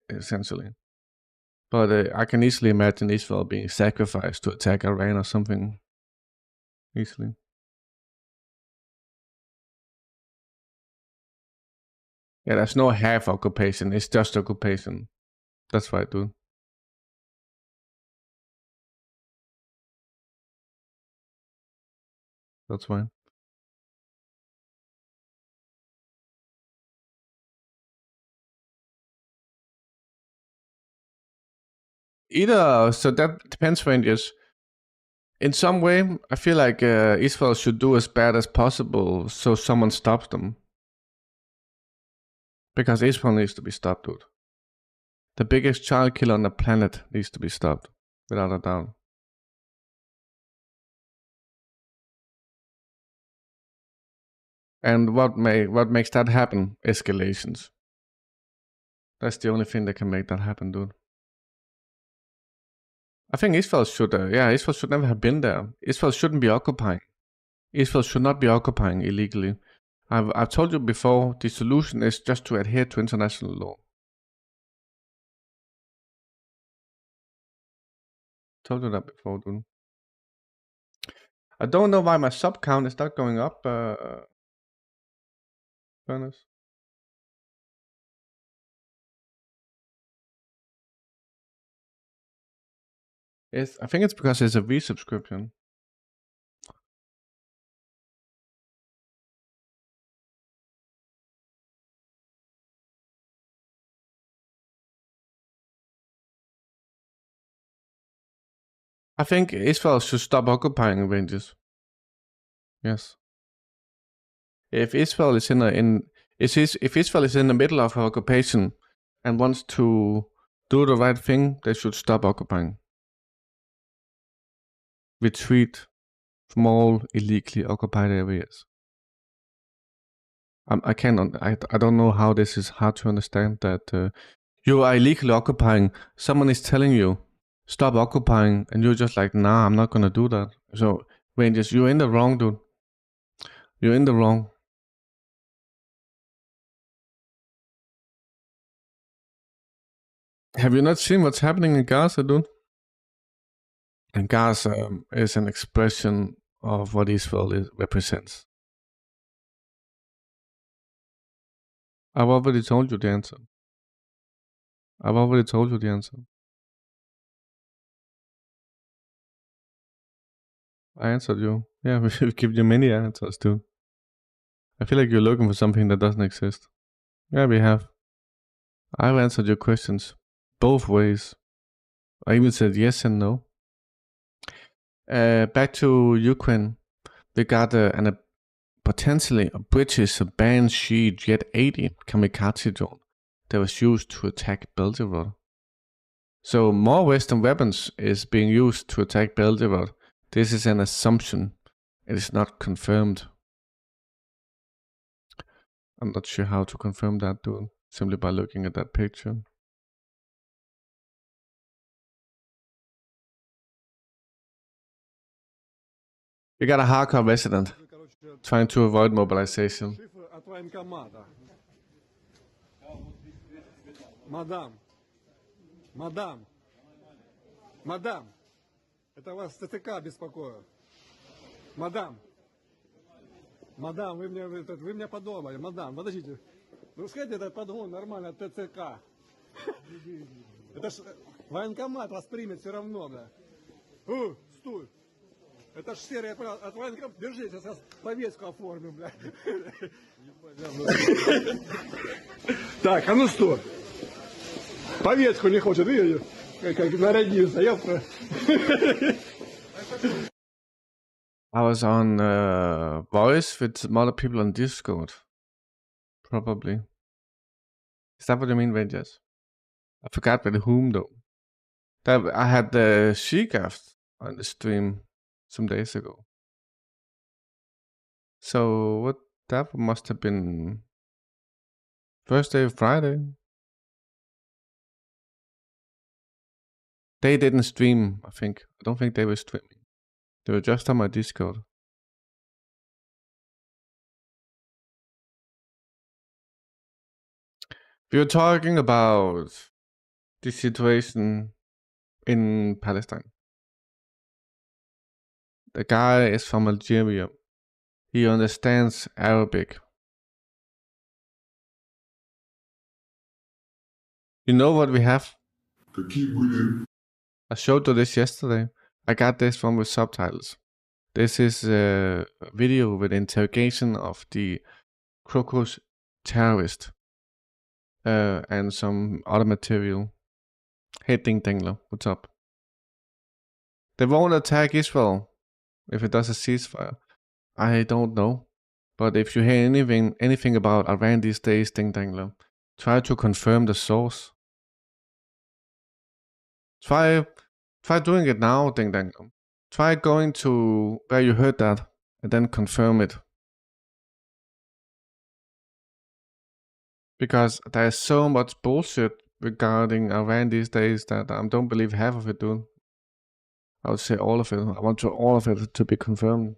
essentially. But I can easily imagine Israel being sacrificed to attack Iran or something. Easily. Yeah, there's no half occupation, it's just occupation. That's right, dude. That's fine. So that depends, Rangers. In some way, I feel like Israel should do as bad as possible so someone stops them. Because Israel needs to be stopped, dude. The biggest child killer on the planet needs to be stopped, without a doubt. And what makes that happen? Escalations. That's the only thing that can make that happen, dude. I think Israel should, Israel should never have been there. Israel shouldn't be occupying. Israel should not be occupying illegally. I've told you before, the solution is just to adhere to international law. Told you that before, dude. I don't know why my sub count is not going up, Furnace. I think it's because it's a resubscription. I think Israel should stop occupying ranges. Yes. If Israel is in the middle of occupation and wants to do the right thing, they should stop occupying. Retreat from all illegally occupied areas. I don't know how this is hard to understand, that you are illegally occupying. Someone is telling you, stop occupying, and you're just like, nah, I'm not gonna do that. So, Rangers, you're in the wrong, dude. You're in the wrong. Have you not seen what's happening in Gaza, dude? And Gaza is an expression of what Israel represents. I've already told you the answer. I answered you. Yeah, we've given you many answers, dude. I feel like you're looking for something that doesn't exist. Yeah, we have. I've answered your questions both ways. I even said yes and no. Back to Ukraine. They got potentially a British Banshee Jet 80 kamikaze drone that was used to attack Belgorod. So more Western weapons is being used to attack Belgorod. This is an assumption. It is not confirmed. I'm not sure how to confirm that, dude. Simply by looking at that picture. We got a hardcore resident trying to avoid mobilization. Мадам, это вас ТТК беспокоит. Мадам, вы меня подумали. Мадам, подождите. Ну, сходите, этот подгон нормально, ТЦК. Это ж военкомат вас примет все равно, бля. Стой. Это ж серия от военкомата. Держите, сейчас повестку оформим, бля. Так, а ну стой. Повестку не хочет, видите? Как нарядился, я I was on voice with some other people on Discord. Probably. Is that what you mean, Rangers? I forgot with whom though. I had the Shegaft on the stream some days ago. So what that must have been Thursday or Friday. They didn't stream, I think. I don't think they were streaming. They were just on my Discord. We were talking about the situation in Palestine. The guy is from Algeria. He understands Arabic. You know what we have? I showed you this yesterday. I got this one with subtitles. This is a video with interrogation of the Crocus terrorist and some other material. Hey Ding Dingler, what's up? They won't attack Israel if it does a ceasefire. I don't know. But if you hear anything about Iran these days, Ding Dingler, try to confirm the source. Try doing it now, Ding Dangler. Try going to where you heard that and then confirm it. Because there's so much bullshit regarding Iran these days that I don't believe half of it, dude. I would say all of it. I want all of it to be confirmed.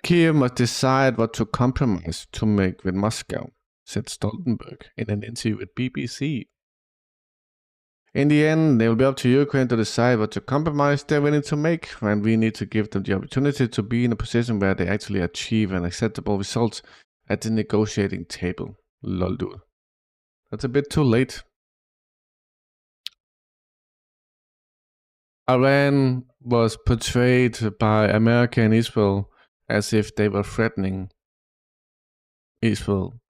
Kiev must decide what to compromise to make with Moscow, said Stoltenberg in an interview with BBC. In the end, it will be up to Ukraine to decide what to compromise they're willing to make, and we need to give them the opportunity to be in a position where they actually achieve an acceptable result at the negotiating table. Lol, dude. That's a bit too late. Iran was portrayed by America and Israel as if they were threatening Israel.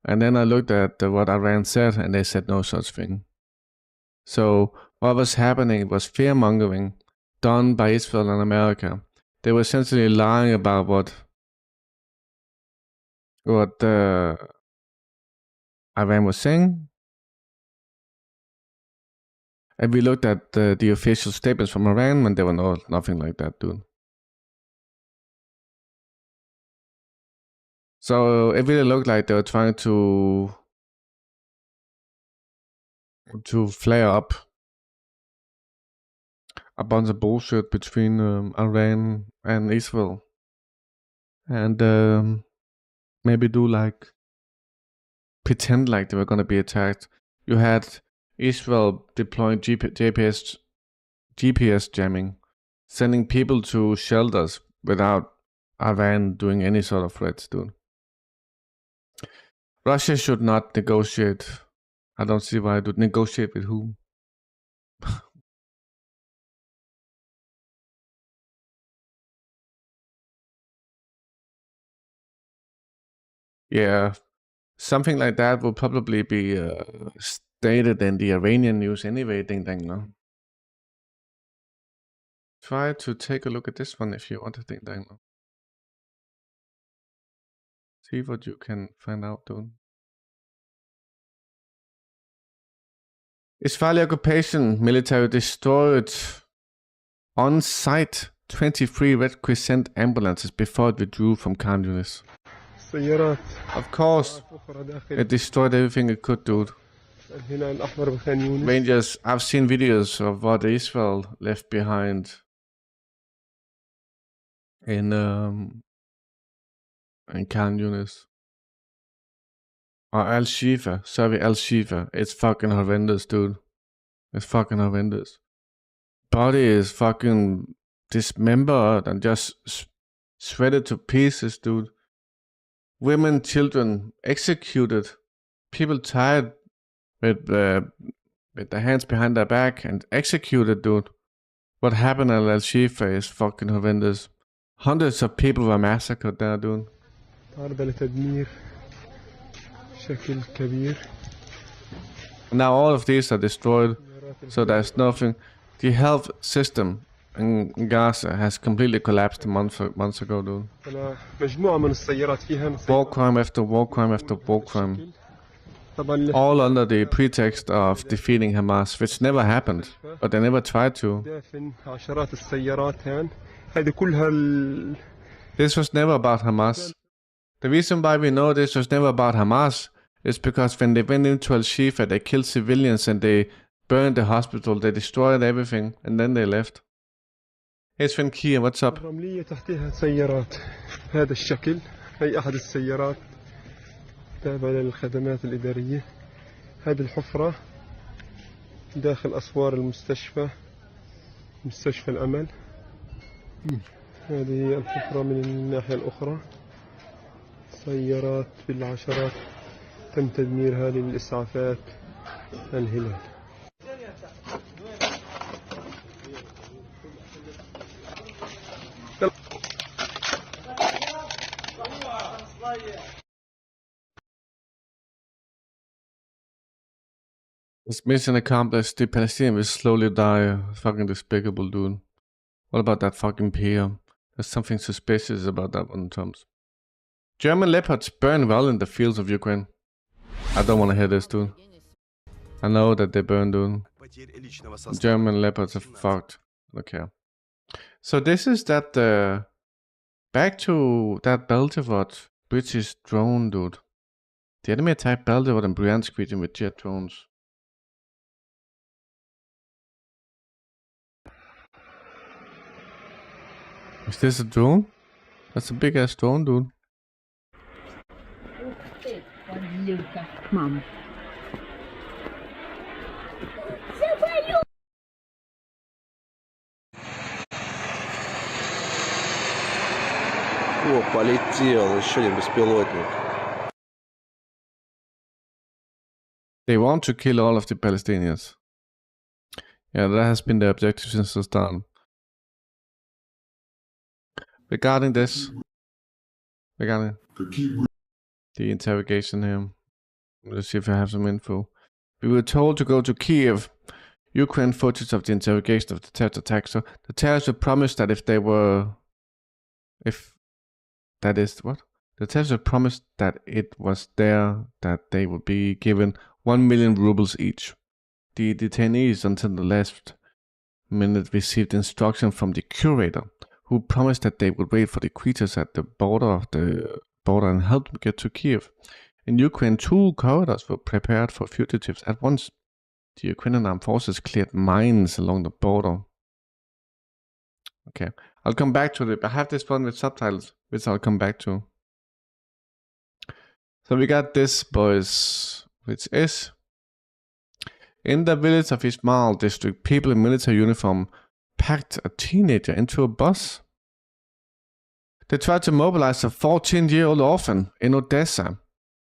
And then I looked at what Iran said, and they said no such thing. So what was happening was fear-mongering done by Israel and America. They were essentially lying about what Iran was saying. And we looked at the official statements from Iran, and there were nothing like that, dude. So it really looked like they were trying to flare up a bunch of bullshit between Iran and Israel, and maybe pretend like they were gonna be attacked. You had Israel deploying GPS jamming, sending people to shelters without Iran doing any sort of threats, dude. Russia should not negotiate. I don't see why it would negotiate with whom. Yeah, something like that will probably be stated in the Iranian news anyway, ding dang, no? Try to take a look at this one if you want to, ding dang, no? See what you can find out, dude. Israeli occupation military destroyed on site 23 Red Crescent ambulances before it withdrew from Khan Yunis. Of course, it destroyed everything it could, dude. Rangers, I've seen videos of what Israel left behind in Khan Yunis. Or Al-Shifa, sorry, Al-Shifa. It's fucking horrendous, dude. It's fucking horrendous. Body is fucking dismembered and just shredded to pieces, dude. Women, children executed. People tied with their hands behind their back and executed, dude. What happened at Al-Shifa is fucking horrendous. Hundreds of people were massacred there, dude. Now all of these are destroyed, so there's nothing. The health system in Gaza has completely collapsed months ago, dude. War crime after war crime after war crime. All under the pretext of defeating Hamas, which never happened, but they never tried to. This was never about Hamas. The reason why we know this was never about Hamas is because when they went into Al-Shifa, they killed civilians and they burned the hospital, they destroyed everything, and then they left. Hey Sven Kia, what's up? هذا الشكل هي أحد السيارات تابعة للخدمات الإدارية. هذه الحفرة داخل أسوار المستشفى، مستشفى الأمل. هذه الحفرة من الناحية الأخرى. سيارات بالعشرات تم تدميرها للإسعافات الهلال. This mission accomplished, the Palestinians will slowly die. Fucking despicable, dude. What about that fucking pier? There's something suspicious about that one, Thomas. German leopards burn well in the fields of Ukraine. I don't want to hear this, dude. I know that they burn, dude. German leopards are fucked. Okay. So this is that, back to that Belgorod British drone, dude. The enemy attacked Belgorod and Bryansk region with jet drones. Is this a drone? That's a big ass drone, dude. Mom. О, полетел, еще один беспилотник. They want to kill all of the Palestinians. Yeah, that has been the objective since the start. Regarding this, regarding the interrogation here, let's see if I have some info. We were told to go to Kiev. Ukraine footage of the interrogation of the terrorist attack. So the terrorists were promised that if they were, the terrorists were promised that it was there that they would be given 1 million rubles each. The detainees until the last minute received instruction from the curator, who promised that they would wait for the creatures at the border and help them get to Kiev. In Ukraine, 2 corridors were prepared for fugitives at once. The Ukrainian armed forces cleared mines along the border. Okay, I'll come back to it. I have this one with subtitles, which I'll come back to. So we got this, boys, which is: in the village of Ismail district, people in military uniform packed a teenager into a bus. They tried to mobilize a 14-year-old orphan in Odessa,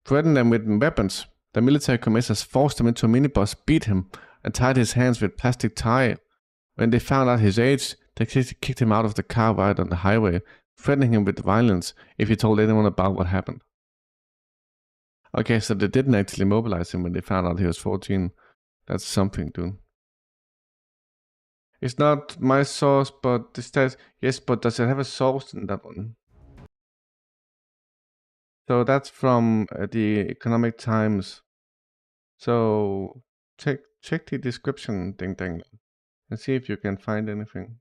threatened them with weapons. The military commissars forced him into a minibus, beat him, and tied his hands with plastic tie. When they found out his age, they kicked him out of the car right on the highway, threatening him with violence if he told anyone about what happened. Okay, so they didn't actually mobilize him when they found out he was 14. That's something, dude. It's not my source, but this says yes, but does it have a source in that one? So that's from the Economic Times. So check the description, ding ding, and see if you can find anything.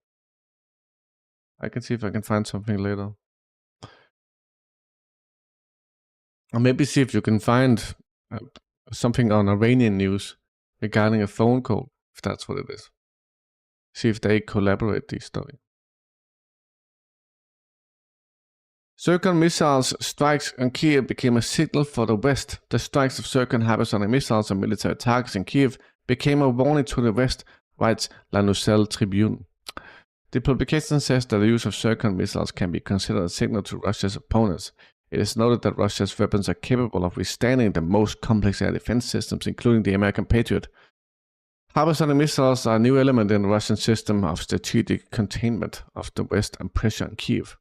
I can see if I can find something later. Or maybe see if you can find something on Iranian news regarding a phone call, if that's what it is. See if they collaborate this story. Zircon missiles strikes on Kiev became a signal for the West. The strikes of Zircon hypersonic missiles on military targets in Kiev became a warning to the West, writes La Nouvelle Tribune. The publication says that the use of Zircon missiles can be considered a signal to Russia's opponents. It is noted that Russia's weapons are capable of withstanding the most complex air defense systems, including the American Patriot. Hypersonic missiles are a new element in the Russian system of strategic containment of the West and pressure on Kiev.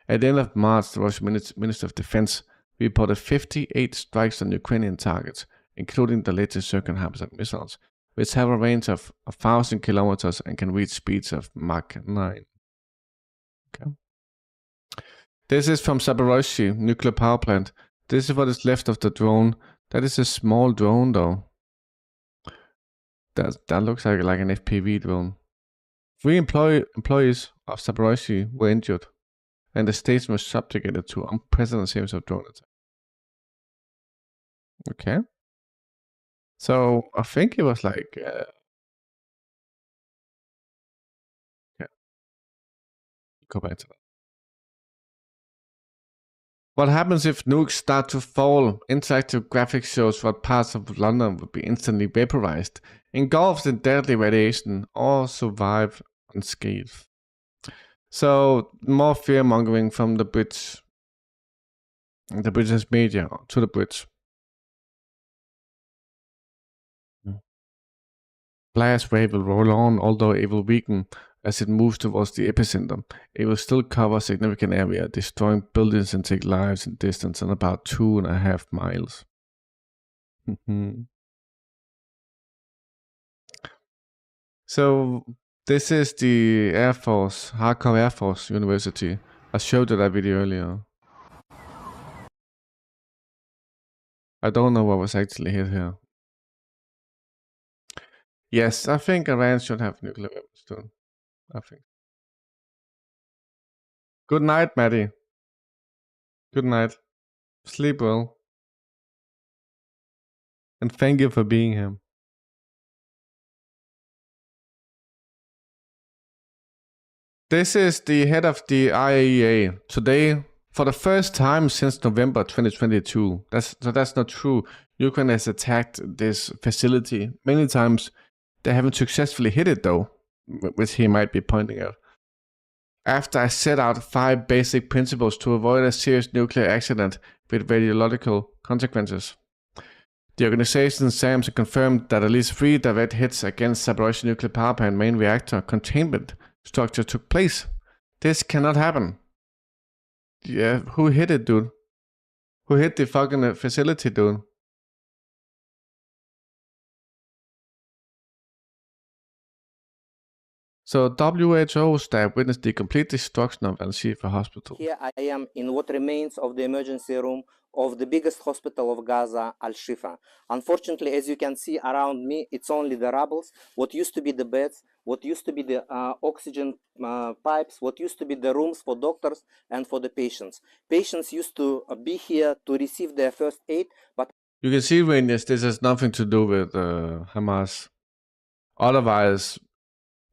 At the end of March, the Russian Minister of Defense reported 58 strikes on Ukrainian targets, including the latest Zircon hypersonic missiles, which have a range of 1,000 kilometers and can reach speeds of Mach 9. Okay. This is from Zaporozhye nuclear power plant. This is what is left of the drone. That is a small drone, though. That looks like an FPV drone. 3 employees of Zaporozhye were injured, and the station was subjugated to unprecedented series of drone attacks. Okay. So I think it was like yeah. Go back to that. What happens if nukes start to fall? Interactive graphics shows what parts of London would be instantly vaporized, engulfed in deadly radiation, or survive unscathed. So more fear-mongering from the British media to the Brits. Blast wave will roll on, although it will weaken as it moves towards the epicenter. It will still cover a significant area, destroying buildings and take lives in distance on about 2.5 miles. So this is the Air Force, Kharkov Air Force University. I showed you that video earlier. I don't know what was actually hit here. Yes, I think Iran should have nuclear weapons too. I think. Good night, Maddie. Good night. Sleep well. And thank you for being here. This is the head of the IAEA. Today, for the first time since November 2022, that's not true. Ukraine has attacked this facility many times. They haven't successfully hit it though, which he might be pointing out. After I set out 5 basic principles to avoid a serious nuclear accident with radiological consequences. The organization SAMS confirmed that at least 3 direct hits against Zaporozhye nuclear power plant main reactor containment structure took place. This cannot happen. Yeah, who hit it, dude? Who hit the fucking facility, dude? So WHO staff witnessed the complete destruction of Al-Shifa Hospital. Here I am in what remains of the emergency room of the biggest hospital of Gaza, Al-Shifa. Unfortunately, as you can see around me, it's only the rubbles. What used to be the beds, what used to be the oxygen pipes, what used to be the rooms for doctors and for the patients. Patients used to be here to receive their first aid, but... You can see, Rangers, this has nothing to do with Hamas. Otherwise,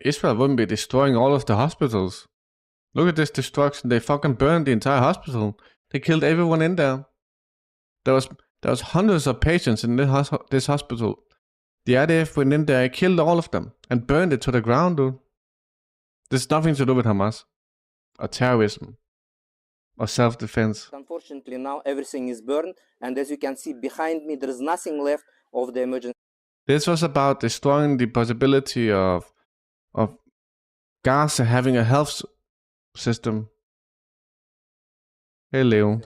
Israel wouldn't be destroying all of the hospitals. Look at this destruction. They fucking burned the entire hospital. They killed everyone in there. There was hundreds of patients in this hospital. The IDF went in there, killed all of them, and burned it to the ground, dude. There's nothing to do with Hamas, or terrorism, or self-defense. Unfortunately, now everything is burned, and as you can see behind me, there is nothing left of the emergency. This was about destroying the possibility of Gaza having a health system. Hey, Leo.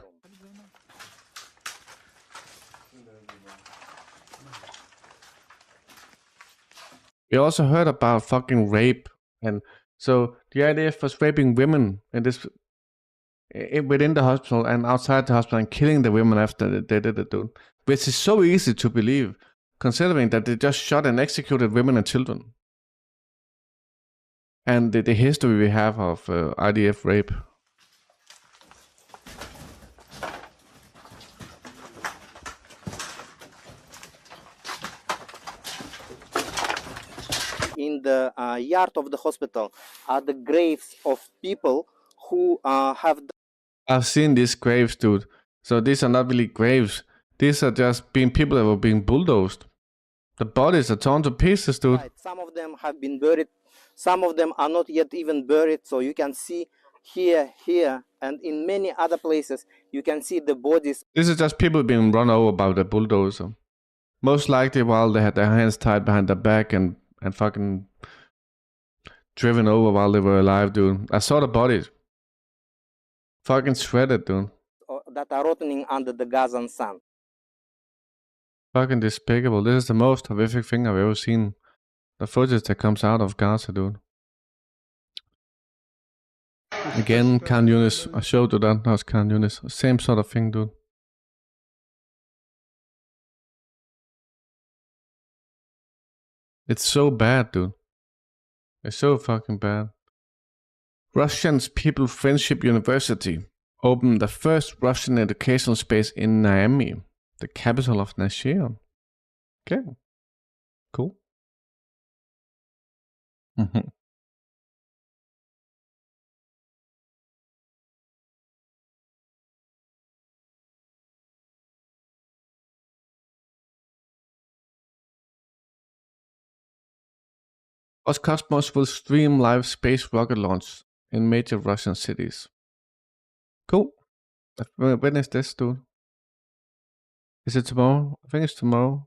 We also heard about fucking rape, and so the IDF was raping women in this within the hospital and outside the hospital and killing the women after they did it, dude. Which is so easy to believe, considering that they just shot and executed women and children. And the history we have of IDF rape. In the yard of the hospital are the graves of people who have... I've seen these graves, dude. So these are not really graves. These are just people that were being bulldozed. The bodies are torn to pieces, dude. Right. Some of them have been buried. Some of them are not yet even buried. So you can see here, and in many other places, you can see the bodies. This is just people being run over by the bulldozer. Most likely while they had their hands tied behind their back and fucking driven over while they were alive, dude. I saw the bodies. Fucking shredded, dude. That are rotting under the Gazan sun. Fucking despicable. This is the most horrific thing I've ever seen. The footage that comes out of Gaza, dude. Again, Khan Yunis. I showed you that. That was Khan Yunis. Same sort of thing, dude. It's so bad, dude. It's so fucking bad. Russian People's Friendship University opened the first Russian educational space in Niamey, the capital of Nigeria. Okay. Cool. Cosmos will stream live space rocket launch in major Russian cities. Cool. When is this, dude? Is it tomorrow? I think it's tomorrow.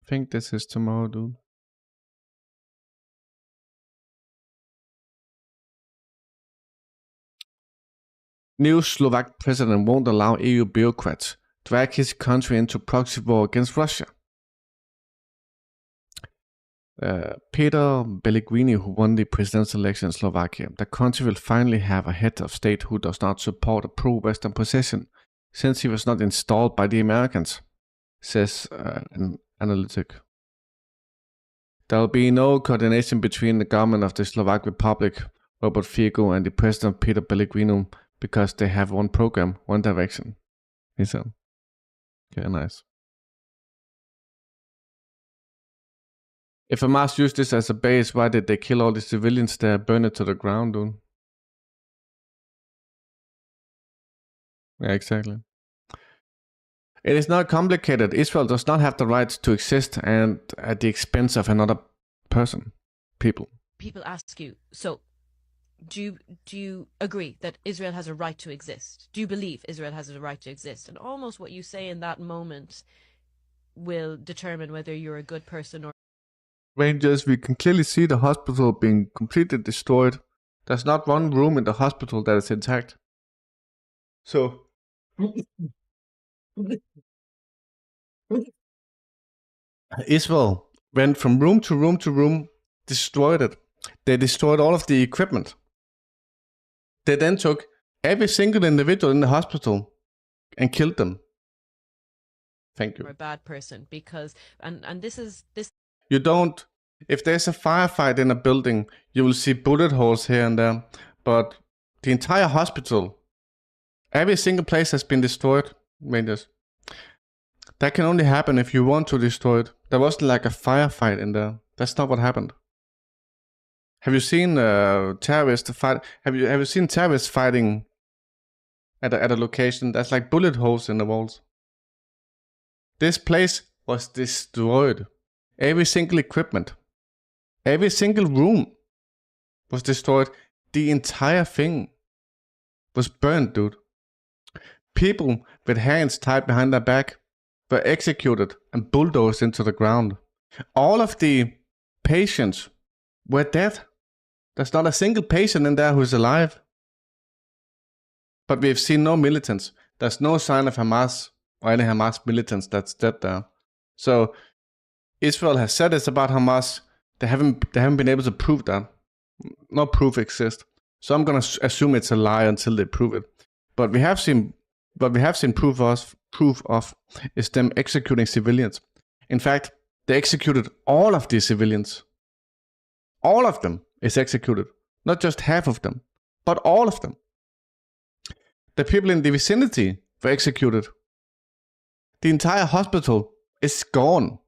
I think this is tomorrow, dude. New Slovak president won't allow EU bureaucrats drag his country into proxy war against Russia. Peter Pellegrini, who won the presidential election in Slovakia, the country will finally have a head of state who does not support a pro-Western position, since he was not installed by the Americans, says an analytic. There will be no coordination between the government of the Slovak Republic, Robert Fico, and the president Peter Pellegrini, because they have one program, one direction. He said. Okay, nice. If Hamas used this as a base, why did they kill all the civilians there, burn it to the ground, dude? Yeah, exactly. It is not complicated. Israel does not have the right to exist and at the expense of another person, people. People ask you, so do you agree that Israel has a right to exist? Do you believe Israel has a right to exist? And almost what you say in that moment will determine whether you're a good person or... Rangers, we can clearly see the hospital being completely destroyed. There's not one room in the hospital that is intact. So... Israel went from room to room to room, destroyed it. They destroyed all of the equipment. They then took every single individual in the hospital and killed them. Thank you. a bad person, because and this is this. You don't. If there's a firefight in a building, you will see bullet holes here and there. But the entire hospital, every single place has been destroyed. Rangers. That can only happen if you want to destroy it. There wasn't like a firefight in there. That's not what happened. Have you seen terrorists fight? Have you seen terrorists fighting at a location? That's like bullet holes in the walls. This place was destroyed. Every single equipment, every single room was destroyed. The entire thing was burned, dude. People with hands tied behind their back were executed and bulldozed into the ground. All of the patients were dead. There's not a single patient in there who's alive. But we've seen no militants. There's no sign of Hamas or any Hamas militants that's dead there. So Israel has said it's about Hamas. They haven't been able to prove that. No proof exists. So I'm gonna assume it's a lie until they prove it. But we have seen proof of is them executing civilians. In fact, they executed all of these civilians. All of them is executed. Not just half of them, but all of them. The people in the vicinity were executed. The entire hospital is gone.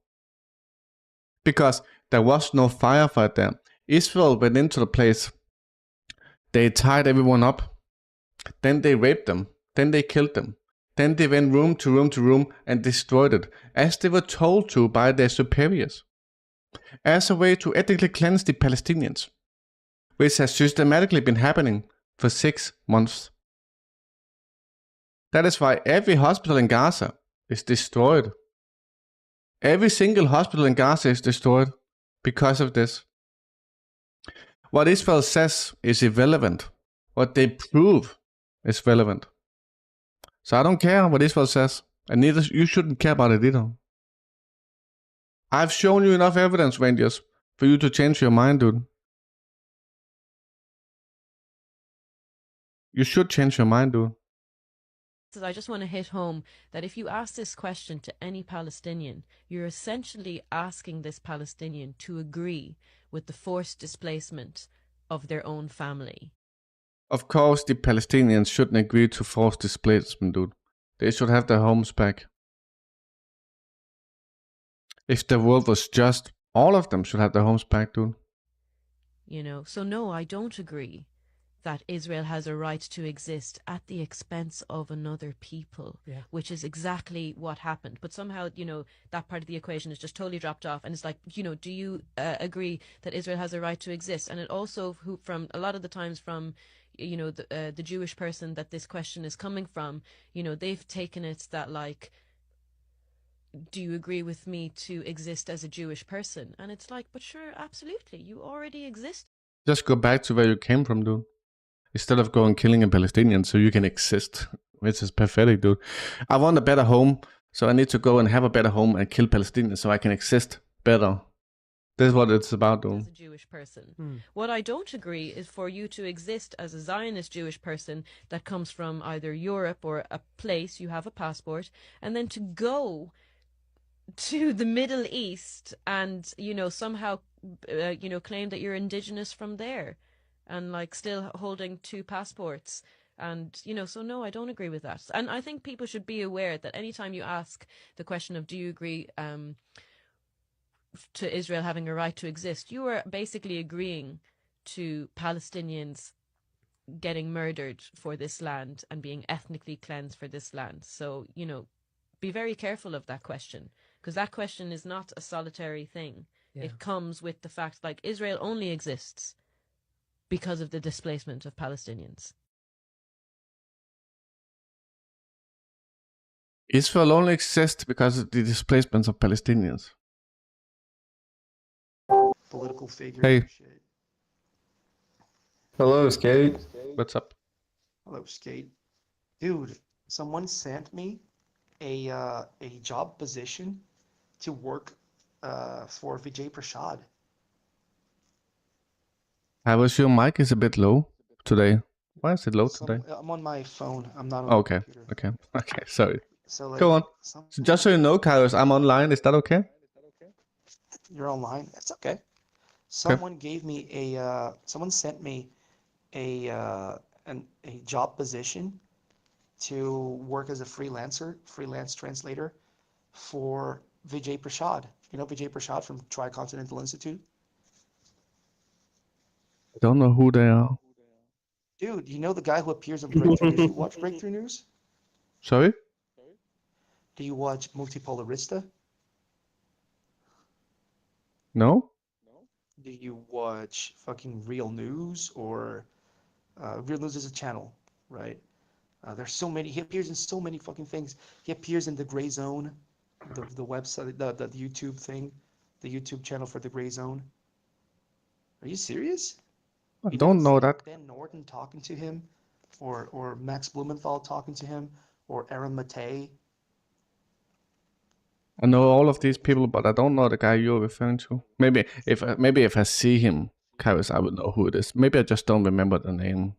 Because there was no firefight there. Israel went into the place. They tied everyone up. Then they raped them. Then they killed them. Then they went room to room to room and destroyed it, as they were told to by their superiors, as a way to ethically cleanse the Palestinians, which has systematically been happening for 6 months. That is why every hospital in Gaza is destroyed. Every single hospital in Gaza is destroyed because of this. What Israel says is irrelevant. What they prove is relevant. So I don't care what Israel says, and neither you shouldn't care about it either. I've shown you enough evidence, Rangers, for you to change your mind, dude. You should change your mind, dude. I just want to hit home that if you ask this question to any Palestinian, you're essentially asking this Palestinian to agree with the forced displacement of their own family. Of course, the Palestinians shouldn't agree to forced displacement, dude. They should have their homes back. If the world was just, all of them should have their homes back, dude. You know, so no, I don't agree that Israel has a right to exist at the expense of another people, which is exactly what happened. But somehow, you know, that part of the equation is just totally dropped off. And it's like, you know, do you agree that Israel has a right to exist? And it also, from a lot of the times from, you know, the Jewish person that this question is coming from, you know, they've taken it that like, do you agree with me to exist as a Jewish person? And it's like, but sure, absolutely, you already exist. Just go back to where you came from, dude. Instead of going killing a Palestinian so you can exist, which is pathetic, dude. I want a better home, so I need to go and have a better home and kill Palestinians so I can exist better. This is what it's about, dude. As a Jewish person. What I don't agree is for you to exist as a Zionist Jewish person that comes from either Europe or a place, you have a passport, and then to go to the Middle East and, you know, somehow, you know, claim that you're indigenous from there. And like still holding 2 passports. And, you know, so no, I don't agree with that. And I think people should be aware that anytime you ask the question of do you agree to Israel having a right to exist, you are basically agreeing to Palestinians getting murdered for this land and being ethnically cleansed for this land. So, you know, be very careful of that question, because that question is not a solitary thing. Yeah. It comes with the fact, like, Israel only exists because of the displacement of Palestinians. Israel only exists because of the displacements of Palestinians. Political figures. Hey. And shit. Hello, Skate. What's up? Hello, Skate. Dude, someone sent me a job position to work for Vijay Prashad. Your mic is a bit low today. Why is it low today? I'm on my phone. I'm not on Okay. the computer. Okay. Sorry. So, like, Go on. So just so you know, Kairos, I'm online. Is that okay? You're online. That's okay. Someone gave me someone sent me a job position to work as a freelance translator for Vijay Prashad. You know Vijay Prashad from Tricontinental Institute? I don't know who they are. Dude, you know the guy who appears on Breakthrough News? You watch Breakthrough News? Sorry? Do you watch Multipolarista? No? Do you watch fucking Real News or Real News is a channel, right? There's so many. He appears in so many fucking things. He appears in the Gray Zone, the website, the YouTube thing, the YouTube channel for the Gray Zone. Are you serious? I don't know that. Ben Norton talking to him, or Max Blumenthal talking to him, or Aaron Matei. I know all of these people, but I don't know the guy you're referring to. Maybe if I see him, Kairos, I would know who it is. Maybe I just don't remember the name.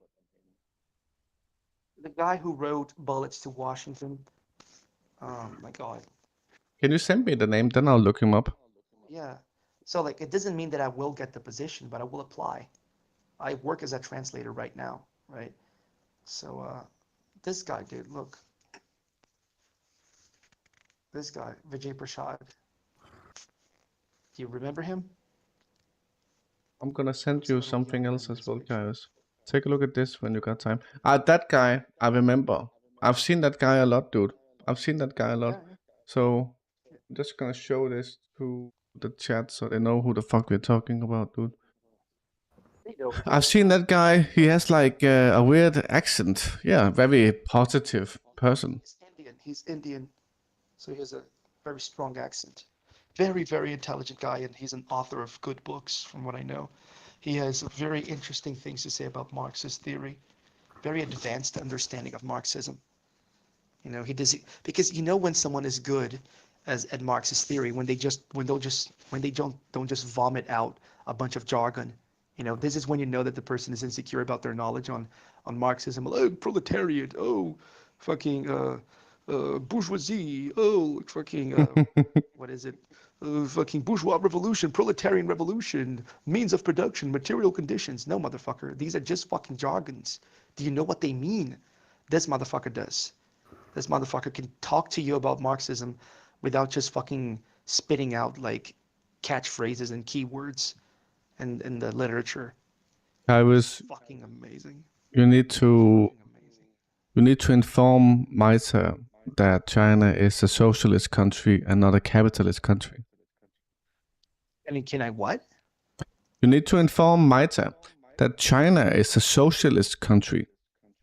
The guy who wrote Bullets to Washington. Oh my God. Can you send me the name? Then I'll look him up. Yeah. So like, it doesn't mean that I will get the position, but I will apply. I work as a translator right now, right? So this guy, dude, look. This guy, Vijay Prashad. Do you remember him? I'm gonna send you something else as well, Kairos. Take a look at this when you got time. That guy, I remember. I've seen that guy a lot, dude. I've seen that guy a lot. Yeah. So I'm just gonna show this to the chat so they know who the fuck we're talking about, dude. I've seen that guy. He has like a weird accent. Yeah, very positive person. He's Indian. So he has a very strong accent. Very, very intelligent guy, and he's an author of good books, from what I know. He has very interesting things to say about Marxist theory. Very advanced understanding of Marxism. You know, he does it because you know when someone is good at Marxist theory, when they don't just vomit out a bunch of jargon. You know, this is when you know that the person is insecure about their knowledge on Marxism. Oh, proletariat. Oh, fucking bourgeoisie. Oh, fucking what is it? Fucking bourgeois revolution, proletarian revolution, means of production, material conditions. No, motherfucker. These are just fucking jargons. Do you know what they mean? This motherfucker does. This motherfucker can talk to you about Marxism without just fucking spitting out like catchphrases and keywords in the literature. Kairos, fucking amazing. You need to inform Maita that China is a socialist country and not a capitalist country. Can I what? You need to inform Maita that China is a socialist country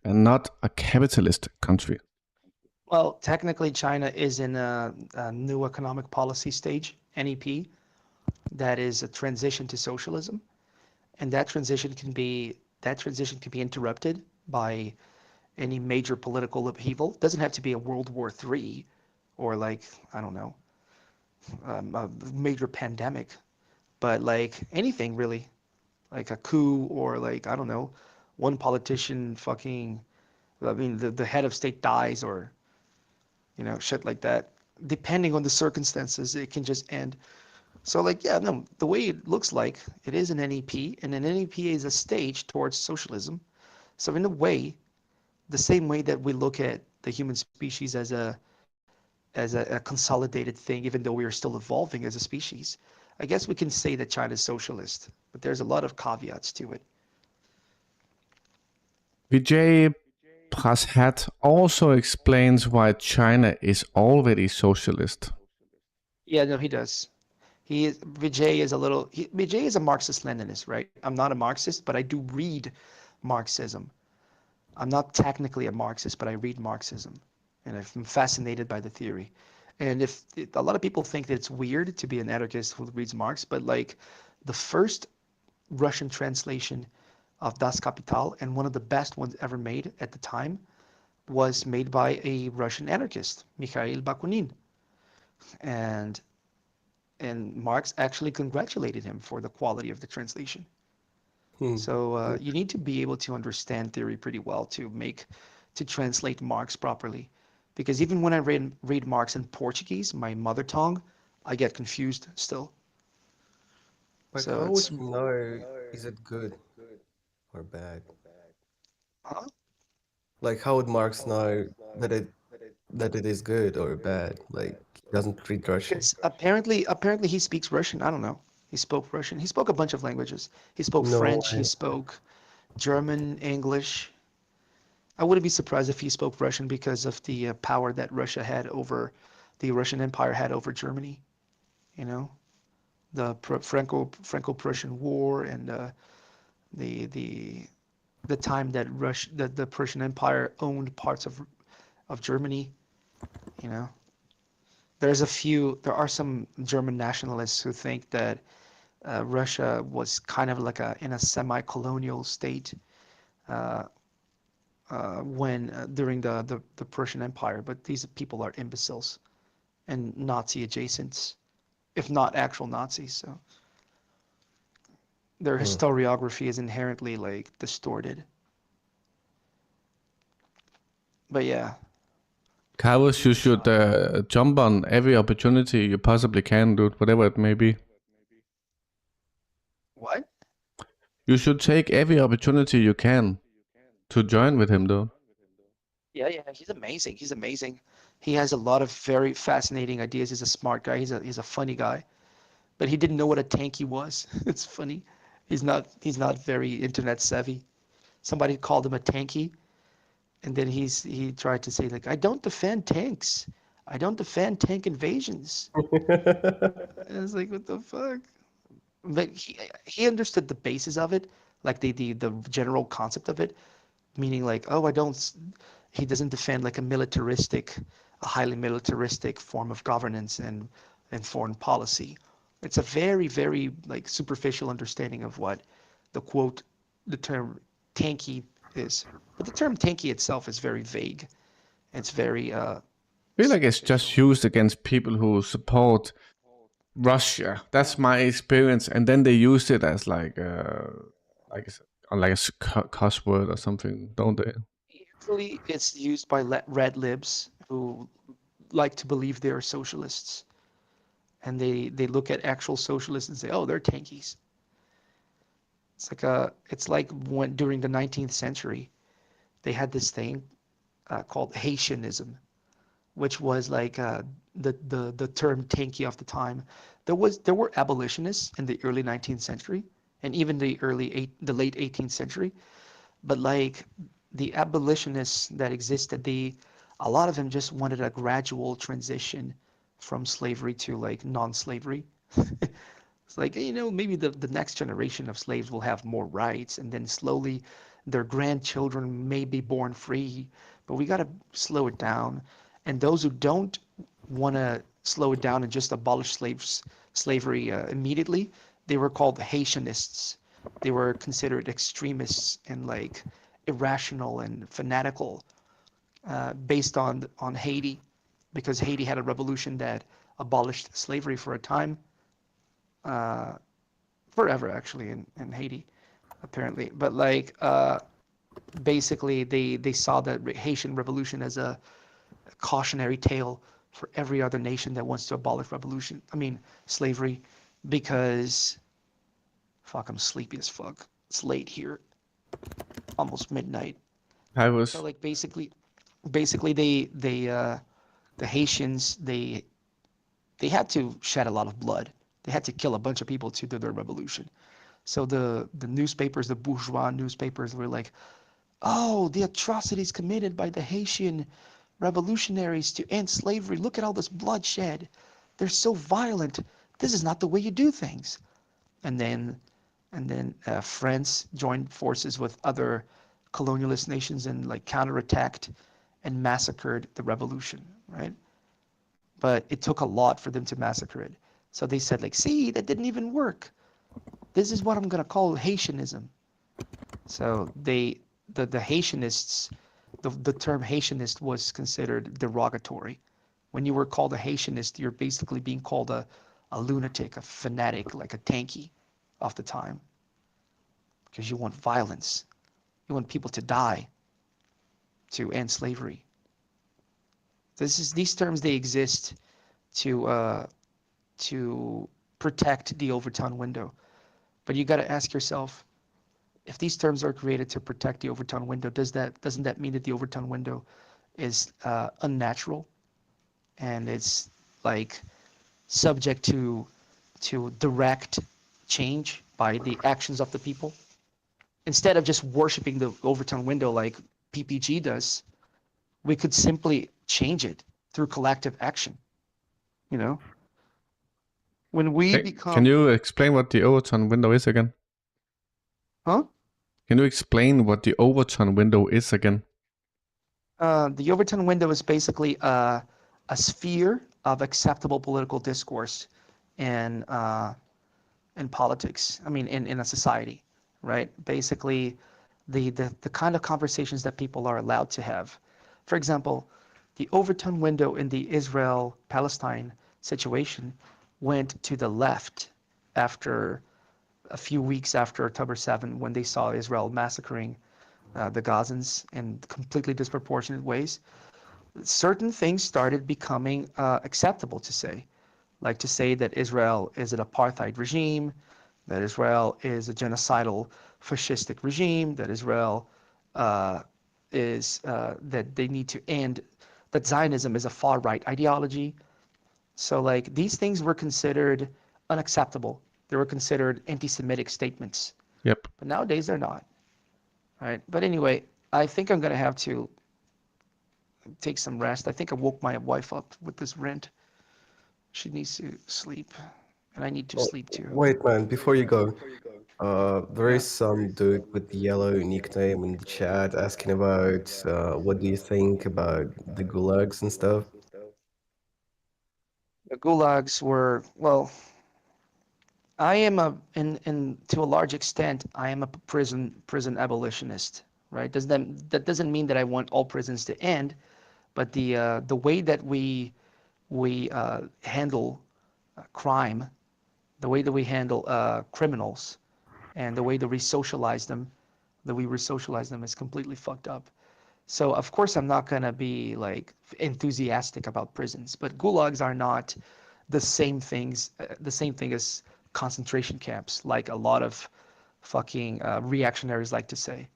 and not a capitalist country. Well, technically, China is in a new economic policy stage, NEP, that is a transition to socialism, and that transition can be interrupted by any major political upheaval. It doesn't have to be a World War III or like, I don't know, a major pandemic, but like anything really, like a coup or like, I don't know, one politician fucking, I mean, the head of state dies or, you know, shit like that. Depending on the circumstances, it can just end. So like, yeah, no, the way it looks like, it is an NEP, and an NEP is a stage towards socialism. So in a way, the same way that we look at the human species as a consolidated thing, even though we are still evolving as a species, I guess we can say that China's socialist, but there's a lot of caveats to it. Vijay Prasad also explains why China is already socialist. Yeah, no, he does. Vijay is a Marxist-Leninist, right? I'm not a Marxist, but I do read Marxism. I'm not technically a Marxist, but I read Marxism, and I'm fascinated by the theory. And a lot of people think that it's weird to be an anarchist who reads Marx, but like the first Russian translation of Das Kapital, and one of the best ones ever made at the time, was made by a Russian anarchist, Mikhail Bakunin. And Marx actually congratulated him for the quality of the translation. So you need to be able to understand theory pretty well to translate Marx properly. Because even when I read Marx in Portuguese, my mother tongue, I get confused still. But So how would you know is it good or bad? Huh? Like how would Marx know that it is good or bad? Like he doesn't read Russian. Because apparently he speaks Russian. I don't know. He spoke Russian. He spoke a bunch of languages. He spoke No French. way. He spoke German, English. I wouldn't be surprised if he spoke Russian because of the power that the Russian Empire had over Germany. You know, the Franco-Prussian War and the time that the Prussian Empire owned parts of Germany. You know, there are some German nationalists who think that Russia was kind of like in a semi-colonial state during the Prussian Empire, but these people are imbeciles and Nazi adjacents, if not actual Nazis. So their historiography is inherently like distorted. But yeah. Kairos, you should jump on every opportunity you possibly can, dude, whatever it may be. What? You should take every opportunity you can to join with him, though. Yeah, he's amazing. He's amazing. He has a lot of very fascinating ideas. He's a smart guy. He's a funny guy. But he didn't know what a tanky was. It's funny. He's not very internet savvy. Somebody called him a tanky, and then he tried to say like, I don't defend tanks. I don't defend tank invasions. And I was like, what the fuck? But he understood the basis of it, like the general concept of it, meaning like, oh, he doesn't defend like a highly militaristic form of governance and foreign policy. It's a very, very like superficial understanding of what the term tanky is. But the term tanky itself is very vague. It's very I feel like it's just used against people who support Russia. That's my experience, and then they use it as like a cuss word or something, don't they? usually it's used by red libs who like to believe they're socialists, and they look at actual socialists and say, oh, they're tankies. It's like when during the 19th century, they had this thing called Haitianism, which was like the term tanky of the time. There were abolitionists in the early 19th century and even the late 18th century, but like the abolitionists that existed, a lot of them just wanted a gradual transition from slavery to like non-slavery. It's like, maybe the next generation of slaves will have more rights, and then slowly their grandchildren may be born free, but we got to slow it down. And those who don't want to slow it down and just abolish slavery immediately, they were called Haitianists. They were considered extremists and like irrational and fanatical based on Haiti, because Haiti had a revolution that abolished slavery for a time, forever actually in Haiti, apparently. But like basically they saw the Haitian revolution as a cautionary tale for every other nation that wants to abolish slavery, because fuck, I'm sleepy as fuck. It's late here, almost midnight. So like basically the Haitians, they had to shed a lot of blood. They had to kill a bunch of people to do their revolution. So the newspapers, the bourgeois newspapers, were like, oh, the atrocities committed by the Haitian revolutionaries to end slavery. Look at all this bloodshed. They're so violent. This is not the way you do things. And then France joined forces with other colonialist nations and like counterattacked and massacred the revolution, right? But it took a lot for them to massacre it. So they said like, see, that didn't even work. This is what I'm gonna call Haitianism. So the Haitianists, the term Haitianist was considered derogatory. When you were called a Haitianist, you're basically being called a lunatic, a fanatic, like a tanky of the time. Because you want violence. You want people to die to end slavery. These terms, they exist to protect the Overton window. But you got to ask yourself, if these terms are created to protect the Overton window, doesn't that mean that the Overton window is unnatural and it's like subject to direct change by the actions of the people? Instead of just worshiping the Overton window like PPG does, we could simply change it through collective action. You know, when we become. Can you explain what the Overton window is again? Huh? Can you explain what the Overton window is again? The Overton window is basically a sphere of acceptable political discourse in politics. I mean, in a society, right? Basically, the kind of conversations that people are allowed to have. For example, the Overton window in the Israel-Palestine situation went to the left after a few weeks after October 7, when they saw Israel massacring the Gazans in completely disproportionate ways. Certain things started becoming acceptable to say, like to say that Israel is an apartheid regime, that Israel is a genocidal fascistic regime, that Israel is that they need to end, that Zionism is a far-right ideology. So like these things were considered unacceptable. They were considered anti-Semitic statements. Yep. But nowadays they're not. Right? But anyway, I think I'm gonna have to take some rest. I think I woke my wife up with this rant. She needs to sleep, and I need to sleep too. Wait, man, before you go, there is some dude with the yellow nickname in the chat asking about what do you think about the gulags and stuff? The gulags were, well, I am to a large extent, I am a prison abolitionist, right? That doesn't mean that I want all prisons to end, but the way that we handle crime, the way that we handle criminals, and the way that we resocialize them is completely fucked up. So of course I'm not gonna be like enthusiastic about prisons, but gulags are not the same thing as concentration camps, like a lot of fucking reactionaries like to say.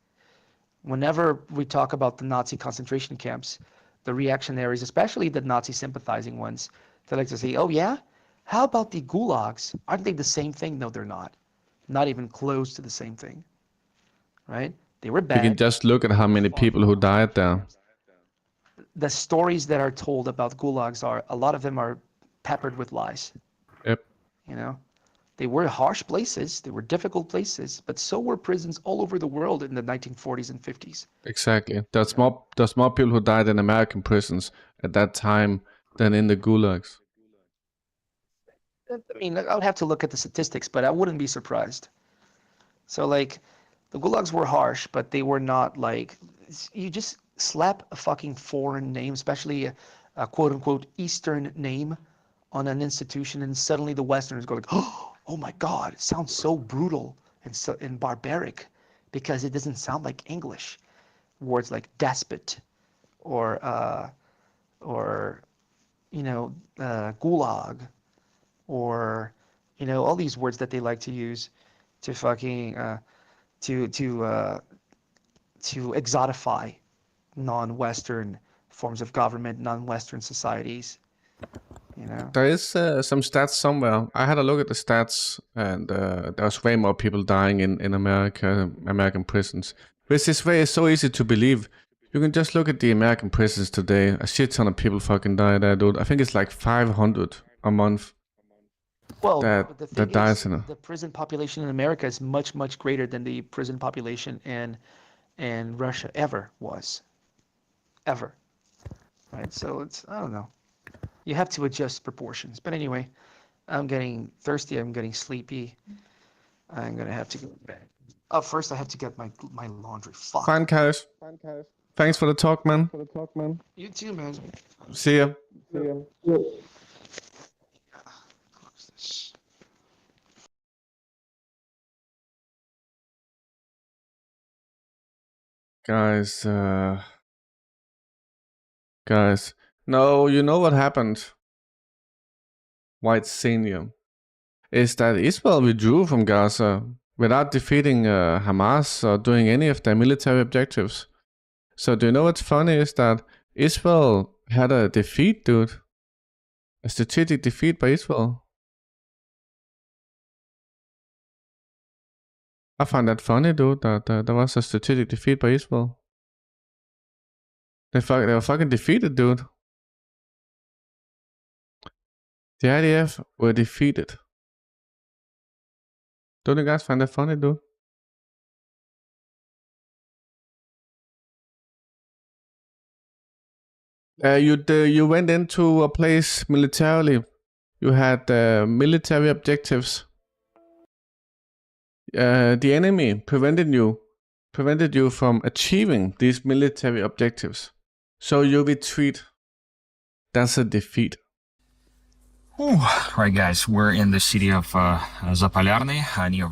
Whenever we talk about the Nazi concentration camps, the reactionaries, especially the Nazi sympathizing ones, they like to say, oh yeah, how about the gulags? Aren't they the same thing? No, they're not. Not even close to the same thing, right? They were bad. You can just look at how many people who died there. The stories that are told about gulags a lot of them are peppered with lies. Yep. You know, they were harsh places, they were difficult places, but so were prisons all over the world in the 1940s and 50s. Exactly. There's more people who died in American prisons at that time than in the gulags. I mean, I would have to look at the statistics, but I wouldn't be surprised. So like, the gulags were harsh, but they were not like, you just slap a fucking foreign name, especially a quote unquote Eastern name on an institution, and suddenly the Westerners go like, oh my God, it sounds so brutal and barbaric because it doesn't sound like English. Words like despot or gulag, or all these words that they like to use to fucking to exotify non-Western forms of government, non-Western societies. You know, there is some stats somewhere. I had a look at the stats, and there was way more people dying in American prisons. Which is so easy to believe. You can just look at the American prisons today. A shit ton of people fucking die there, dude. I think it's like 500 a month. well, that but the thing dies is, in a. the prison population in America is much, much greater than the prison population in Russia ever was, ever. Right? So it's, I don't know. You have to adjust proportions. But anyway, I'm getting thirsty. I'm getting sleepy. I'm gonna have to go to bed. First I have to get my laundry. Fuck. Fine, Kaius. Thanks for the talk, man. You too, man. See ya. Guys, no, you know what happened? White Senior is that Israel withdrew from Gaza without defeating Hamas or doing any of their military objectives. So do you know what's funny is that Israel had a defeat, dude. A strategic defeat by Israel. I find that funny, dude, that there was a strategic defeat by Israel. They were fucking defeated, dude. The IDF were defeated. Don't you guys find that funny, dude? You went into a place militarily. You had military objectives. The enemy prevented you from achieving these military objectives. So you retreat. That's a defeat. Right, guys, we're in the city of Zapolyarny, near